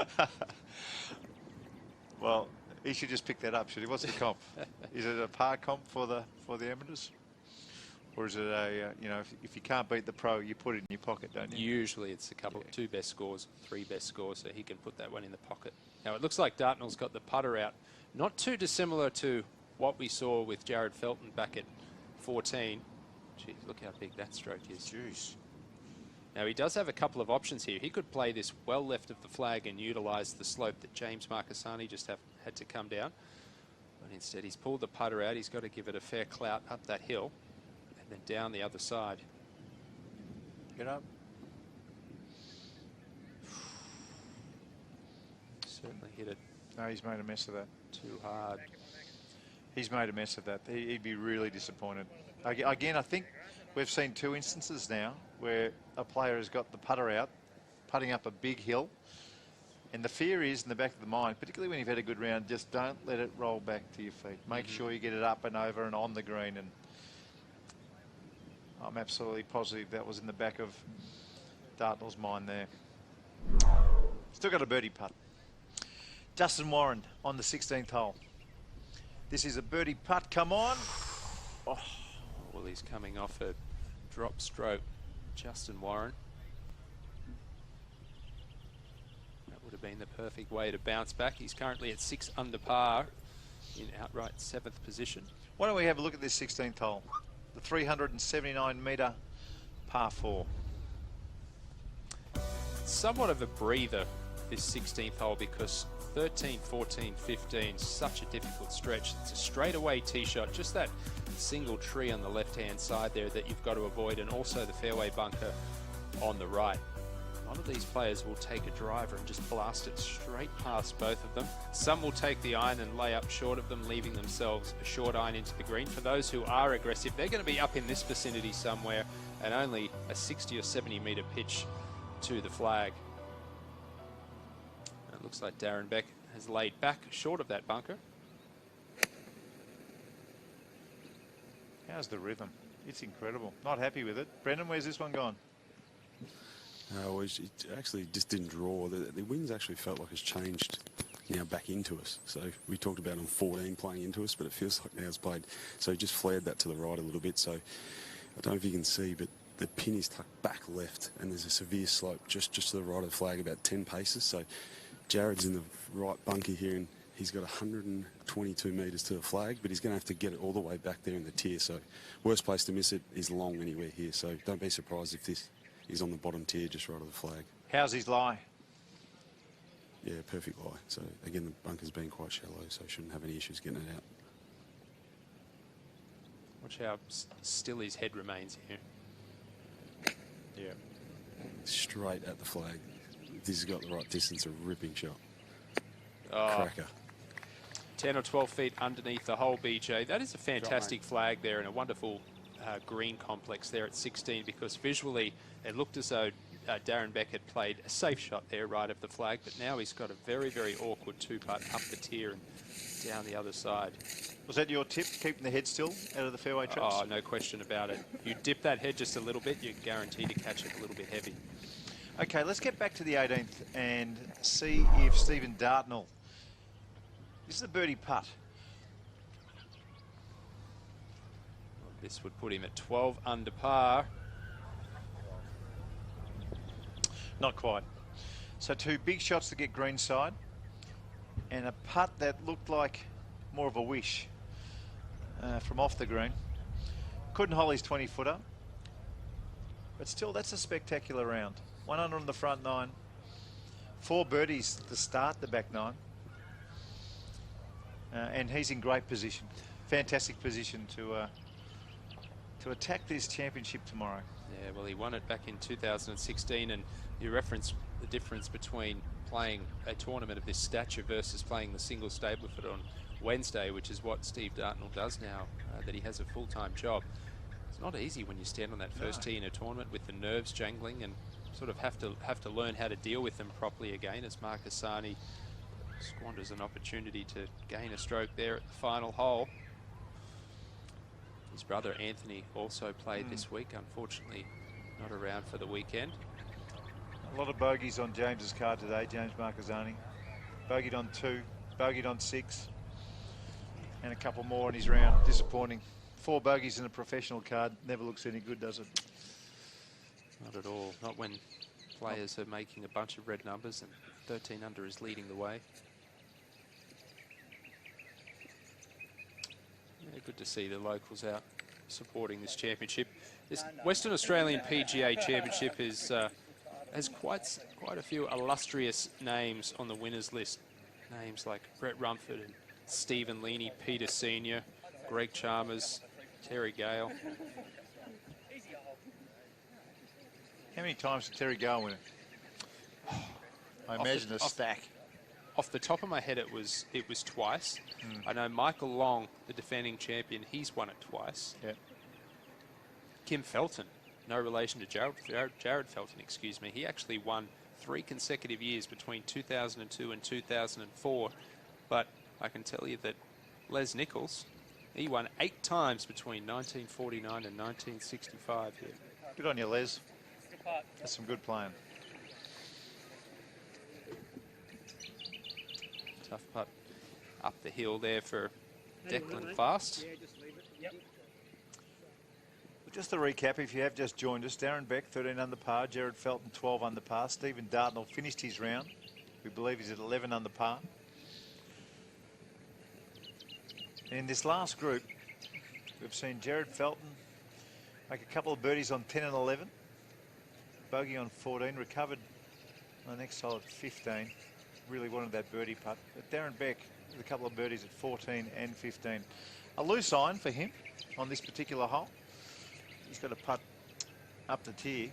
Well, he should just pick that up, should he? What's the comp? Is it a par comp for the amateurs? Or is it a, you know, if you can't beat the pro, you put it in your pocket, don't you? Usually it's a couple, 2 best scores, 3 best scores, so he can put that one in the pocket. Now it looks like Dartnell's got the putter out. Not too dissimilar to what we saw with Jared Felton back at 14. Geez, look how big that stroke is. Jeez. Now he does have a couple of options here. He could play this well left of the flag and utilise the slope that James Marcassani just had to come down. But instead he's pulled the putter out. He's got to give it a fair clout up that hill. And then down the other side. Get up. Certainly hit it. No, he's made a mess of that. Too hard. He's made a mess of that. He'd be really disappointed. Again, I think we've seen 2 instances now where a player has got the putter out, putting up a big hill. And the fear is in the back of the mind, particularly when you've had a good round, just don't let it roll back to your feet. Make sure you get it up and over and on the green. And I'm absolutely positive that was in the back of Dartnell's mind there. Still got a birdie putt. Justin Warren on the 16th hole. This is a birdie putt. Come on. Oh, well, he's coming off a drop stroke. Justin Warren. That would have been the perfect way to bounce back. He's currently at 6 under par in outright 7th position. Why don't we have a look at this 16th hole? The 379-metre par 4. Somewhat of a breather, this 16th hole, because 13, 14, 15, such a difficult stretch. It's a straightaway tee shot, just that single tree on the left-hand side there that you've got to avoid, and also the fairway bunker on the right. A lot of these players will take a driver and just blast it straight past both of them. Some will take the iron and lay up short of them, leaving themselves a short iron into the green. For those who are aggressive, they're going to be up in this vicinity somewhere, and only a 60 or 70 metre pitch to the flag. It looks like Darren Beck has laid back short of that bunker. How's the rhythm? It's incredible. Not happy with it. Brendan, where's this one gone? Well, it actually just didn't draw. The wind's actually felt like it's changed now back into us. So we talked about on 14 playing into us, but it feels like now it's played. So he just flared that to the right a little bit. So I don't know if you can see, but the pin is tucked back left, and there's a severe slope just to the right of the flag, about 10 paces. So Jared's in the right bunker here, and he's got 122 metres to the flag, but he's going to have to get it all the way back there in the tier. So worst place to miss it is long anywhere here. So don't be surprised if this is on the bottom tier just right of the flag. How's his lie? Yeah, perfect lie. So again, the bunker's been quite shallow, so shouldn't have any issues getting it out. Watch how still his head remains here. Yeah. Straight at the flag. This has got the right distance, a ripping shot. Oh, Cracker. 10 or 12 feet underneath the hole, BJ. That is a fantastic flag there, and a wonderful green complex there at 16, because visually it looked as though Darren Beck had played a safe shot there right of the flag, but now he's got a very, very awkward 2-putt up the tier and down the other side. Was that your tip, keeping the head still out of the fairway traps? Oh, no question about it. You dip that head just a little bit, you're guaranteed to catch it a little bit heavy. Okay, let's get back to the 18th and see if Stephen Dartnell. This is a birdie putt. This would put him at 12 under par. Not quite. So 2 big shots to get greenside, and a putt that looked like more of a wish from off the green. Couldn't hole his 20-footer, but still, that's a spectacular round. 100 on the front 9, 4 birdies to start the back 9, and he's in great position, fantastic position to attack this championship tomorrow. Yeah, well, he won it back in 2016, and you referenced the difference between playing a tournament of this stature versus playing the single Stableford on Wednesday, which is what Steve Dartnell does now, that he has a full-time job. It's not easy when you stand on that first tee in a tournament with the nerves jangling, and sort of have to learn how to deal with them properly again, as Marcassani squanders an opportunity to gain a stroke there at the final hole. His brother Anthony also played this week, unfortunately not around for the weekend. A lot of bogeys on James's card today, James Marcassani. Bogeyed on 2, bogeyed on 6. And a couple more in his round. Disappointing. 4 bogeys in a professional card never looks any good, does it? Not at all. Not when players are making a bunch of red numbers and 13 under is leading the way. Yeah, good to see the locals out supporting this championship. This Western Australian PGA Championship is has quite a few illustrious names on the winners list. Names like Brett Rumford and Stephen Leaney, Peter Senior, Greg Chalmers, Terry Gale. How many times did Terry Gale win it? I imagine a stack. Off the top of my head, it was twice. I know Michael Long, the defending champion, he's won it twice. Yep. Kim Felton, no relation to Jared Felton, excuse me. He actually won 3 consecutive years between 2002 and 2004. But I can tell you that Les Nichols, he won 8 times between 1949 and 1965 here. Good on you, Les. That's some good playing. Tough putt up the hill there for Declan Fast. Just to recap, if you have just joined us, Darren Beck, 13 under par, Jared Felton, 12 under par, Stephen Dartnell finished his round. We believe he's at 11 under par. And in this last group, we've seen Jared Felton make a couple of birdies on 10 and 11. Bogey on 14, recovered on the next hole at 15. Really wanted that birdie putt. But Darren Beck with a couple of birdies at 14 and 15. A loose iron for him on this particular hole. He's got a putt up the tee.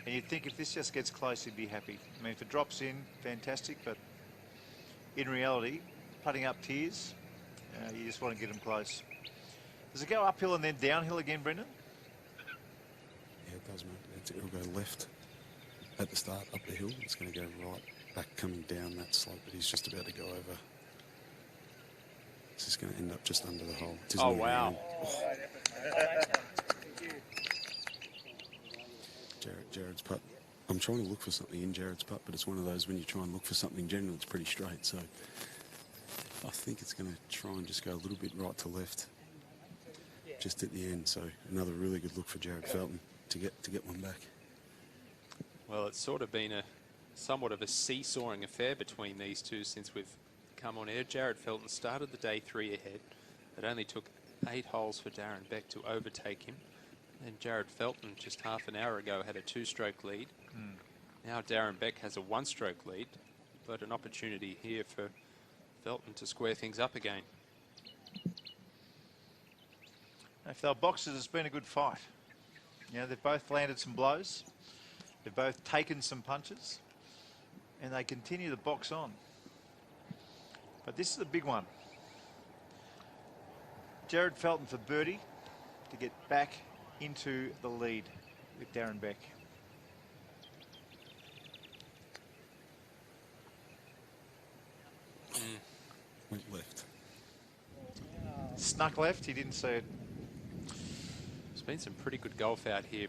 And you'd think if this just gets close, he'd be happy. I mean, if it drops in, fantastic, but in reality, putting up tiers, you just want to get him close. Does it go uphill and then downhill again, Brendan? Yeah, it does, mate. It'll go left at the start, up the hill. It's going to go right back coming down that slope that he's just about to go over. This is going to end up just under the hole. Oh, wow. Oh. Jared's putt. I'm trying to look for something in Jared's putt, but it's one of those when you try and look for something, generally it's pretty straight. So I think it's going to try and just go a little bit right to left just at the end. So another really good look for Jared Felton to get one back. Well, it's sort of been somewhat of a seesawing affair between these two since we've come on air. Jared Felton started the day 3 ahead. It only took 8 holes for Darren Beck to overtake him. And Jared Felton just half an hour ago had a 2-stroke lead. Now Darren Beck has a 1-stroke lead, but an opportunity here for Felton to square things up again. If they're boxers, it's been a good fight. You know, they've both landed some blows. They've both taken some punches. And they continue to box on. But this is a big one. Jared Felton for birdie to get back into the lead with Darren Beck. Went left. Snuck left, he didn't see it. There's been some pretty good golf out here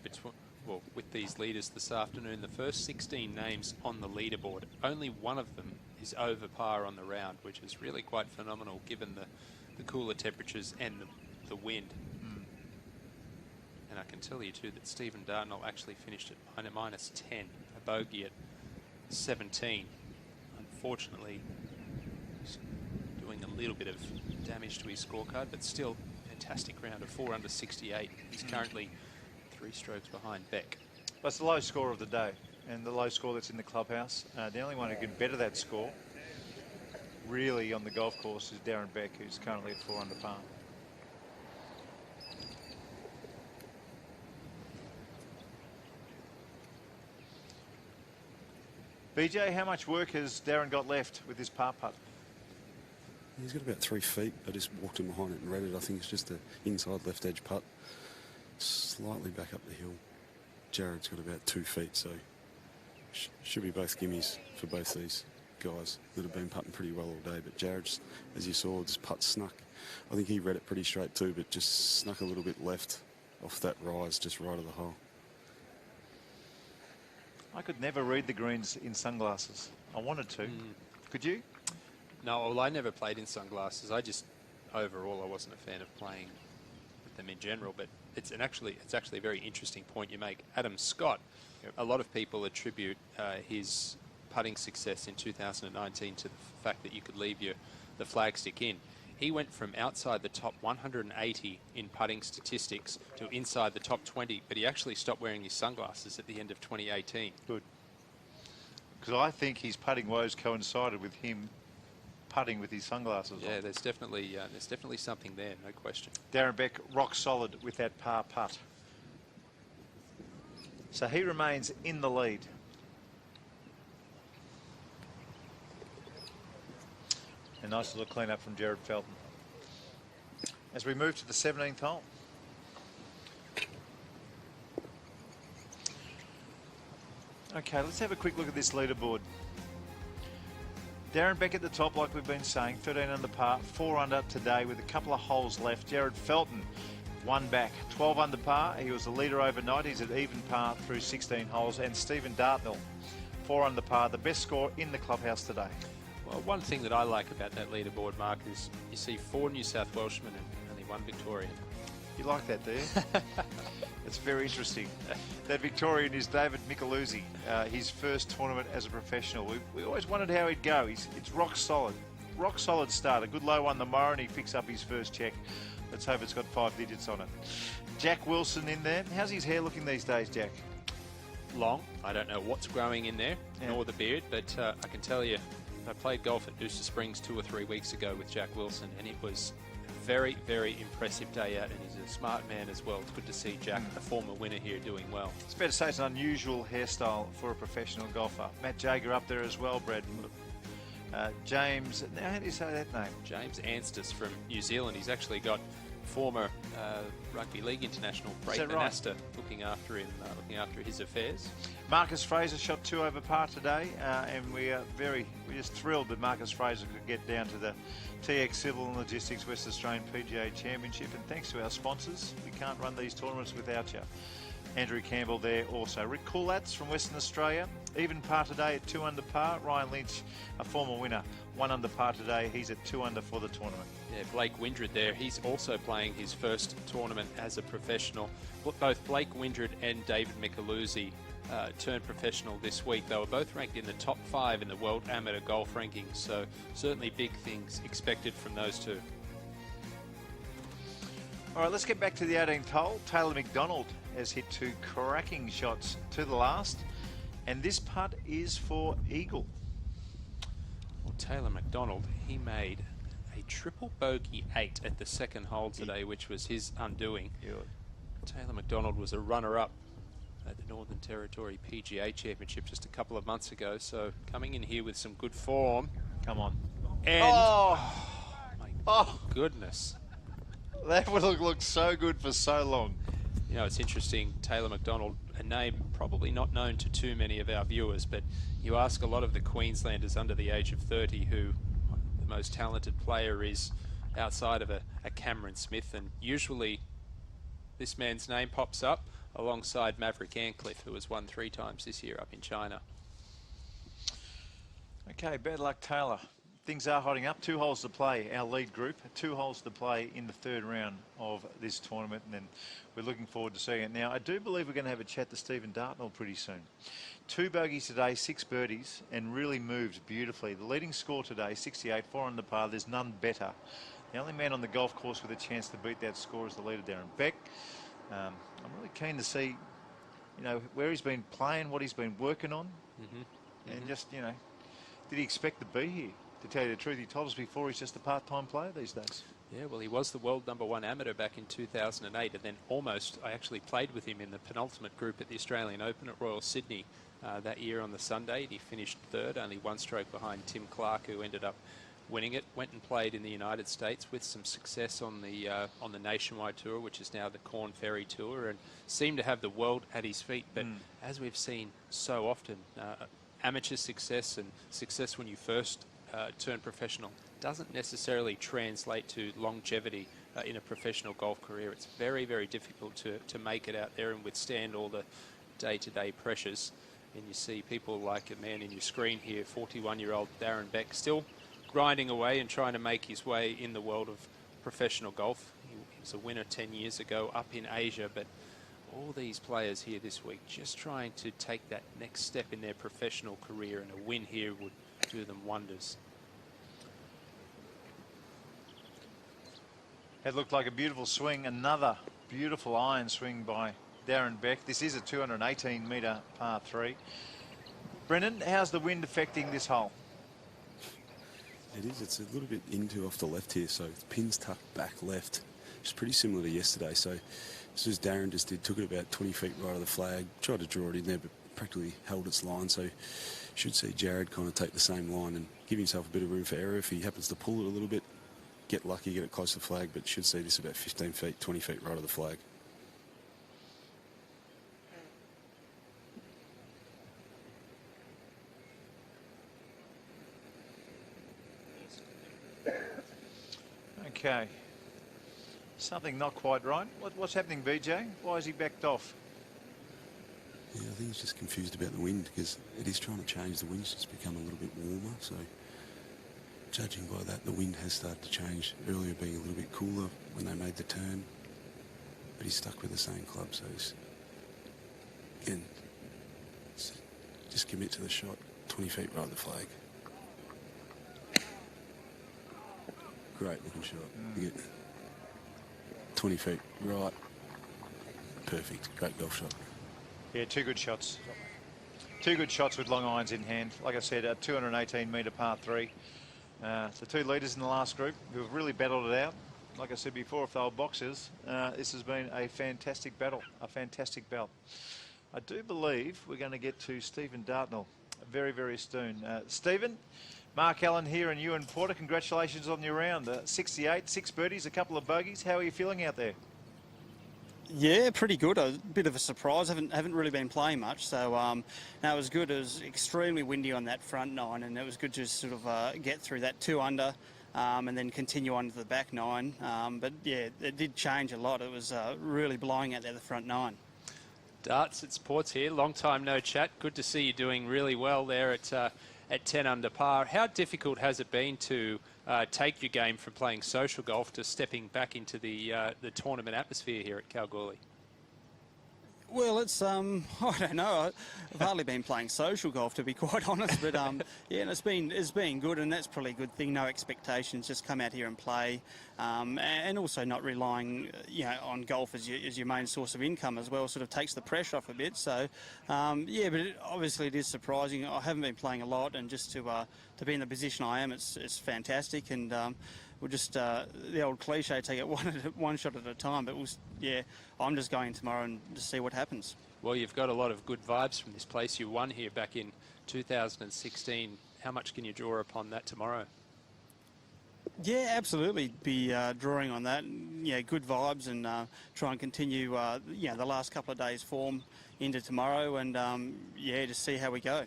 with these leaders this afternoon. The first 16 names on the leaderboard, only one of them is over par on the round, which is really quite phenomenal given the cooler temperatures and the wind. And I can tell you too that Stephen Dartnell actually finished at -10, a bogey at 17. Unfortunately, he's doing a little bit of damage to his scorecard, but still fantastic round of 4 under 68. He's currently 3 strokes behind Beck. That's the low score of the day, and the low score that's in the clubhouse. The only one who can better that score, really, on the golf course is Darren Beck, who's currently at 4 under par. BJ, how much work has Darren got left with this par putt? He's got about 3 feet. I just walked in behind it and read it. I think it's just an inside left edge putt. Slightly back up the hill. Jared's got about 2 feet, so should be both gimmies for both these guys that have been putting pretty well all day. But Jared's, as you saw, this putt snuck. I think he read it pretty straight too, but just snuck a little bit left off that rise, just right of the hole. I could never read the greens in sunglasses. I wanted to. Could you? No, well, I never played in sunglasses. Overall, I wasn't a fan of playing with them in general, but it's actually a very interesting point you make. Adam Scott, a lot of people attribute his putting success in 2019 to the fact that you could leave the flagstick in. He went from outside the top 180 in putting statistics to inside the top 20, but he actually stopped wearing his sunglasses at the end of 2018. Good. Because I think his putting woes coincided with him putting with his sunglasses on. Yeah, there's definitely something there, no question. Darren Beck, rock solid with that par putt. So he remains in the lead. A nice little clean up from Jared Felton. As we move to the 17th hole. Okay, let's have a quick look at this leaderboard. Darren Beck at the top, like we've been saying, 13 under par, 4 under today with a couple of holes left. Jared Felton, 1 back, 12 under par. He was the leader overnight. He's at even par through 16 holes. And Stephen Dartnell, 4 under par, the best score in the clubhouse today. Well, one thing that I like about that leaderboard, Mark, is you see 4 New South Welshmen and only 1 Victorian. You like that, do you? It's very interesting. That Victorian is David Micheluzzi, his first tournament as a professional. We always wondered how he'd go. It's rock solid. Rock solid start. A good low one tomorrow and he picks up his first check. Let's hope it's got 5 digits on it. Jack Wilson in there. How's his hair looking these days, Jack? Long. I don't know what's growing in there, nor the beard, but I can tell you, I played golf at Noosa Springs 2 or 3 weeks ago with Jack Wilson, and it was a very, very impressive day out, and he's a smart man as well. It's good to see Jack, a former winner here, doing well. It's fair to say it's an unusual hairstyle for a professional golfer. Matt Jager up there as well, Brad. James, now how do you say that name? James Anstis from New Zealand. He's actually got former rugby league international Brayton Anasta looking after him, looking after his affairs. Marcus Fraser shot 2 over par today, and we're just thrilled that Marcus Fraser could get down to the TX Civil and Logistics West Australian PGA Championship, and thanks to our sponsors, we can't run these tournaments without you. Andrew Campbell there also. Rick Coolats from Western Australia, even par today at 2 under par. Ryan Lynch, a former winner, 1 under par today. He's at 2 under for the tournament. Yeah, Blake Windred there. He's also playing his first tournament as a professional. Both Blake Windred and David Micheluzzi turned professional this week. They were both ranked in the top 5 in the World Amateur Golf Rankings, so certainly big things expected from those two. All right, let's get back to the 18th hole. Taylor McDonald has hit 2 cracking shots to the last, and this putt is for eagle. Well, Taylor McDonald, he made a triple bogey 8 at the second hole today, which was his undoing. Yeah. Taylor McDonald was a runner-up at the Northern Territory PGA Championship just a couple of months ago, so coming in here with some good form. Come on. And my goodness. That would have looked so good for so long. You know, it's interesting, Taylor McDonald, a name probably not known to too many of our viewers, but you ask a lot of the Queenslanders under the age of 30 who the most talented player is outside of a Cameron Smith, and usually this man's name pops up alongside Maverick Ancliffe, who has won 3 times this year up in China. Okay, bad luck, Taylor. Things are hotting up. 2 holes to play, our lead group. 2 holes to play in the 3rd round of this tournament, and then we're looking forward to seeing it. Now, I do believe we're going to have a chat to Stephen Dartnell pretty soon. 2 bogeys today, 6 birdies, and really moved beautifully. The leading score today, 68, 4 under par. There's none better. The only man on the golf course with a chance to beat that score is the leader, Darren Beck. I'm really keen to see, you know, where he's been playing, what he's been working on, and just, you know, did he expect to be here? To tell you the truth, he told us before he's just a part-time player these days. Yeah, well, he was the world #1 amateur back in 2008, and then I actually played with him in the penultimate group at the Australian Open at Royal Sydney that year on the Sunday. He finished 3rd, only 1 stroke behind Tim Clark, who ended up winning it. Went and played in the United States with some success on the Nationwide Tour, which is now the Corn Ferry Tour, and seemed to have the world at his feet. But as we've seen so often, amateur success and success when you first turn professional doesn't necessarily translate to longevity in a professional golf career. It's very, very difficult to make it out there and withstand all the day-to-day pressures. And you see people like a man in your screen here, 41-year-old Darren Beck, still grinding away and trying to make his way in the world of professional golf. He was a winner 10 years ago up in Asia, but all these players here this week just trying to take that next step in their professional career, and a win here would do them wonders. It looked like a beautiful swing, another beautiful iron swing by Darren Beck. This is a 218-metre par 3. Brendan, how's the wind affecting this hole? It is. It's a little bit into off the left here, so the pin's tucked back left. It's pretty similar to yesterday. So as soon as Darren just did, took it about 20 feet right of the flag, tried to draw it in there, but practically held its line. So should see Jared kind of take the same line and give himself a bit of room for error if he happens to pull it a little bit. Get lucky, get it close to the flag, but should see this about 15 feet, 20 feet right of the flag. Okay. Something not quite right. What's happening, BJ? Why is he backed off? Yeah, I think he's just confused about the wind, because it is trying to change. The wind's just become a little bit warmer, so judging by that, the wind has started to change. Earlier being a little bit cooler when they made the turn, but he's stuck with the same club, so he's, again, just commit to the shot, 20 feet right of the flag. Great looking shot. You get 20 feet right. Perfect. Great golf shot. Yeah, two good shots. Two good shots with long irons in hand. Like I said, a 218-metre par 3. The two leaders in the last group who have really battled it out. Like I said before, if they were boxers, this has been a fantastic battle, a fantastic bout. I do believe we're going to get to Stephen Dartnell very, very soon. Stephen, Mark Allen here and Ewan Porter, congratulations on your round. 68, 6 birdies, a couple of bogeys. How are you feeling out there? Yeah, pretty good. A bit of a surprise. Haven't really been playing much, so no, it was good. It was extremely windy on that front 9, and it was good to sort of get through that 2 under, and then continue on to the back 9. But yeah, it did change a lot. It was really blowing out there the front 9. Darts, it's Ports here. Long time no chat. Good to see you doing really well there at 10 under par. How difficult has it been to take your game from playing social golf to stepping back into the tournament atmosphere here at Kalgoorlie? Well, it's, I don't know. I've hardly been playing social golf, to be quite honest, but yeah, and it's been good, and that's probably a good thing. No expectations, just come out here and play, and also not relying, on golf as your main source of income as well. Sort of takes the pressure off a bit. So, yeah, but obviously it is surprising. I haven't been playing a lot, and just to be in the position I am, it's fantastic, and we'll just, the old cliche, take it one shot at a time. But yeah, I'm just going tomorrow and just see what happens. Well, you've got a lot of good vibes from this place. You won here back in 2016. How much can you draw upon that tomorrow? Yeah, absolutely. Be drawing on that. Yeah, good vibes, and try and continue, the last couple of days' form into tomorrow, and yeah, just see how we go.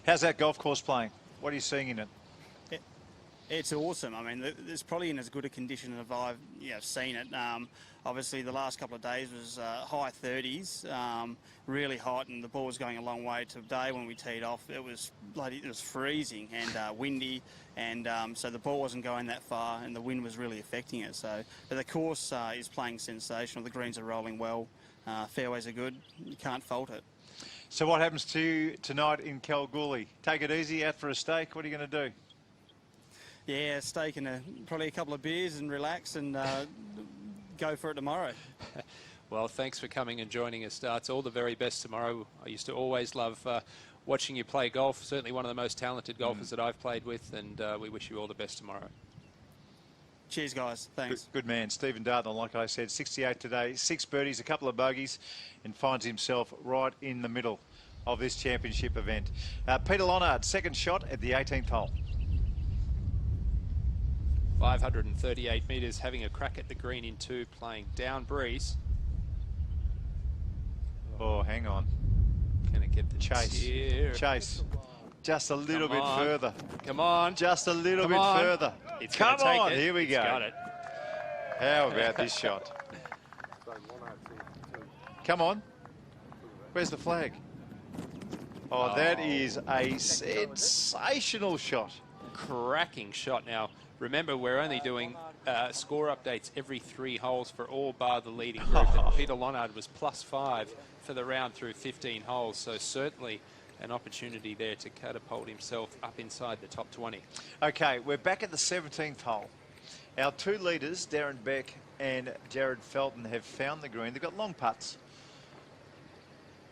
How's that golf course playing? What are you seeing in it? It's awesome. I mean, it's probably in as good a condition as I've seen it. Obviously, the last couple of days was high 30s, really hot, and the ball was going a long way. Today, when we teed off, it was freezing and windy, and so the ball wasn't going that far, and the wind was really affecting it. So, but the course is playing sensational. The greens are rolling well, fairways are good. You can't fault it. So, what happens to you tonight in Kalgoorlie? Take it easy, out for a steak. What are you going to do? Yeah, steak and probably a couple of beers and relax and go for it tomorrow. Well, thanks for coming and joining us, Darts. All the very best tomorrow. I used to always love watching you play golf. Certainly one of the most talented golfers that I've played with, and we wish you all the best tomorrow. Cheers, guys. Thanks. Good man. Stephen Dartnell, like I said, 68 today, 6 birdies, a couple of bogeys, and finds himself right in the middle of this championship event. Peter Lonard, second shot at the 18th hole. 538 metres, having a crack at the green in 2, playing down breeze. Oh, hang on. Gonna get the Chase. Just a little bit further. Come on. Just a little bit further. Come on. Here we go. Got it. How about this shot? Come on. Where's the flag? Oh, that is a sensational shot. Cracking shot. Now, remember, we're only doing score updates every 3 holes for all bar the leading group. And Peter Lonard was +5 for the round through 15 holes. So certainly an opportunity there to catapult himself up inside the top 20. Okay, we're back at the 17th hole. Our 2 leaders, Darren Beck and Jared Felton, have found the green. They've got long putts.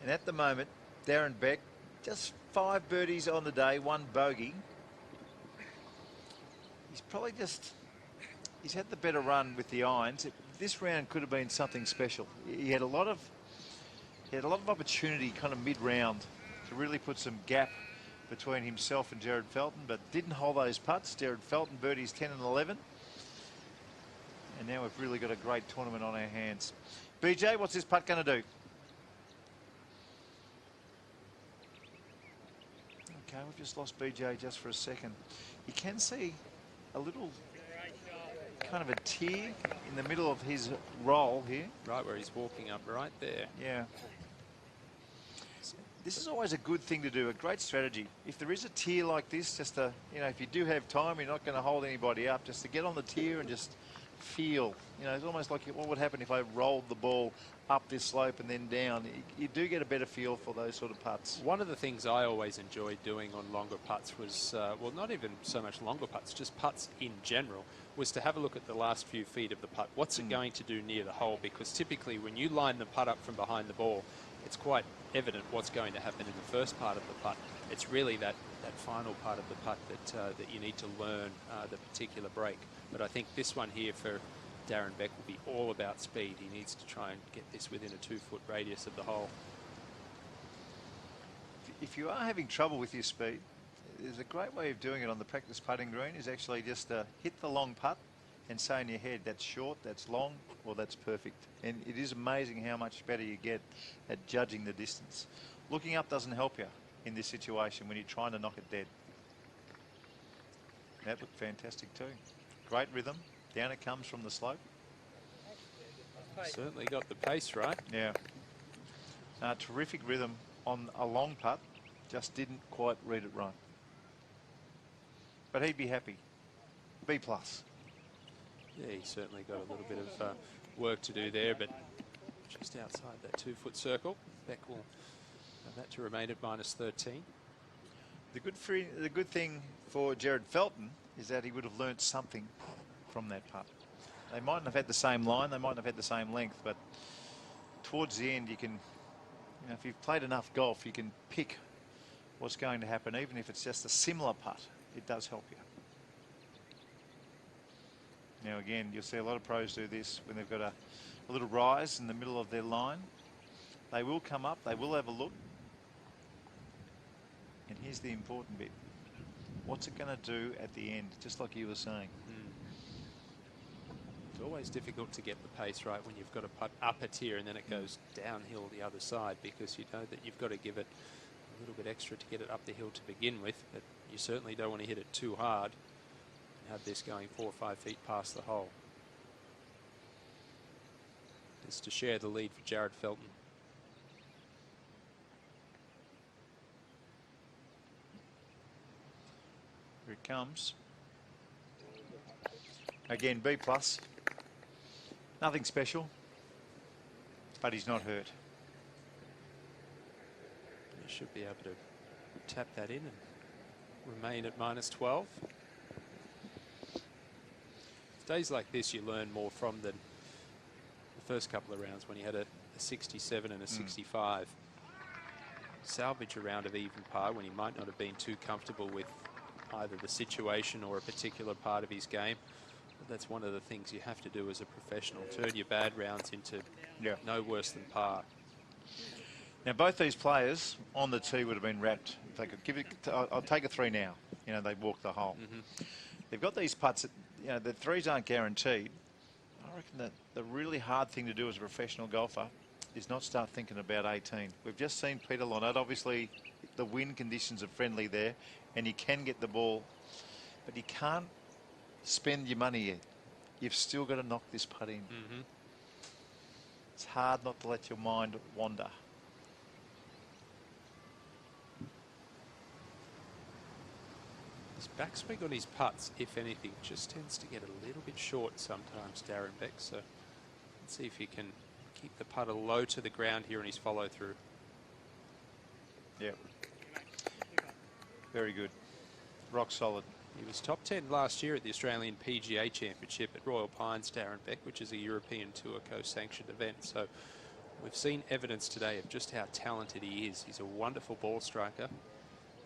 And at the moment, Darren Beck, just 5 birdies on the day, 1 bogey. He's probably he's had the better run with the irons. This round could have been something special. He had a lot of opportunity kind of mid-round to really put some gap between himself and Jared Felton, but didn't hold those putts. Jared Felton birdies 10 and 11. And now we've really got a great tournament on our hands. BJ, what's this putt going to do? Okay, we've just lost BJ just for a second. You can see a little kind of a tear in the middle of his roll here. Right where he's walking up, right there. Yeah. This is always a good thing to do, a great strategy. If there is a tier like this, just to, if you do have time, you're not going to hold anybody up, just to get on the tier and just feel. It's almost like what would happen if I rolled the ball up this slope and then down. You do get a better feel for those sort of putts. One of the things I always enjoyed doing on longer putts was, well, not even so much longer putts, just putts in general, was to have a look at the last few feet of the putt. What's it going to do near the hole? Because typically when you line the putt up from behind the ball, it's quite evident what's going to happen in the first part of the putt. It's really that final part of the putt that you need to learn the particular break. But I think this one here for Darren Beck will be all about speed. He needs to try and get this within a 2-foot radius of the hole. If you are having trouble with your speed, there's a great way of doing it on the practice putting green, is actually just hit the long putt and say in your head, that's short, that's long, or that's perfect. And it is amazing how much better you get at judging the distance. Looking up doesn't help you in this situation when you're trying to knock it dead. That looked fantastic too. Great rhythm. Down it comes from the slope. Certainly got the pace right. Yeah. Terrific rhythm on a long putt. Just didn't quite read it right. But he'd be happy. B+. Yeah, he certainly got a little bit of work to do there, but just outside that 2-foot circle. Beck will have that to remain at -13. The good thing for Jared Felton is that he would have learnt something from that putt. They mightn't have had the same line, they mightn't have had the same length, but towards the end you can, if you've played enough golf, you can pick what's going to happen, even if it's just a similar putt. It does help you. Now again, you'll see a lot of pros do this when they've got a little rise in the middle of their line. They will come up, they will have a look. And here's the important bit. What's it going to do at the end, just like you were saying? It's always difficult to get the pace right when you've got to putt up a tier and then it goes downhill the other side, because you know that you've got to give it a little bit extra to get it up the hill to begin with, but you certainly don't want to hit it too hard and have this going 4 or 5 feet past the hole. It's to share the lead for Jared Felton. Here it comes. Again, B+. Nothing special, but he's not hurt. You should be able to tap that in and remain at -12. Days like this you learn more from than the first couple of rounds when he had a 67 and a 65. Salvage a round of even par when he might not have been too comfortable with either the situation or a particular part of his game. But that's one of the things you have to do as a professional, turn your bad rounds into no worse than par. Now both these players on the tee would have been wrapped. If they could give it, I'll take a 3 now. They walk the hole. They've got these putts that, the threes aren't guaranteed. I reckon that the really hard thing to do as a professional golfer is not start thinking about 18. We've just seen Peter Lonard. Obviously the wind conditions are friendly there and you can get the ball, but you can't spend your money yet. You've still got to knock this putt in. It's hard not to let your mind wander. His backswing on his putts, if anything, just tends to get a little bit short sometimes, Darren Beck. So let's see if he can keep the putter low to the ground here in his follow through. Yeah. Very good. Rock solid. He was top 10 last year at the Australian PGA Championship at Royal Pines, Darren Beck, which is a European Tour co-sanctioned event. So we've seen evidence today of just how talented he is. He's a wonderful ball striker.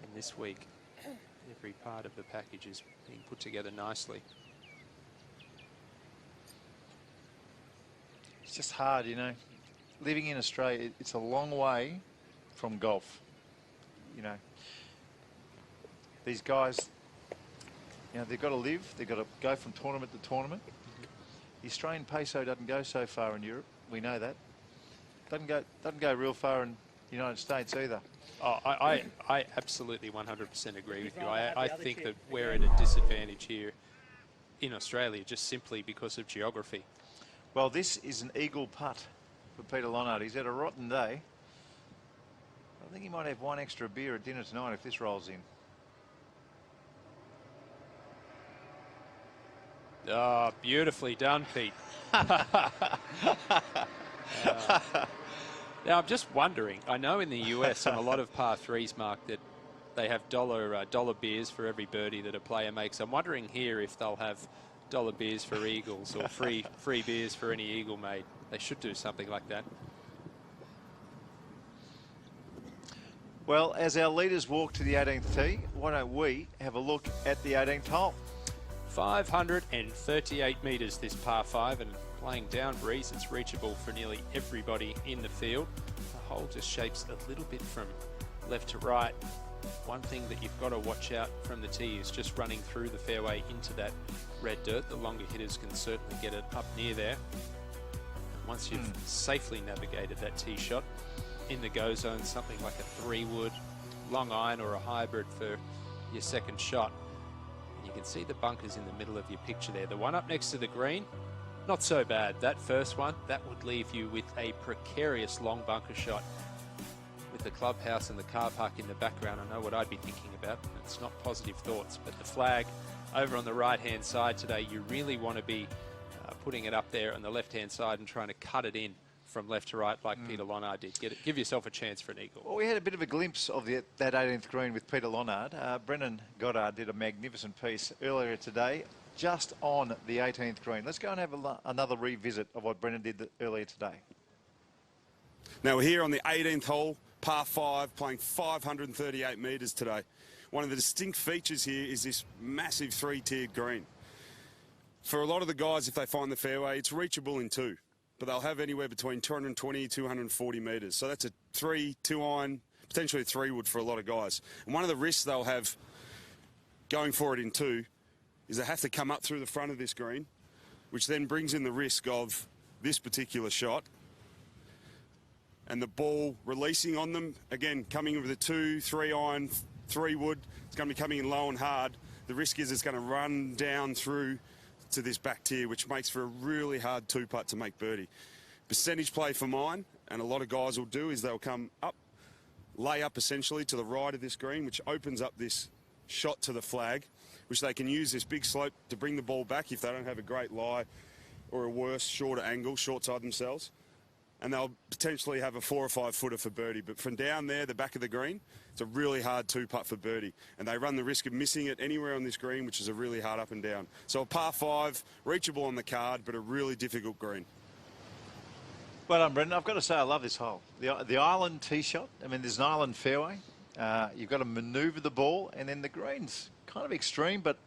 And this week, every part of the package is being put together nicely. It's just hard, you know. Living in Australia, it's a long way from golf. You know, these guys, you know, they've got to live. They've got to go from tournament to tournament. The Australian peso doesn't go so far in Europe. We know that. Doesn't go real far in the United States either. Oh, I absolutely 100% agree with you. I think that we're at a disadvantage here in Australia just simply because of geography. Well, this is an eagle putt for Peter Lonard. He's had a rotten day. I think he might have one extra beer at dinner tonight if this rolls in. Oh, beautifully done, Pete. Now, I'm just wondering, I know in the US on a lot of par threes, Mark, that they have dollar beers for every birdie that a player makes. I'm wondering here if they'll have dollar beers for eagles or free beers for any eagle made. They should do something like that. Well, as our leaders walk to the 18th tee, why don't we have a look at the 18th hole? 538 metres this par 5, and playing down breeze, it's reachable for nearly everybody in the field. The hole just shapes a little bit from left to right. One thing that you've got to watch out from the tee is just running through the fairway into that red dirt. The longer hitters can certainly get it up near there. And once you've safely navigated that tee shot, in the go zone, something like a 3-wood, long iron or a hybrid for your second shot. And you can see the bunkers in the middle of your picture there. The one up next to the green, not so bad. That first one, that would leave you with a precarious long bunker shot. With the clubhouse and the car park in the background, I know what I'd be thinking about. It's not positive thoughts, but the flag over on the right-hand side today, you really want to be putting it up there on the left-hand side and trying to cut it in from left to right like Peter Lonard did. Give yourself a chance for an eagle. Well, we had a bit of a glimpse of that 18th green with Peter Lonard. Brennan Goddard did a magnificent piece earlier today just on the 18th green. Let's go and have another revisit of what Brennan did earlier today. Now we're here on the 18th hole, par 5, playing 538 metres today. One of the distinct features here is this massive 3-tiered green. For a lot of the guys, if they find the fairway, it's reachable in 2. But they'll have anywhere between 220 240 metres. So that's a 2-iron, potentially a 3-wood for a lot of guys. And one of the risks they'll have going for it in 2 is they have to come up through the front of this green, which then brings in the risk of this particular shot. And the ball releasing on them, again, coming with a 2-3-iron, 3-wood, it's going to be coming in low and hard. The risk is it's going to run down through to this back tier, which makes for a really hard 2-putt to make birdie. Percentage play for mine, and a lot of guys will do, is they'll come up, lay up essentially to the right of this green, which opens up this shot to the flag, which they can use this big slope to bring the ball back if they don't have a great lie or a worse, shorter angle, short side themselves. And they'll potentially have a 4 or 5 footer for birdie. But from down there, the back of the green, it's a really hard 2-putt for birdie. And they run the risk of missing it anywhere on this green, which is a really hard up and down. So a par 5, reachable on the card, but a really difficult green. Well done, Brendan. I've got to say I love this hole. The island tee shot, I mean, there's an island fairway. You've got to manoeuvre the ball, and then the green's kind of extreme, but,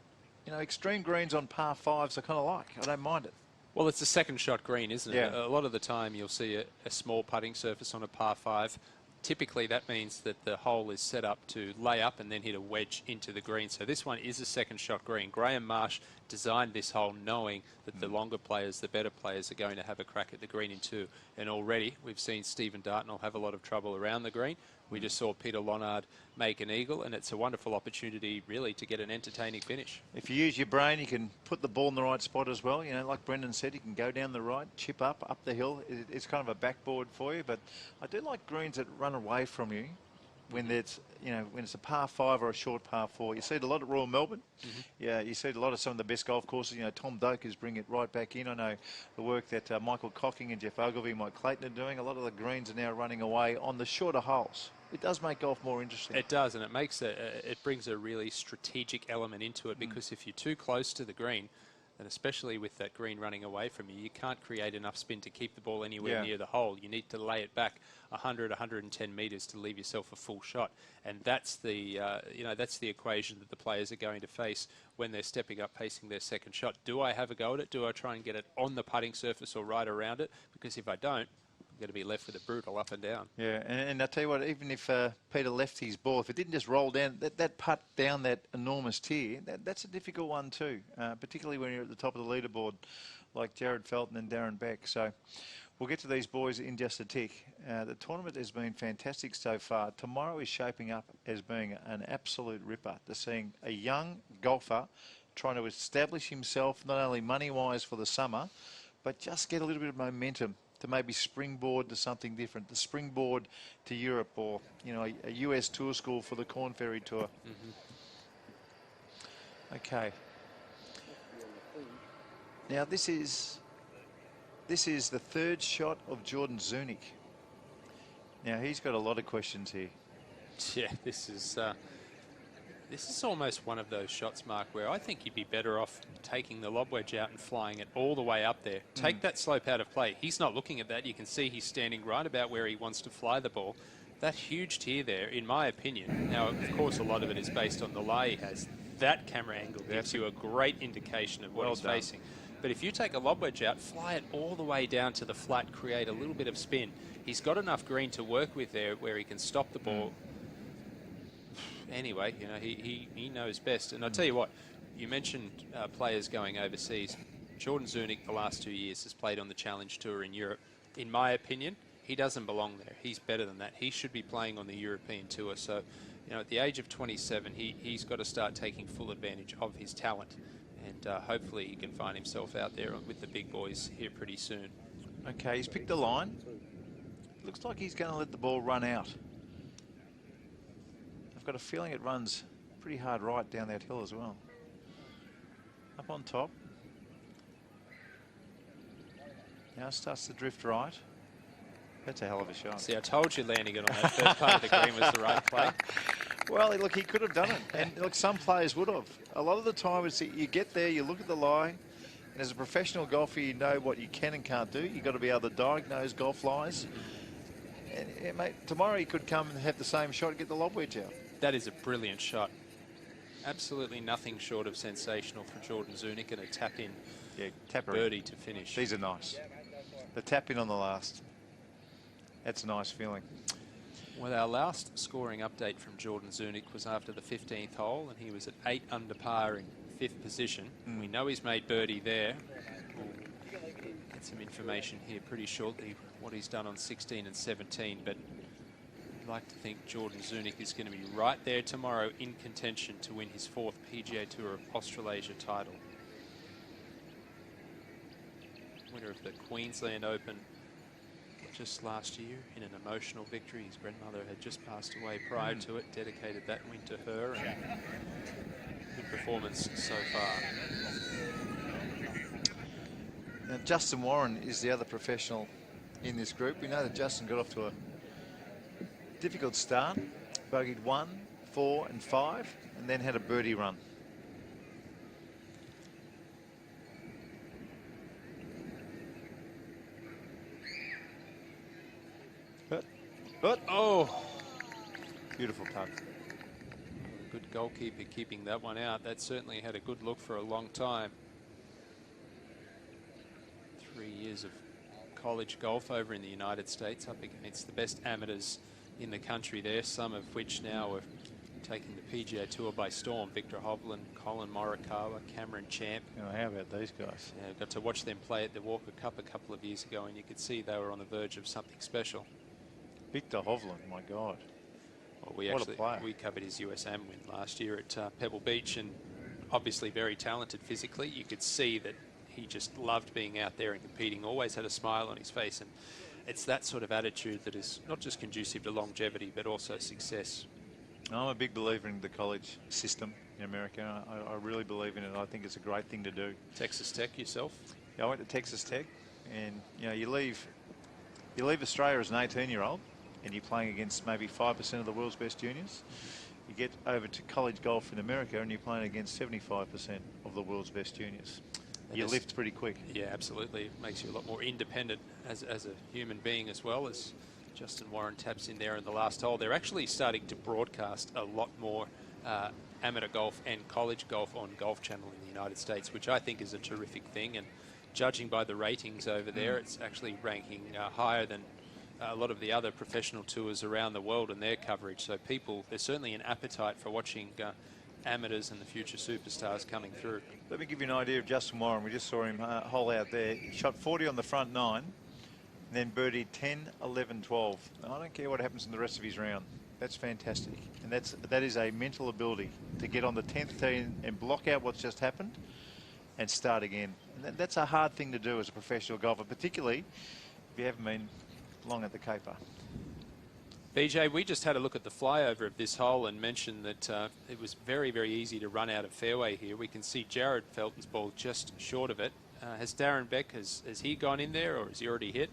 you know, extreme greens on par 5s I kind of like. I don't mind it. Well, it's a second shot green, isn't it? Yeah. A lot of the time you'll see a small putting surface on a par 5. Typically that means that the hole is set up to lay up and then hit a wedge into the green. So this one is a second shot green. Graham Marsh designed this hole knowing that the longer players, the better players, are going to have a crack at the green in 2. And already we've seen Stephen Dartnell have a lot of trouble around the green. We just saw Peter Lonard make an eagle, and it's a wonderful opportunity, really, to get an entertaining finish. If you use your brain, you can put the ball in the right spot as well. You know, like Brendan said, you can go down the right, chip up the hill. It's kind of a backboard for you, but I do like greens that run away from you when it's, you know, when it's a par 5 or a short par 4. You see it a lot at Royal Melbourne. Yeah, you see it a lot of some of the best golf courses. You know, Tom Doak is bringing it right back in. I know the work that Michael Cocking and Jeff Ogilvie and Mike Clayton are doing. A lot of the greens are now running away on the shorter holes. It does make golf more interesting. It does, and it makes it brings a really strategic element into it, because if you're too close to the green, and especially with that green running away from you, you can't create enough spin to keep the ball anywhere near the hole. You need to lay it back 100, 110 metres to leave yourself a full shot, and that's the you know, that's the equation that the players are going to face when they're stepping up, pacing their second shot. Do I have a go at it? Do I try and get it on the putting surface or right around it? Because if I don't, I'm going to be left with a brutal up and down. Yeah, and I tell you what, even if Peter left his ball, if it didn't just roll down, that putt down that enormous tier, that's a difficult one too, particularly when you're at the top of the leaderboard, like Jared Felton and Darren Beck. So we'll get to these boys in just a tick. The tournament has been fantastic so far. Tomorrow is shaping up as being an absolute ripper. To seeing a young golfer trying to establish himself, not only money-wise for the summer, but just get a little bit of momentum to maybe springboard to something different, the springboard to Europe, or, you know, a US tour school for the Corn Ferry Tour. Okay. Now this is the third shot of Jordan Zunic. Now he's got a lot of questions here. Yeah, this is almost one of those shots, Mark, where I think you'd be better off taking the lob wedge out and flying it all the way up there. Take that slope out of play. He's not looking at that. You can see he's standing right about where he wants to fly the ball. That huge tier there, in my opinion, now, of course, a lot of it is based on the lie he has. That camera angle gives you a great indication of what he's facing. But if you take a lob wedge out, fly it all the way down to the flat, create a little bit of spin. He's got enough green to work with there where he can stop the ball. Anyway, you know, he knows best. And I'll tell you what, you mentioned players going overseas. Jordan Zunic, the last 2 years, has played on the Challenge Tour in Europe. In my opinion, he doesn't belong there. He's better than that. He should be playing on the European Tour. So, you know, at the age of 27, he's got to start taking full advantage of his talent. And hopefully he can find himself out there with the big boys here pretty soon. Okay, he's picked a line. Looks like he's going to let the ball run out. I've got a feeling it runs pretty hard right down that hill as well. Up on top. Now it starts to drift right. That's a hell of a shot. See, I told you landing it on that first part of the green was the right play. Well, look, he could have done it. And look, some players would have. A lot of the time, it's you get there, you look at the lie, and as a professional golfer, you know what you can and can't do. You've got to be able to diagnose golf lies. And, mate, tomorrow he could come and have the same shot and get the lob wedge out. That is a brilliant shot. Absolutely nothing short of sensational for Jordan Zunic, and a tap-in birdie to finish. These are nice. The tap-in on the last. That's a nice feeling. Well, our last scoring update from Jordan Zunic was after the 15th hole, and he was at 8 under par in 5th position. We know he's made birdie there. We'll get some information here pretty shortly, what he's done on 16 and 17, but I'd like to think Jordan Zunic is going to be right there tomorrow in contention to win his 4th PGA Tour of Australasia title. Winner of the Queensland Open just last year in an emotional victory. His grandmother had just passed away prior to it, dedicated that win to her, and good performance so far. Now, Justin Warren is the other professional in this group. We know that Justin got off to a difficult start, bogeyed 1, 4 and 5, and then had a birdie run. But oh, beautiful putt. Good goalkeeper keeping that one out. That certainly had a good look for a long time. 3 years of college golf over in the United States, up against the best amateurs in the country there, some of which now are taking the PGA Tour by storm. Victor Hovland, Colin Morikawa, Cameron Champ. You know, how about these guys? Yeah, got to watch them play at the Walker Cup a couple of years ago, and you could see they were on the verge of something special. Victor Hovland, my God. Well, we covered his USAM win last year at Pebble Beach, and obviously very talented physically. You could see that he just loved being out there and competing, always had a smile on his face, and it's that sort of attitude that is not just conducive to longevity but also success. I'm a big believer in the college system in America. I really believe in it. I think it's a great thing to do. Texas Tech yourself? Yeah, I went to Texas Tech, and you leave Australia as an 18-year-old, and you're playing against maybe 5% of the world's best juniors. You get over to college golf in America, and you're playing against 75% of the world's best juniors. You lift pretty quick. Yeah, absolutely. It makes you a lot more independent as a human being as well. As Justin Warren taps in there in the last hole. They're actually starting to broadcast a lot more amateur golf and college golf on Golf Channel in the United States, which I think is a terrific thing. And judging by the ratings over there, it's actually ranking higher than a lot of the other professional tours around the world in their coverage. So there's certainly an appetite for watching amateurs and the future superstars coming through. Let me give you an idea of Justin Warren. We just saw him hole out there. He shot 40 on the front 9, and then birdied 10, 11, 12. I don't care what happens in the rest of his round. That's fantastic. And that is a mental ability to get on the 10th tee and block out what's just happened and start again. And that's a hard thing to do as a professional golfer, particularly if you haven't been long at the caper. BJ, we just had a look at the flyover of this hole and mentioned that it was very, very easy to run out of fairway here. We can see Jared Felton's ball just short of it. Has Darren Beck, has he gone in there, or has he already hit?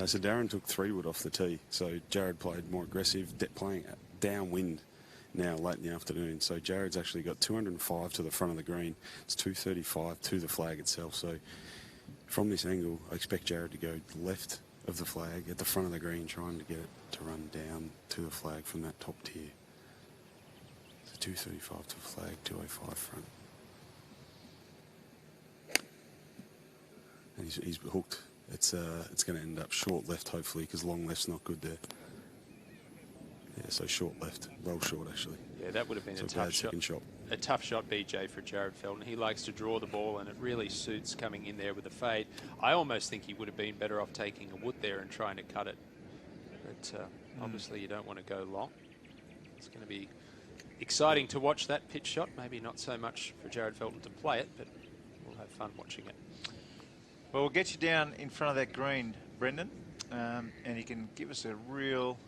So Darren took 3-wood off the tee. So Jared played more aggressive, playing downwind now late in the afternoon. So Jared's actually got 205 to the front of the green. It's 235 to the flag itself. So from this angle, I expect Jared to go left of the flag at the front of the green, trying to get it to run down to the flag from that top tier. So 235 to the flag, 205 front. And he's hooked. It's going to end up short left, hopefully, because long left's not good there. Yeah, so short left, roll short actually. Yeah, that would have been a tough shot. A tough shot, BJ, for Jared Felton. He likes to draw the ball, and it really suits coming in there with a fade. I almost think he would have been better off taking a wood there and trying to cut it. But obviously you don't want to go long. It's going to be exciting to watch that pitch shot. Maybe not so much for Jared Felton to play it, but we'll have fun watching it. Well, we'll get you down in front of that green, Brendan, and you can give us a real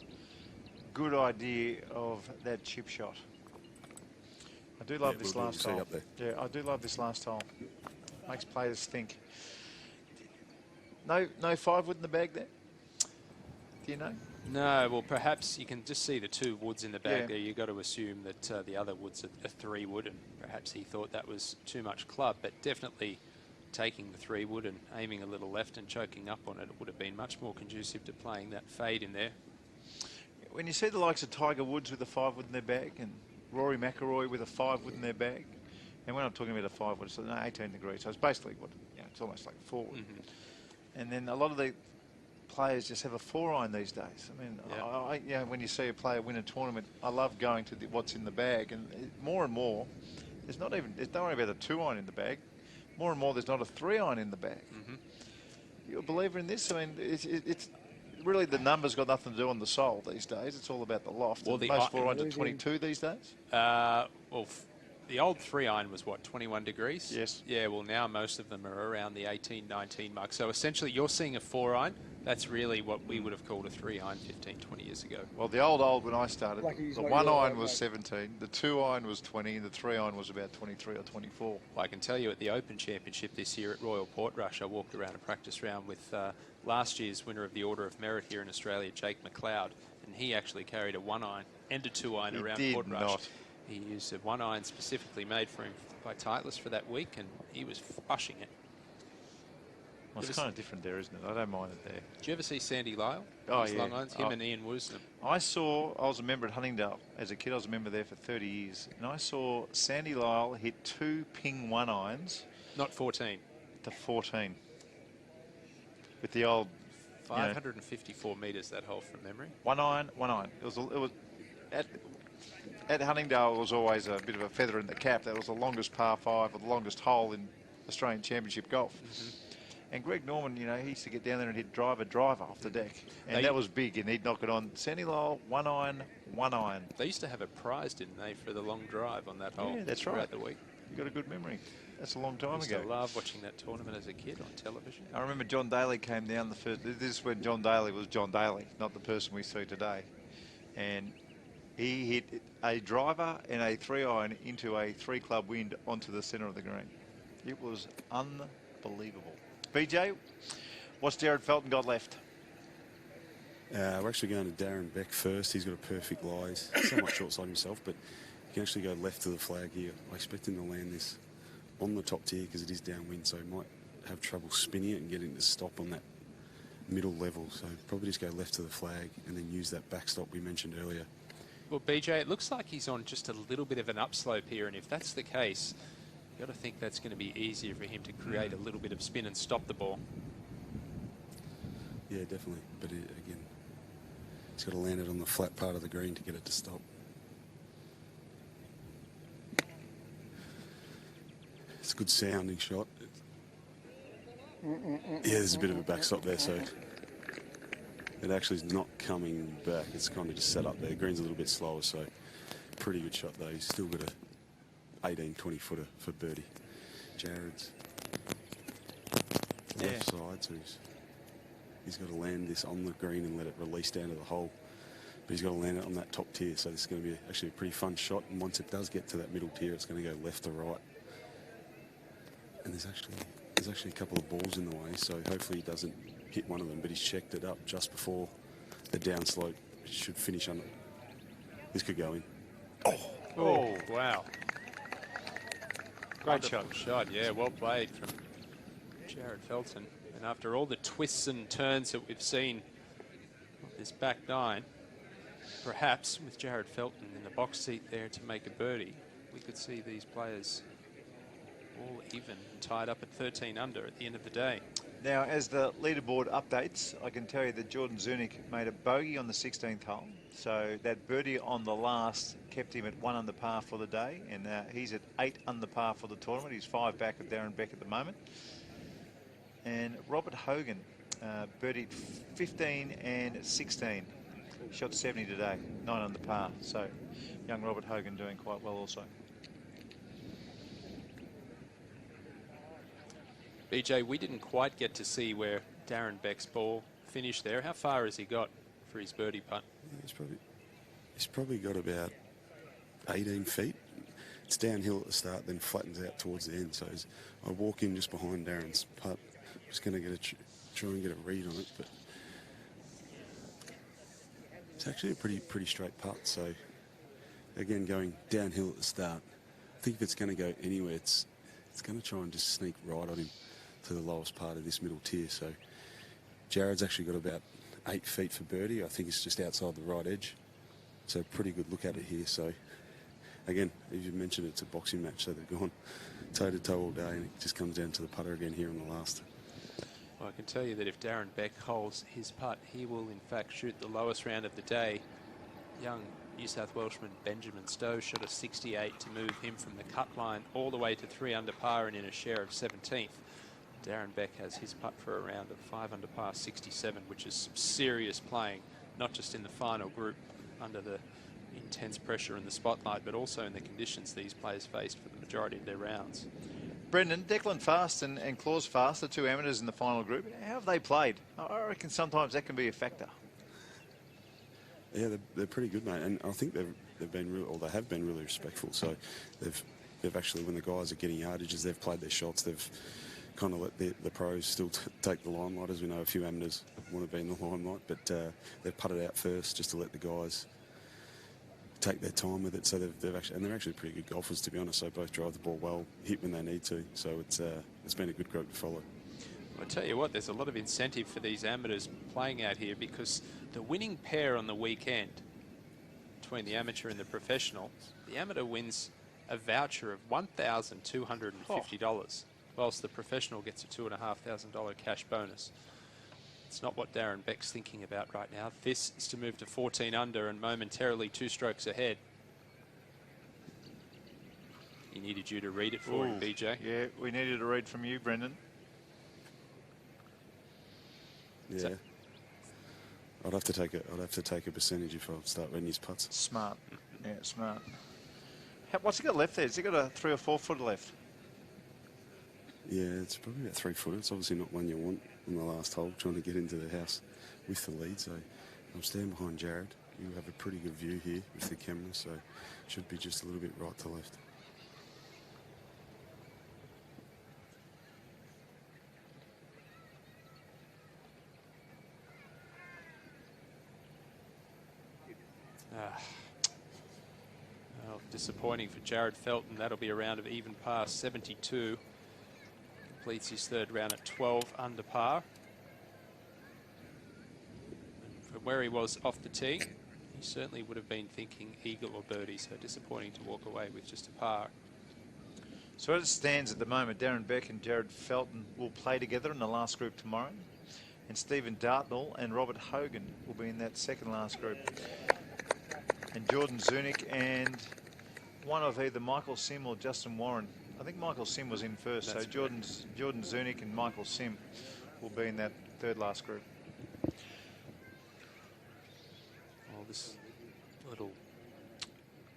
good idea of that chip shot. I do love this last hole. Yeah, I do love this last hole. Makes players think. No 5-wood in the bag there? Do you know? No, well, perhaps you can just see the 2 woods in the bag there. You've got to assume that the other wood's a 3-wood, and perhaps he thought that was too much club, but definitely taking the 3-wood and aiming a little left and choking up on it, it would have been much more conducive to playing that fade in there. When you see the likes of Tiger Woods with a 5-wood in their bag and Rory McIlroy with a 5-wood in their bag, and we're not talking about a 5-wood, it's 18 degrees, so it's basically it's almost like 4-wood. And then a lot of the players just have a 4-iron these days. I mean, when you see a player win a tournament, I love going to what's in the bag, and more and more, don't worry about a 2-iron in the bag. More and more, there's not a 3-iron in the bag. You're a believer in this? I mean, it's really, the numbers got nothing to do on the soul these days. It's all about the loft. Well, most 4-irons are 22 these days. Well, the old 3-iron was what, 21 degrees? Yes. Yeah, well, now most of them are around the 18, 19 mark. So essentially, you're seeing a 4-iron. That's really what we would have called a 3-iron 15, 20 years ago. Well, the old when I started, the 1-iron was 17, the 2-iron was 20, and the 3-iron was about 23 or 24. Well, I can tell you at the Open Championship this year at Royal Portrush, I walked around a practice round with last year's winner of the Order of Merit here in Australia, Jake McLeod, and he actually carried a 1-iron and a 2-iron around Portrush. Not. He used a 1-iron specifically made for him by Titleist for that week, and he was crushing it. Well, it's kind of different there, isn't it? I don't mind it there. Did you ever see Sandy Lyle? Oh, yeah. Long irons, him and Ian Woosnam. I was a member at Huntingdale as a kid. I was a member there for 30 years. And I saw Sandy Lyle hit 2 ping 1-irons. Not 14. To 14. With the old... 554 metres that hole from memory. 1-iron. It was at Huntingdale, it was always a bit of a feather in the cap. That was the longest par 5 or the longest hole in Australian Championship golf. And Greg Norman, he used to get down there and hit driver off the deck. And that was big, and he'd knock it on. Sandy Lyle, 1-iron. They used to have a prize, didn't they, for the long drive on that hole? Yeah, that's right. The week. You got a good memory. That's a long time ago. I love watching that tournament as a kid on television. I remember John Daly came down the first. This is when John Daly was John Daly, not the person we see today. And He hit a driver and a 3-iron into a 3-club wind onto the centre of the green. It was unbelievable. BJ, what's Jared Felton got left? We're actually going to Darren Beck first. He's got a perfect lie. He's somewhat short side himself, but he can actually go left to the flag here. I expect him to land this on the top tier because it is downwind, so he might have trouble spinning it and getting to stop on that middle level. So probably just go left to the flag and then use that backstop we mentioned earlier. Well, BJ, it looks like he's on just a little bit of an upslope here, and if that's the case, you've got to think that's going to be easier for him to create a little bit of spin and stop the ball. Yeah, definitely. But again, he's got to land it on the flat part of the green to get it to stop. It's a good sounding shot. Yeah, there's a bit of a backstop there, so it actually is not coming back. It's kind of just set up there. Green's a little bit slower, so pretty good shot though. He's still got a 18-20 footer for birdie. Jared's left side, so he's got to land this on the green and let it release down to the hole. But he's got to land it on that top tier, so this is going to be actually a pretty fun shot. And once it does get to that middle tier, it's going to go left to right. And there's actually a couple of balls in the way, so hopefully he doesn't hit one of them, but he's checked it up just before the downslope. It should finish under. This could go in. Oh, wow. Great shot, yeah, well played from Jared Felton. And after all the twists and turns that we've seen of this back nine, perhaps with Jared Felton in the box seat there to make a birdie, we could see these players all even and tied up at 13 under at the end of the day. Now, as the leaderboard updates, I can tell you that Jordan Zunic made a bogey on the 16th hole. So that birdie on the last kept him at 1 under par for the day. And he's at 8 under par for the tournament. He's 5 back of Darren Beck at the moment. And Robert Hogan birdied 15 and 16. Shot 70 today, 9 under par. So young Robert Hogan doing quite well also. BJ, we didn't quite get to see where Darren Beck's ball finished there. How far has he got for his birdie putt? He's probably got about 18 feet. It's downhill at the start, then flattens out towards the end. So I walk in just behind Darren's putt. I'm just going to try and get a read on it, but it's actually a pretty straight putt. So again, going downhill at the start, I think if it's going to go anywhere, it's going to try and just sneak right on him to the lowest part of this middle tier. So Jared's actually got about 8 feet for birdie. I think it's just outside the right edge. So pretty good look at it here. So again, as you mentioned, it's a boxing match, so they've gone toe-to-toe all day, and it just comes down to the putter again here on the last. Well, I can tell you that if Darren Beck holds his putt, he will in fact shoot the lowest round of the day. Young New South Welshman Benjamin Stowe shot a 68 to move him from the cut line all the way to 3 under par and in a share of 17th. Darren Beck has his putt for a round of 5 under par 67, which is some serious playing, not just in the final group under the intense pressure in the spotlight, but also in the conditions these players faced for the majority of their rounds. Brendan, Declan Fast and Claus Fast, the two amateurs in the final group, how have they played? I reckon sometimes that can be a factor. Yeah, they're pretty good, mate, and I think they've been really respectful. So they've actually, when the guys are getting yardages, they've played their shots. They've kind of let the pros still take the limelight, as we know a few amateurs want to be in the limelight, but they've putted out first just to let the guys take their time with it. So they're actually pretty good golfers, to be honest. So both drive the ball well, hit when they need to. So it's been a good group to follow. I tell you what, there's a lot of incentive for these amateurs playing out here, because the winning pair on the weekend between the amateur and the professional, the amateur wins a voucher of $1,250, whilst the professional gets a $2,500 cash bonus. It's not what Darren Beck's thinking about right now. This is to move to 14 under and momentarily 2 strokes ahead. He needed you to read it for him, BJ. Yeah, we needed a read from you, Brendan. Yeah, I'd have to take a percentage if I start reading his putts. Smart, yeah, smart. What's he got left there? Has he got a 3 or 4 footer left? Yeah, it's probably about 3 footer. It's obviously not one you want in the last hole, trying to get into the house with the lead. So I'm standing behind Jared. you have a pretty good view here with the camera, so should be just a little bit right to left. Well, disappointing for Jared Felton. That'll be a round of even par 72. Completes his third round at 12 under par. And from where he was off the tee, he certainly would have been thinking eagle or birdie, so disappointing to walk away with just a par. So as it stands at the moment, Darren Beck and Jared Felton will play together in the last group tomorrow. And Stephen Dartnell and Robert Hogan will be in that second last group. And Jordan Zunick and one of either Michael Sim or Justin Warren. I think Michael Sim was in first, so Jordan Zunick and Michael Sim will be in that third last group. Well, this little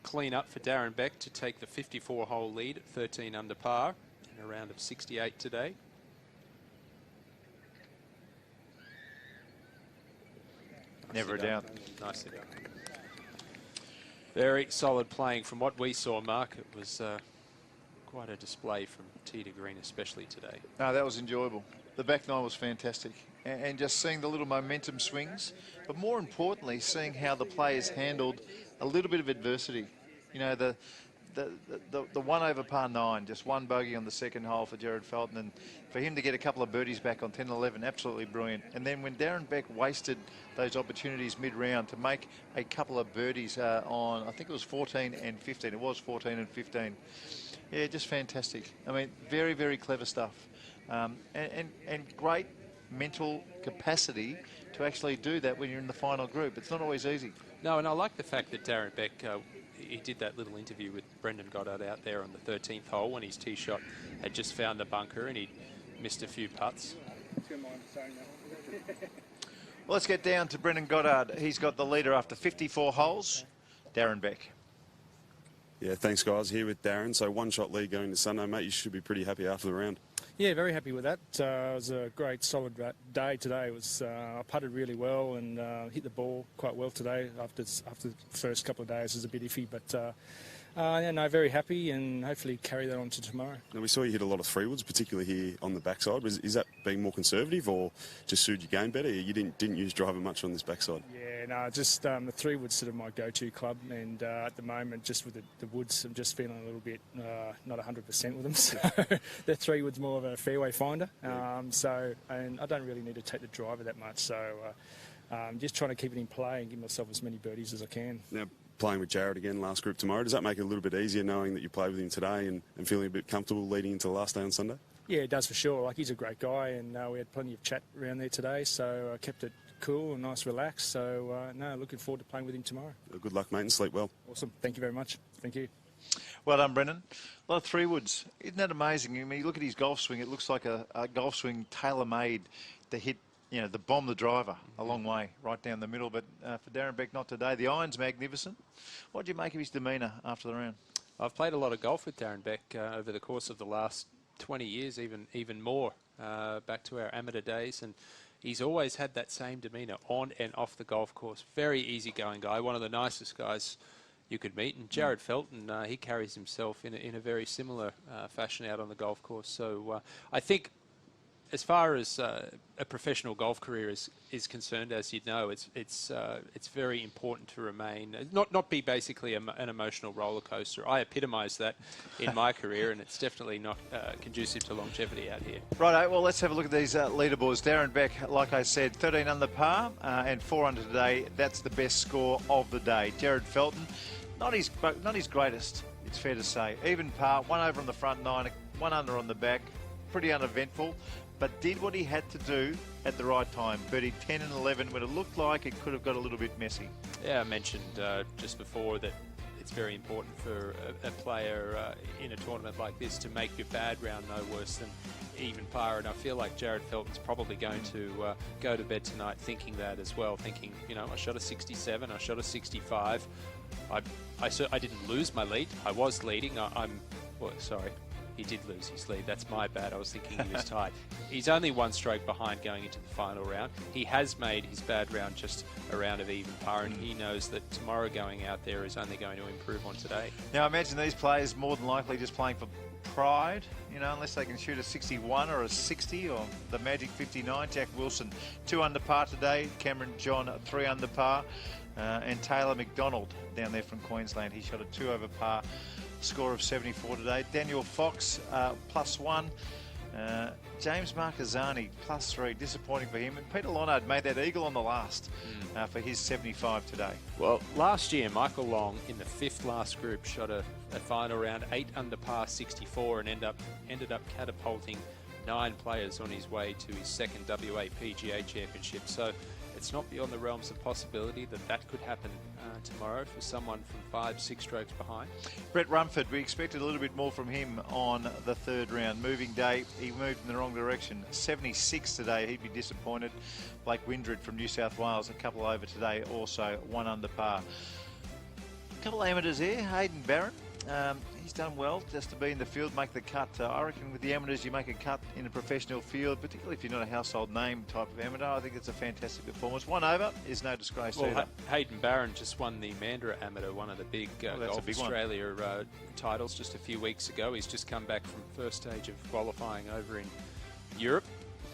clean up for Darren Beck to take the 54-hole lead at 13 under par in a round of 68 today. Never a doubt. Nicely done. Very solid playing from what we saw, Mark. It was quite a display from tee to green, especially today. No, that was enjoyable. The back nine was fantastic. And just seeing the little momentum swings, but more importantly, seeing how the players handled a little bit of adversity. You know, the 1 over par 9, just one bogey on the second hole for Jared Felton, and for him to get a couple of birdies back on 10 and 11, absolutely brilliant. And then when Darren Beck wasted those opportunities mid-round to make a couple of birdies on, I think it was 14 and 15. It was 14 and 15. Yeah, just fantastic. I mean, very, very clever stuff. And great mental capacity to actually do that when you're in the final group. It's not always easy. No, and I like the fact that Darren Beck, he did that little interview with Brendan Goddard out there on the 13th hole when his tee shot had just found the bunker and he'd missed a few putts. Well, let's get down to Brendan Goddard. He's got the leader after 54 holes, Darren Beck. Yeah, thanks, guys. Here with Darren. So one-shot lead going to Sunday, mate. You should be pretty happy after the round. Yeah, very happy with that. It was a great, solid day today. It was I putted really well and hit the ball quite well today. After the first couple of days, it was a bit iffy, but yeah, no, very happy, and hopefully carry that on to tomorrow. Now, we saw you hit a lot of 3-woods, particularly here on the backside. Is that being more conservative, or just suited your game better? You didn't use driver much on this backside. Yeah, no, just the 3-wood's sort of my go-to club, and at the moment, just with the woods, I'm just feeling a little bit not 100% with them. So the 3-wood's more of a fairway finder. And I don't really need to take the driver that much. So just trying to keep it in play and give myself as many birdies as I can. Now, playing with Jared again last group tomorrow, does that make it a little bit easier knowing that you played with him today and feeling a bit comfortable leading into the last day on Sunday? Yeah, it does for sure. Like, he's a great guy, and we had plenty of chat around there today, so I kept it cool and nice, relaxed. So, no, looking forward to playing with him tomorrow. Good luck, mate, and sleep well. Awesome. Thank you very much. Thank you. Well done, Brendan. A lot of 3-woods. Isn't that amazing? I mean, you look at his golf swing, it looks like a golf swing tailor-made to hit, you know, bomb the driver a long way, right down the middle. But for Darren Beck, not today. The iron's magnificent. What do you make of his demeanour after the round? I've played a lot of golf with Darren Beck over the course of the last 20 years, even more, back to our amateur days, and he's always had that same demeanour on and off the golf course. Very easygoing guy, one of the nicest guys you could meet. And Jared Felton, he carries himself in a very similar fashion out on the golf course. So I think, as far as a professional golf career is concerned, as you know, it's very important to remain, not be basically an emotional roller coaster. I epitomise that in my career, and it's definitely not conducive to longevity out here. Righto, well, let's have a look at these leaderboards. Darren Beck, like I said, 13 under par and 4 under today. That's the best score of the day. Jared Felton, not his greatest, it's fair to say. Even par, 1 over on the front 9, 1 under on the back. Pretty uneventful, but did what he had to do at the right time. Birdie 10 and 11 when it looked like it could have got a little bit messy. Yeah, I mentioned just before that it's very important for a player in a tournament like this to make your bad round no worse than even par, and I feel like Jared Felton's probably going to go to bed tonight thinking that as well, thinking, you know, I shot a 67, I shot a 65. I didn't lose my lead. I was leading. he did lose his lead. That's my bad. I was thinking he was tied. He's only 1 stroke behind going into the final round. He has made his bad round just a round of even par, and he knows that tomorrow going out there is only going to improve on today. Now, I imagine these players more than likely just playing for pride, you know, unless they can shoot a 61 or a 60 or the magic 59. Jack Wilson, 2 under par today. Cameron John, 3 under par. And Taylor McDonald down there from Queensland. He shot a 2 over par, score of 74 today. Daniel Fox, +1. James Marcazzani, +3. Disappointing for him. And Peter Lonard made that eagle on the last for his 75 today. Well, last year, Michael Long in the 5th last group shot a final round, 8 under par 64, and ended up catapulting 9 players on his way to his 2nd WA PGA Championship. So it's not beyond the realms of possibility that could happen tomorrow for someone from 5-6 strokes behind. Brett Rumford, we expected a little bit more from him on the 3rd round. Moving day, he moved in the wrong direction. 76 today, he'd be disappointed. Blake Windred from New South Wales, a couple over today, also 1 under par. A couple of amateurs here, Hayden Barron. He's done well just to be in the field, make the cut. I reckon with the amateurs, you make a cut in a professional field, particularly if you're not a household name type of amateur. I think it's a fantastic performance. 1 over is no disgrace either. Hayden Barron just won the Mandurah Amateur, one of the big Golf Australia titles just a few weeks ago. He's just come back from first stage of qualifying over in Europe.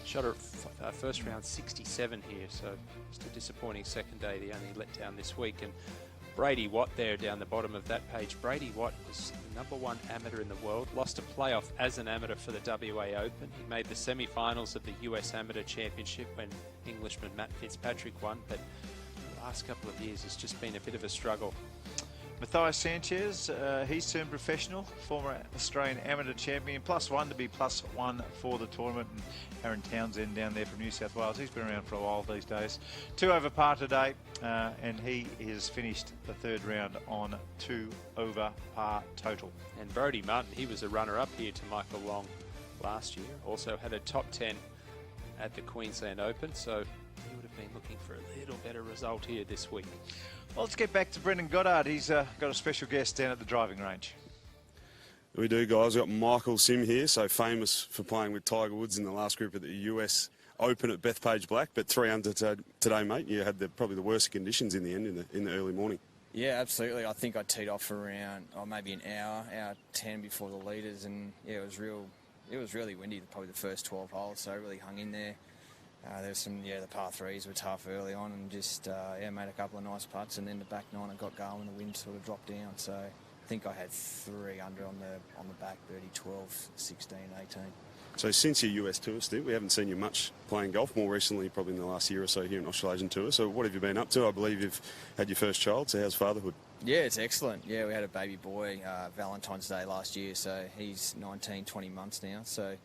Shot a first round 67 here, so just a disappointing second day, the only letdown this week. And Brady Watt there down the bottom of that page. Brady Watt was the #1 amateur in the world, lost a playoff as an amateur for the WA Open. He made the semi-finals of the US Amateur Championship when Englishman Matt Fitzpatrick won, but the last couple of years it's just been a bit of a struggle. Matthias Sanchez, he's turned professional, former Australian amateur champion, +1 to be +1 for the tournament. And Aaron Townsend down there from New South Wales, he's been around for a while these days. 2 over par today, and he has finished the 3rd round on 2 over par total. And Brodie Martin, he was a runner-up here to Michael Long last year. Also had a top 10 at the Queensland Open, so he would have been looking for a little better result here this week. Well, let's get back to Brendan Goddard. He's got a special guest down at the driving range. We do, guys. We've got Michael Sim here, so famous for playing with Tiger Woods in the last group at the US Open at Bethpage Black, but 3 under today, mate. You had probably the worst conditions in the end in the early morning. Yeah, absolutely. I think I teed off around maybe an hour 10 before the leaders, and yeah, it was really windy, probably the first 12 holes, so I really hung in there. There's some, the par 3s were tough early on, and just made a couple of nice putts, and then the back 9 I got going and the wind sort of dropped down, so I think I had 3 under on the back, birdie 12, 16, 18. So since your US tour stint, we haven't seen you much playing golf, more recently probably in the last year or so here in Australasian Tour. So what have you been up to? I believe you've had your first child, so how's fatherhood? Yeah, it's excellent. Yeah, we had a baby boy Valentine's Day last year, so he's 19, 20 months now, so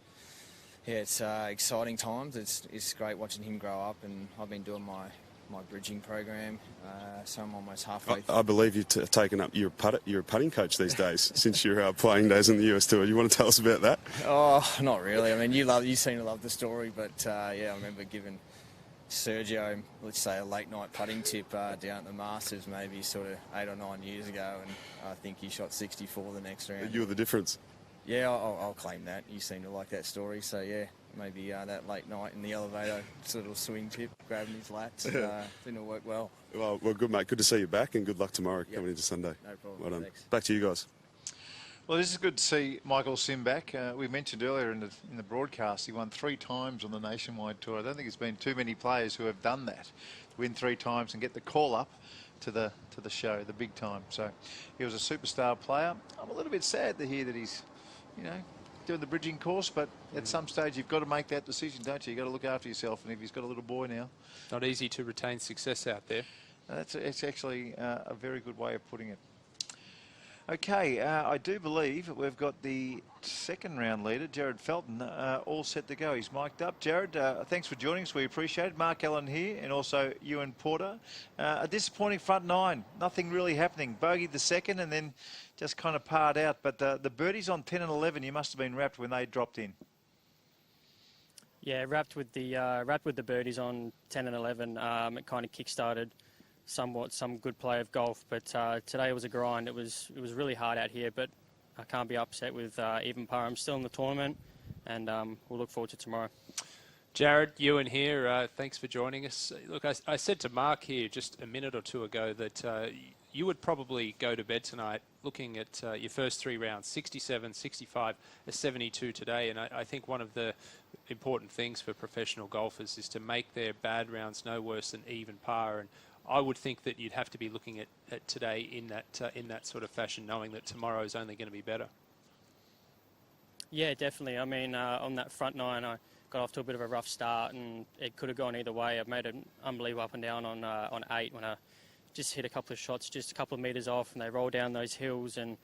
yeah, it's exciting times. It's great watching him grow up, and I've been doing my bridging program, so I'm almost halfway through. I believe you've taken up, you're a putting coach these days since your playing days in the US Tour. You want to tell us about that? Oh, not really. I mean, you seem to love the story, but yeah, I remember giving Sergio, let's say, a late night putting tip down at the Masters maybe sort of 8 or 9 years ago, and I think he shot 64 the next round. You were the difference. Yeah, I'll claim that. You seem to like that story, so yeah, maybe that late night in the elevator sort of swing tip, grabbing his lats, didn't work well. Well, good, mate. Good to see you back, and good luck tomorrow coming into Sunday. No problem. Well done. Thanks. Back to you guys. Well, this is good to see Michael Sim back. We mentioned earlier in the broadcast he won 3 times on the Nationwide Tour. I don't think there's been too many players who have done that, win 3 times and get the call up to the show, the big time. So he was a superstar player. I'm a little bit sad to hear that he's, doing the bridging course, but at some stage you've got to make that decision, don't you? You've got to look after yourself, and if he's got a little boy now. Not easy to retain success out there. It's actually a very good way of putting it. Okay, I do believe we've got the 2nd round leader, Jared Felton, all set to go. He's mic'd up. Jared, thanks for joining us. We appreciate it. Mark Allen here, and also Ewan Porter. A disappointing front 9. Nothing really happening. Bogeyed the 2nd, and then just kind of parred out. But the birdies on 10 and 11, you must have been wrapped when they dropped in. Yeah, wrapped with the birdies on 10 and 11. It kind of kick-started some good play of golf, but today was a grind. It was really hard out here, but I can't be upset with even par. I'm still in the tournament, and we'll look forward to tomorrow. Jared, Ewan here, thanks for joining us. Look, I said to Mark here just a minute or two ago that you would probably go to bed tonight looking at your first 3 rounds, 67, 65, a 72 today. And I think one of the important things for professional golfers is to make their bad rounds no worse than even par. And I would think that you'd have to be looking at today in that sort of fashion, knowing that tomorrow is only going to be better. Yeah, definitely. I mean, on that front 9, I got off to a bit of a rough start, and it could have gone either way. I've made an unbelievable up and down on 8 when I just hit a couple of shots just a couple of metres off, and they rolled down those hills, and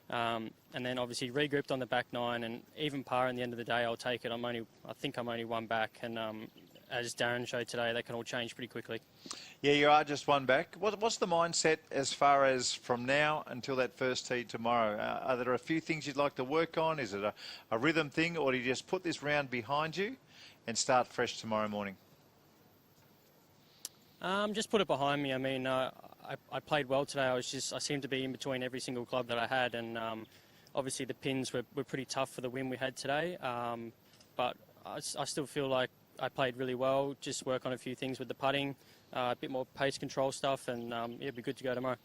then obviously regrouped on the back 9, and even par in the end of the day, I'll take it. I think I'm only 1 back, and as Darren showed today, they can all change pretty quickly. Yeah, you are just 1 back. What's the mindset as far as from now until that first tee tomorrow? Are there a few things you'd like to work on? Is it a rhythm thing, or do you just put this round behind you and start fresh tomorrow morning? Just put it behind me. I mean, I played well today. I seemed to be in between every single club that I had, and obviously the pins were pretty tough for the win we had today. But I still feel like I played really well. Just work on a few things with the putting, a bit more pace control stuff, and it'll be good to go tomorrow.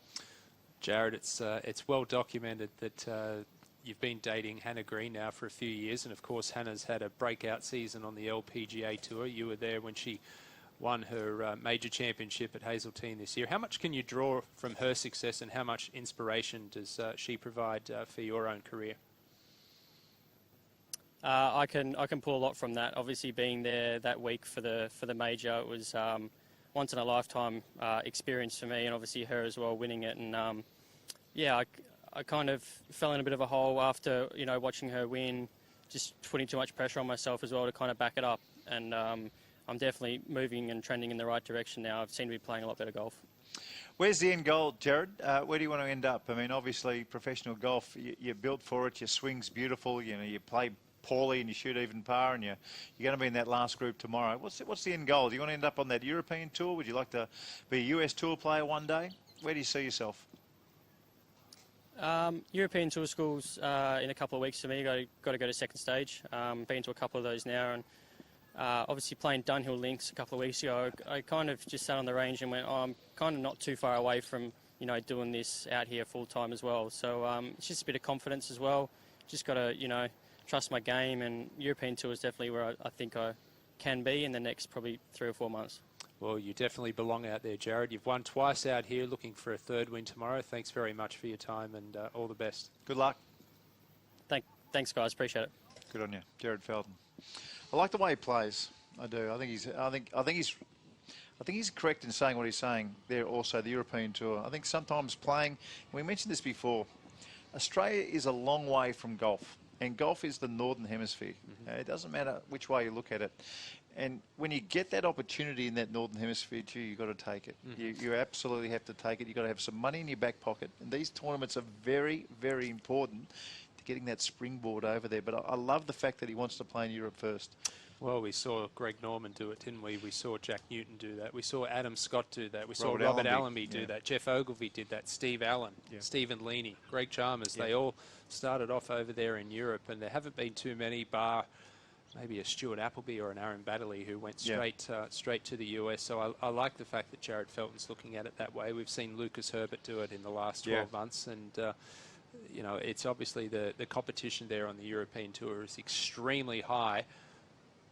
Jared, it's well documented that you've been dating Hannah Green now for a few years, and of course Hannah's had a breakout season on the LPGA Tour. You were there when she won her major championship at Hazeltine this year. How much can you draw from her success, and how much inspiration does she provide for your own career? I can pull a lot from that. Obviously, being there that week for the major, it was once in a lifetime experience for me, and obviously her as well, winning it. And yeah, I kind of fell in a bit of a hole after watching her win, just putting too much pressure on myself as well to kind of back it up. And I'm definitely moving and trending in the right direction now. I seem to be playing a lot better golf. Where's the end goal, Jared? Where do you want to end up? I mean, obviously, professional golf, you're built for it. Your swing's beautiful. You play poorly and you shoot even par, and you're going to be in that last group tomorrow. What's the end goal? Do you want to end up on that European tour? Would you like to be a US tour player one day? Where do you see yourself? European tour schools in a couple of weeks for me. Got to go to second stage. Been to a couple of those now, and obviously playing Dunhill Links a couple of weeks ago, I kind of just sat on the range and went, I'm kind of not too far away from doing this out here full time as well. So it's just a bit of confidence as well. Just got to trust my game, and European Tour is definitely where I think I can be in the next probably 3 or 4 months. Well, you definitely belong out there, Jared. You've won twice out here, looking for a 3rd win tomorrow. Thanks very much for your time, and all the best. Good luck. Thanks, guys. Appreciate it. Good on you, Jared Felton. I like the way he plays. I do. I think he's correct in saying what he's saying there. Also, the European Tour. I think sometimes playing. We mentioned this before. Australia is a long way from golf. And golf is the Northern Hemisphere. It doesn't matter which way you look at it. And when you get that opportunity in that Northern Hemisphere, you've got to take it. You absolutely have to take it. You've got to have some money in your back pocket. And these tournaments are very, very important to getting that springboard over there. But I love the fact that he wants to play in Europe first. Well, we saw Greg Norman do it, didn't we? We saw Jack Newton do that. We saw Adam Scott do that. We saw Robert Allenby do that. Jeff Ogilvy did that. Steve Allen, Stephen Leaney, Greg Chalmers. They all started off over there in Europe, and there haven't been too many, bar maybe a Stuart Appleby or an Aaron Baddeley, who went straight to the US. So I like the fact that Jared Felton's looking at it that way. We've seen Lucas Herbert do it in the last 12 months, and it's obviously the competition there on the European Tour is extremely high.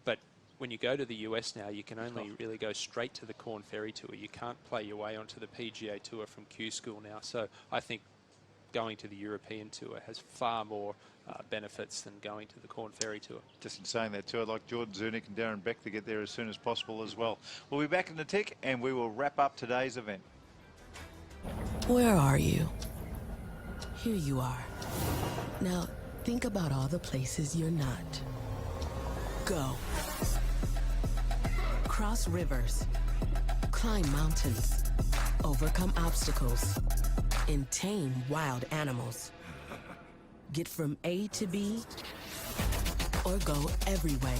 But when you go to the US now, you can only really go straight to the Corn Ferry Tour. You can't play your way onto the PGA Tour from Q School now. So I think going to the European Tour has far more benefits than going to the Corn Ferry Tour. Just in saying that too, I'd like Jordan Zunick and Darren Beck to get there as soon as possible as well. We'll be back in the tick, and we will wrap up today's event. Where are you? Here you are. Now, think about all the places you're not. Go. Cross rivers. Climb mountains. Overcome obstacles. And tame wild animals. Get from A to B, or go every way.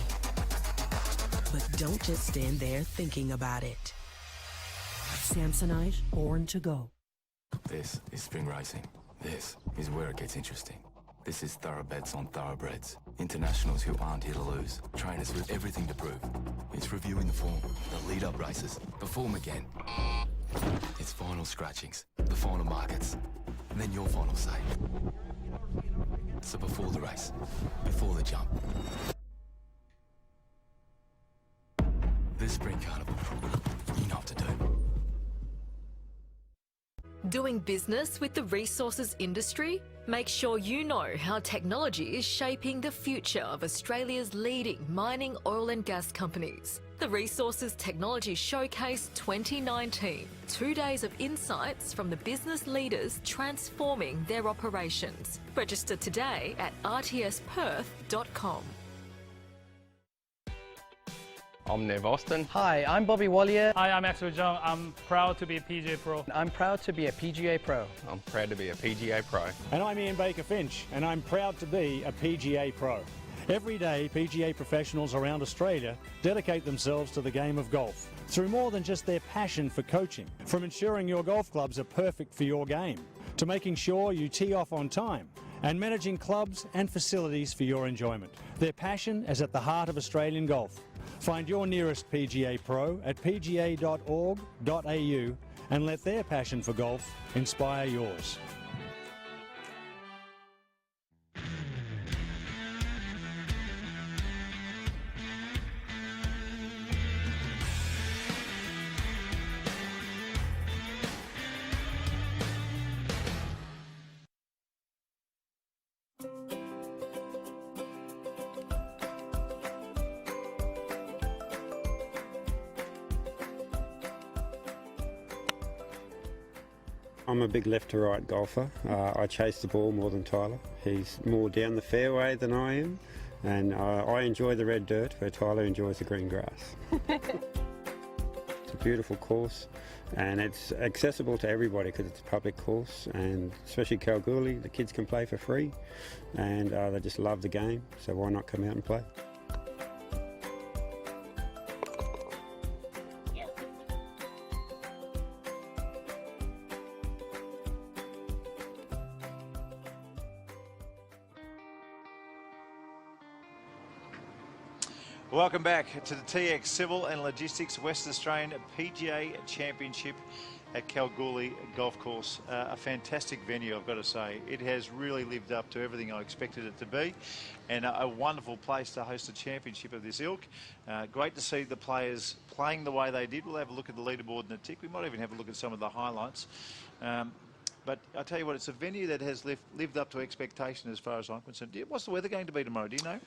But don't just stand there thinking about it. Samsonite, born to go. This is spring racing. This is where it gets interesting. This is thoroughbeds on thoroughbreds. Internationals who aren't here to lose. Trainers with everything to prove. It's reviewing the form, the lead-up races, the form again. It's final scratchings, the final markets, and then your final say. So before the race, before the jump. This spring carnival, you know what to do. Doing business with the resources industry? Make sure you know how technology is shaping the future of Australia's leading mining, oil and gas companies. The Resources Technology Showcase 2019. 2 days of insights from the business leaders transforming their operations. Register today at rtsperth.com. I'm Nev Austin. Hi, I'm Bobby Wallier. Hi, I'm Axel Jung. I'm proud to be a PGA Pro. I'm proud to be a PGA Pro. I'm proud to be a PGA Pro. And I'm Ian Baker Finch, and I'm proud to be a PGA Pro. Every day, PGA professionals around Australia dedicate themselves to the game of golf through more than just their passion for coaching. From ensuring your golf clubs are perfect for your game, to making sure you tee off on time, and managing clubs and facilities for your enjoyment. Their passion is at the heart of Australian golf. Find your nearest PGA Pro at pga.org.au and let their passion for golf inspire yours. I'm a big left to right golfer. I chase the ball more than Tyler. He's more down the fairway than I am, and I enjoy the red dirt where Tyler enjoys the green grass. It's a beautiful course, and it's accessible to everybody because it's a public course, and especially Kalgoorlie, the kids can play for free, and they just love the game, so why not come out and play? Welcome back to the TX Civil and Logistics West Australian PGA Championship at Kalgoorlie Golf Course. A fantastic venue, I've got to say. It has really lived up to everything I expected it to be, and a wonderful place to host a championship of this ilk. Great to see the players playing the way they did. We'll have a look at the leaderboard in a tick. We might even have a look at some of the highlights. But I tell you what, it's a venue that has lived up to expectation as far as I'm concerned. What's the weather going to be tomorrow? Do you know?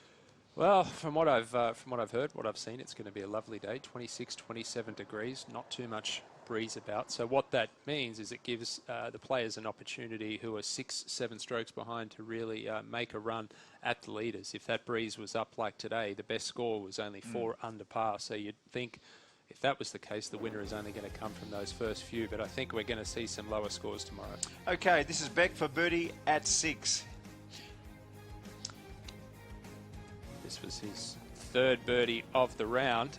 Well, from what I've heard, what I've seen, it's going to be a lovely day. 26, 27 degrees, not too much breeze about. So what that means is it gives the players an opportunity who are 6, 7 strokes behind to really make a run at the leaders. If that breeze was up like today, the best score was only 4 under par. So you'd think if that was the case, the winner is only going to come from those first few. But I think we're going to see some lower scores tomorrow. Okay, this is Beck for birdie at 6. This was his 3rd birdie of the round,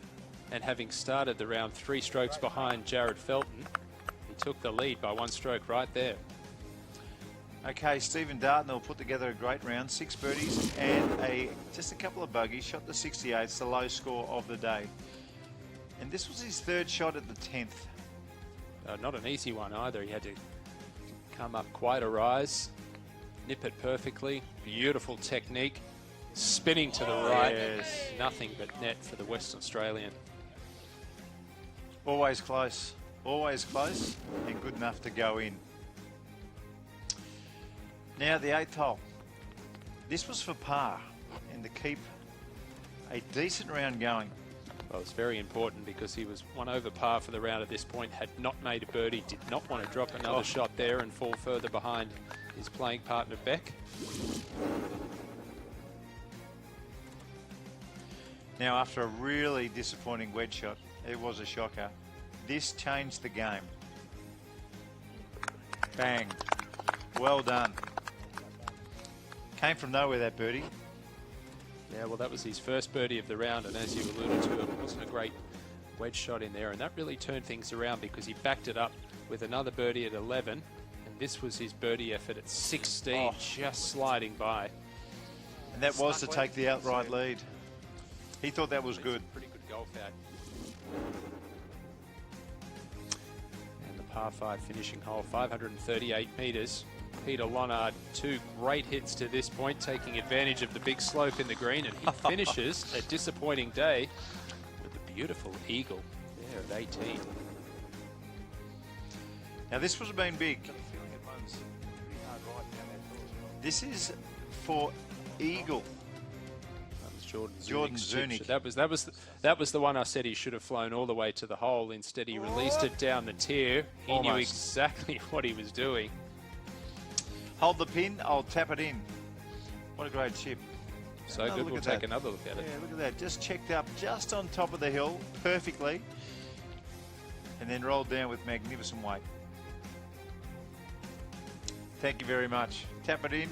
and having started the round 3 strokes behind Jared Felton, he took the lead by 1 stroke right there. Okay, Stephen Darton will put together a great round, 6 birdies and just a couple of bogeys, shot the 68, it's the low score of the day. And this was his 3rd shot at the 10th. Not an easy one either. He had to come up quite a rise, nip it perfectly, beautiful technique. Spinning to the right, yes. Nothing but net for the Western Australian. Always close, and good enough to go in. Now the 8th hole. This was for par and to keep a decent round going. Well, it's very important because he was 1 over par for the round at this point, had not made a birdie, did not want to drop another shot there and fall further behind his playing partner Beck. Now, after a really disappointing wedge shot, it was a shocker. This changed the game. Bang. Well done. Came from nowhere, that birdie. Yeah, well, that was his first birdie of the round, and as you alluded to, it wasn't a great wedge shot in there, and that really turned things around because he backed it up with another birdie at 11, and this was his birdie effort at 16, just sliding by. And that was to take the outright lead. He thought that was good. Pretty good golf out. And the par 5 finishing hole, 538 metres. Peter Lonard, 2 great hits to this point, taking advantage of the big slope in the green, and he finishes a disappointing day with a beautiful eagle there at 18. Now this would have been big. This is for eagle. Jordan Zunic. That was the one I said he should have flown all the way to the hole. Instead, he released it down the tier. He knew exactly what he was doing. Hold the pin, I'll tap it in. What a great chip. So good, we'll take another look at it. Yeah, look at that. Just checked up just on top of the hill perfectly. And then rolled down with magnificent weight. Thank you very much. Tap it in.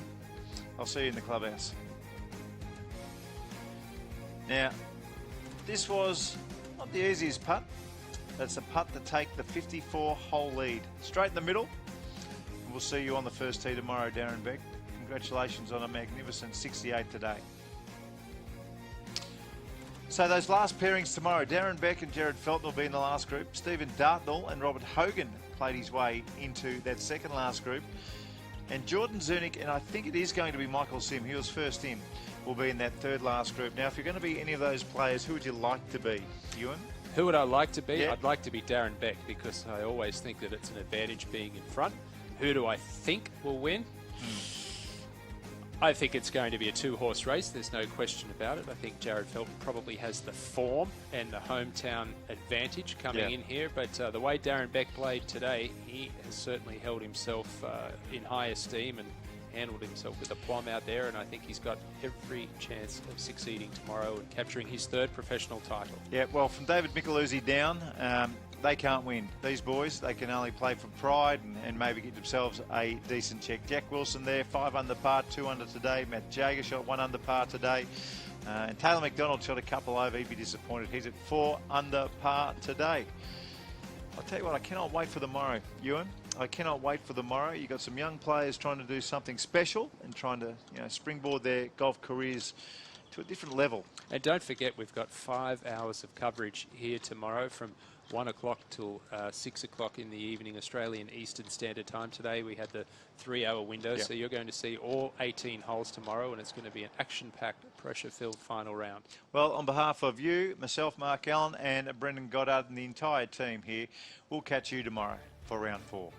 I'll see you in the clubhouse. Now, this was not the easiest putt. That's a putt to take the 54-hole lead. Straight in the middle. We'll see you on the first tee tomorrow, Darren Beck. Congratulations on a magnificent 68 today. So those last pairings tomorrow, Darren Beck and Jared Felton will be in the last group. Stephen Dartnell and Robert Hogan played his way into that second last group. And Jordan Zunic, and I think it is going to be Michael Sim, he was first in, will be in that third last group. Now, if you're going to be any of those players, who would you like to be, Ewan? Who would I like to be? Yeah. I'd like to be Darren Beck, because I always think that it's an advantage being in front. Who do I think will win? I think it's going to be a 2-horse race. There's no question about it. I think Jared Felton probably has the form and the hometown advantage coming in here. But the way Darren Beck played today, he has certainly held himself in high esteem and handled himself with aplomb out there. And I think he's got every chance of succeeding tomorrow and capturing his 3rd professional title. Yeah, well, from David Micheluzzi down, they can't win. These boys, they can only play for pride and maybe get themselves a decent check. Jack Wilson there, 5 under par, 2 under today. Matt Jager shot 1 under par today. And Taylor McDonald shot a couple over. He'd be disappointed. He's at 4 under par today. I'll tell you what, I cannot wait for tomorrow, Ewan. I cannot wait for tomorrow. You've got some young players trying to do something special and trying to, springboard their golf careers to a different level. And don't forget, we've got 5 hours of coverage here tomorrow from 1 o'clock till 6 o'clock in the evening, Australian Eastern Standard Time. Today we had the 3-hour window, so you're going to see all 18 holes tomorrow, and it's going to be an action-packed, pressure-filled final round. Well, on behalf of you, myself, Mark Allen, and Brendan Goddard and the entire team here, we'll catch you tomorrow for round 4.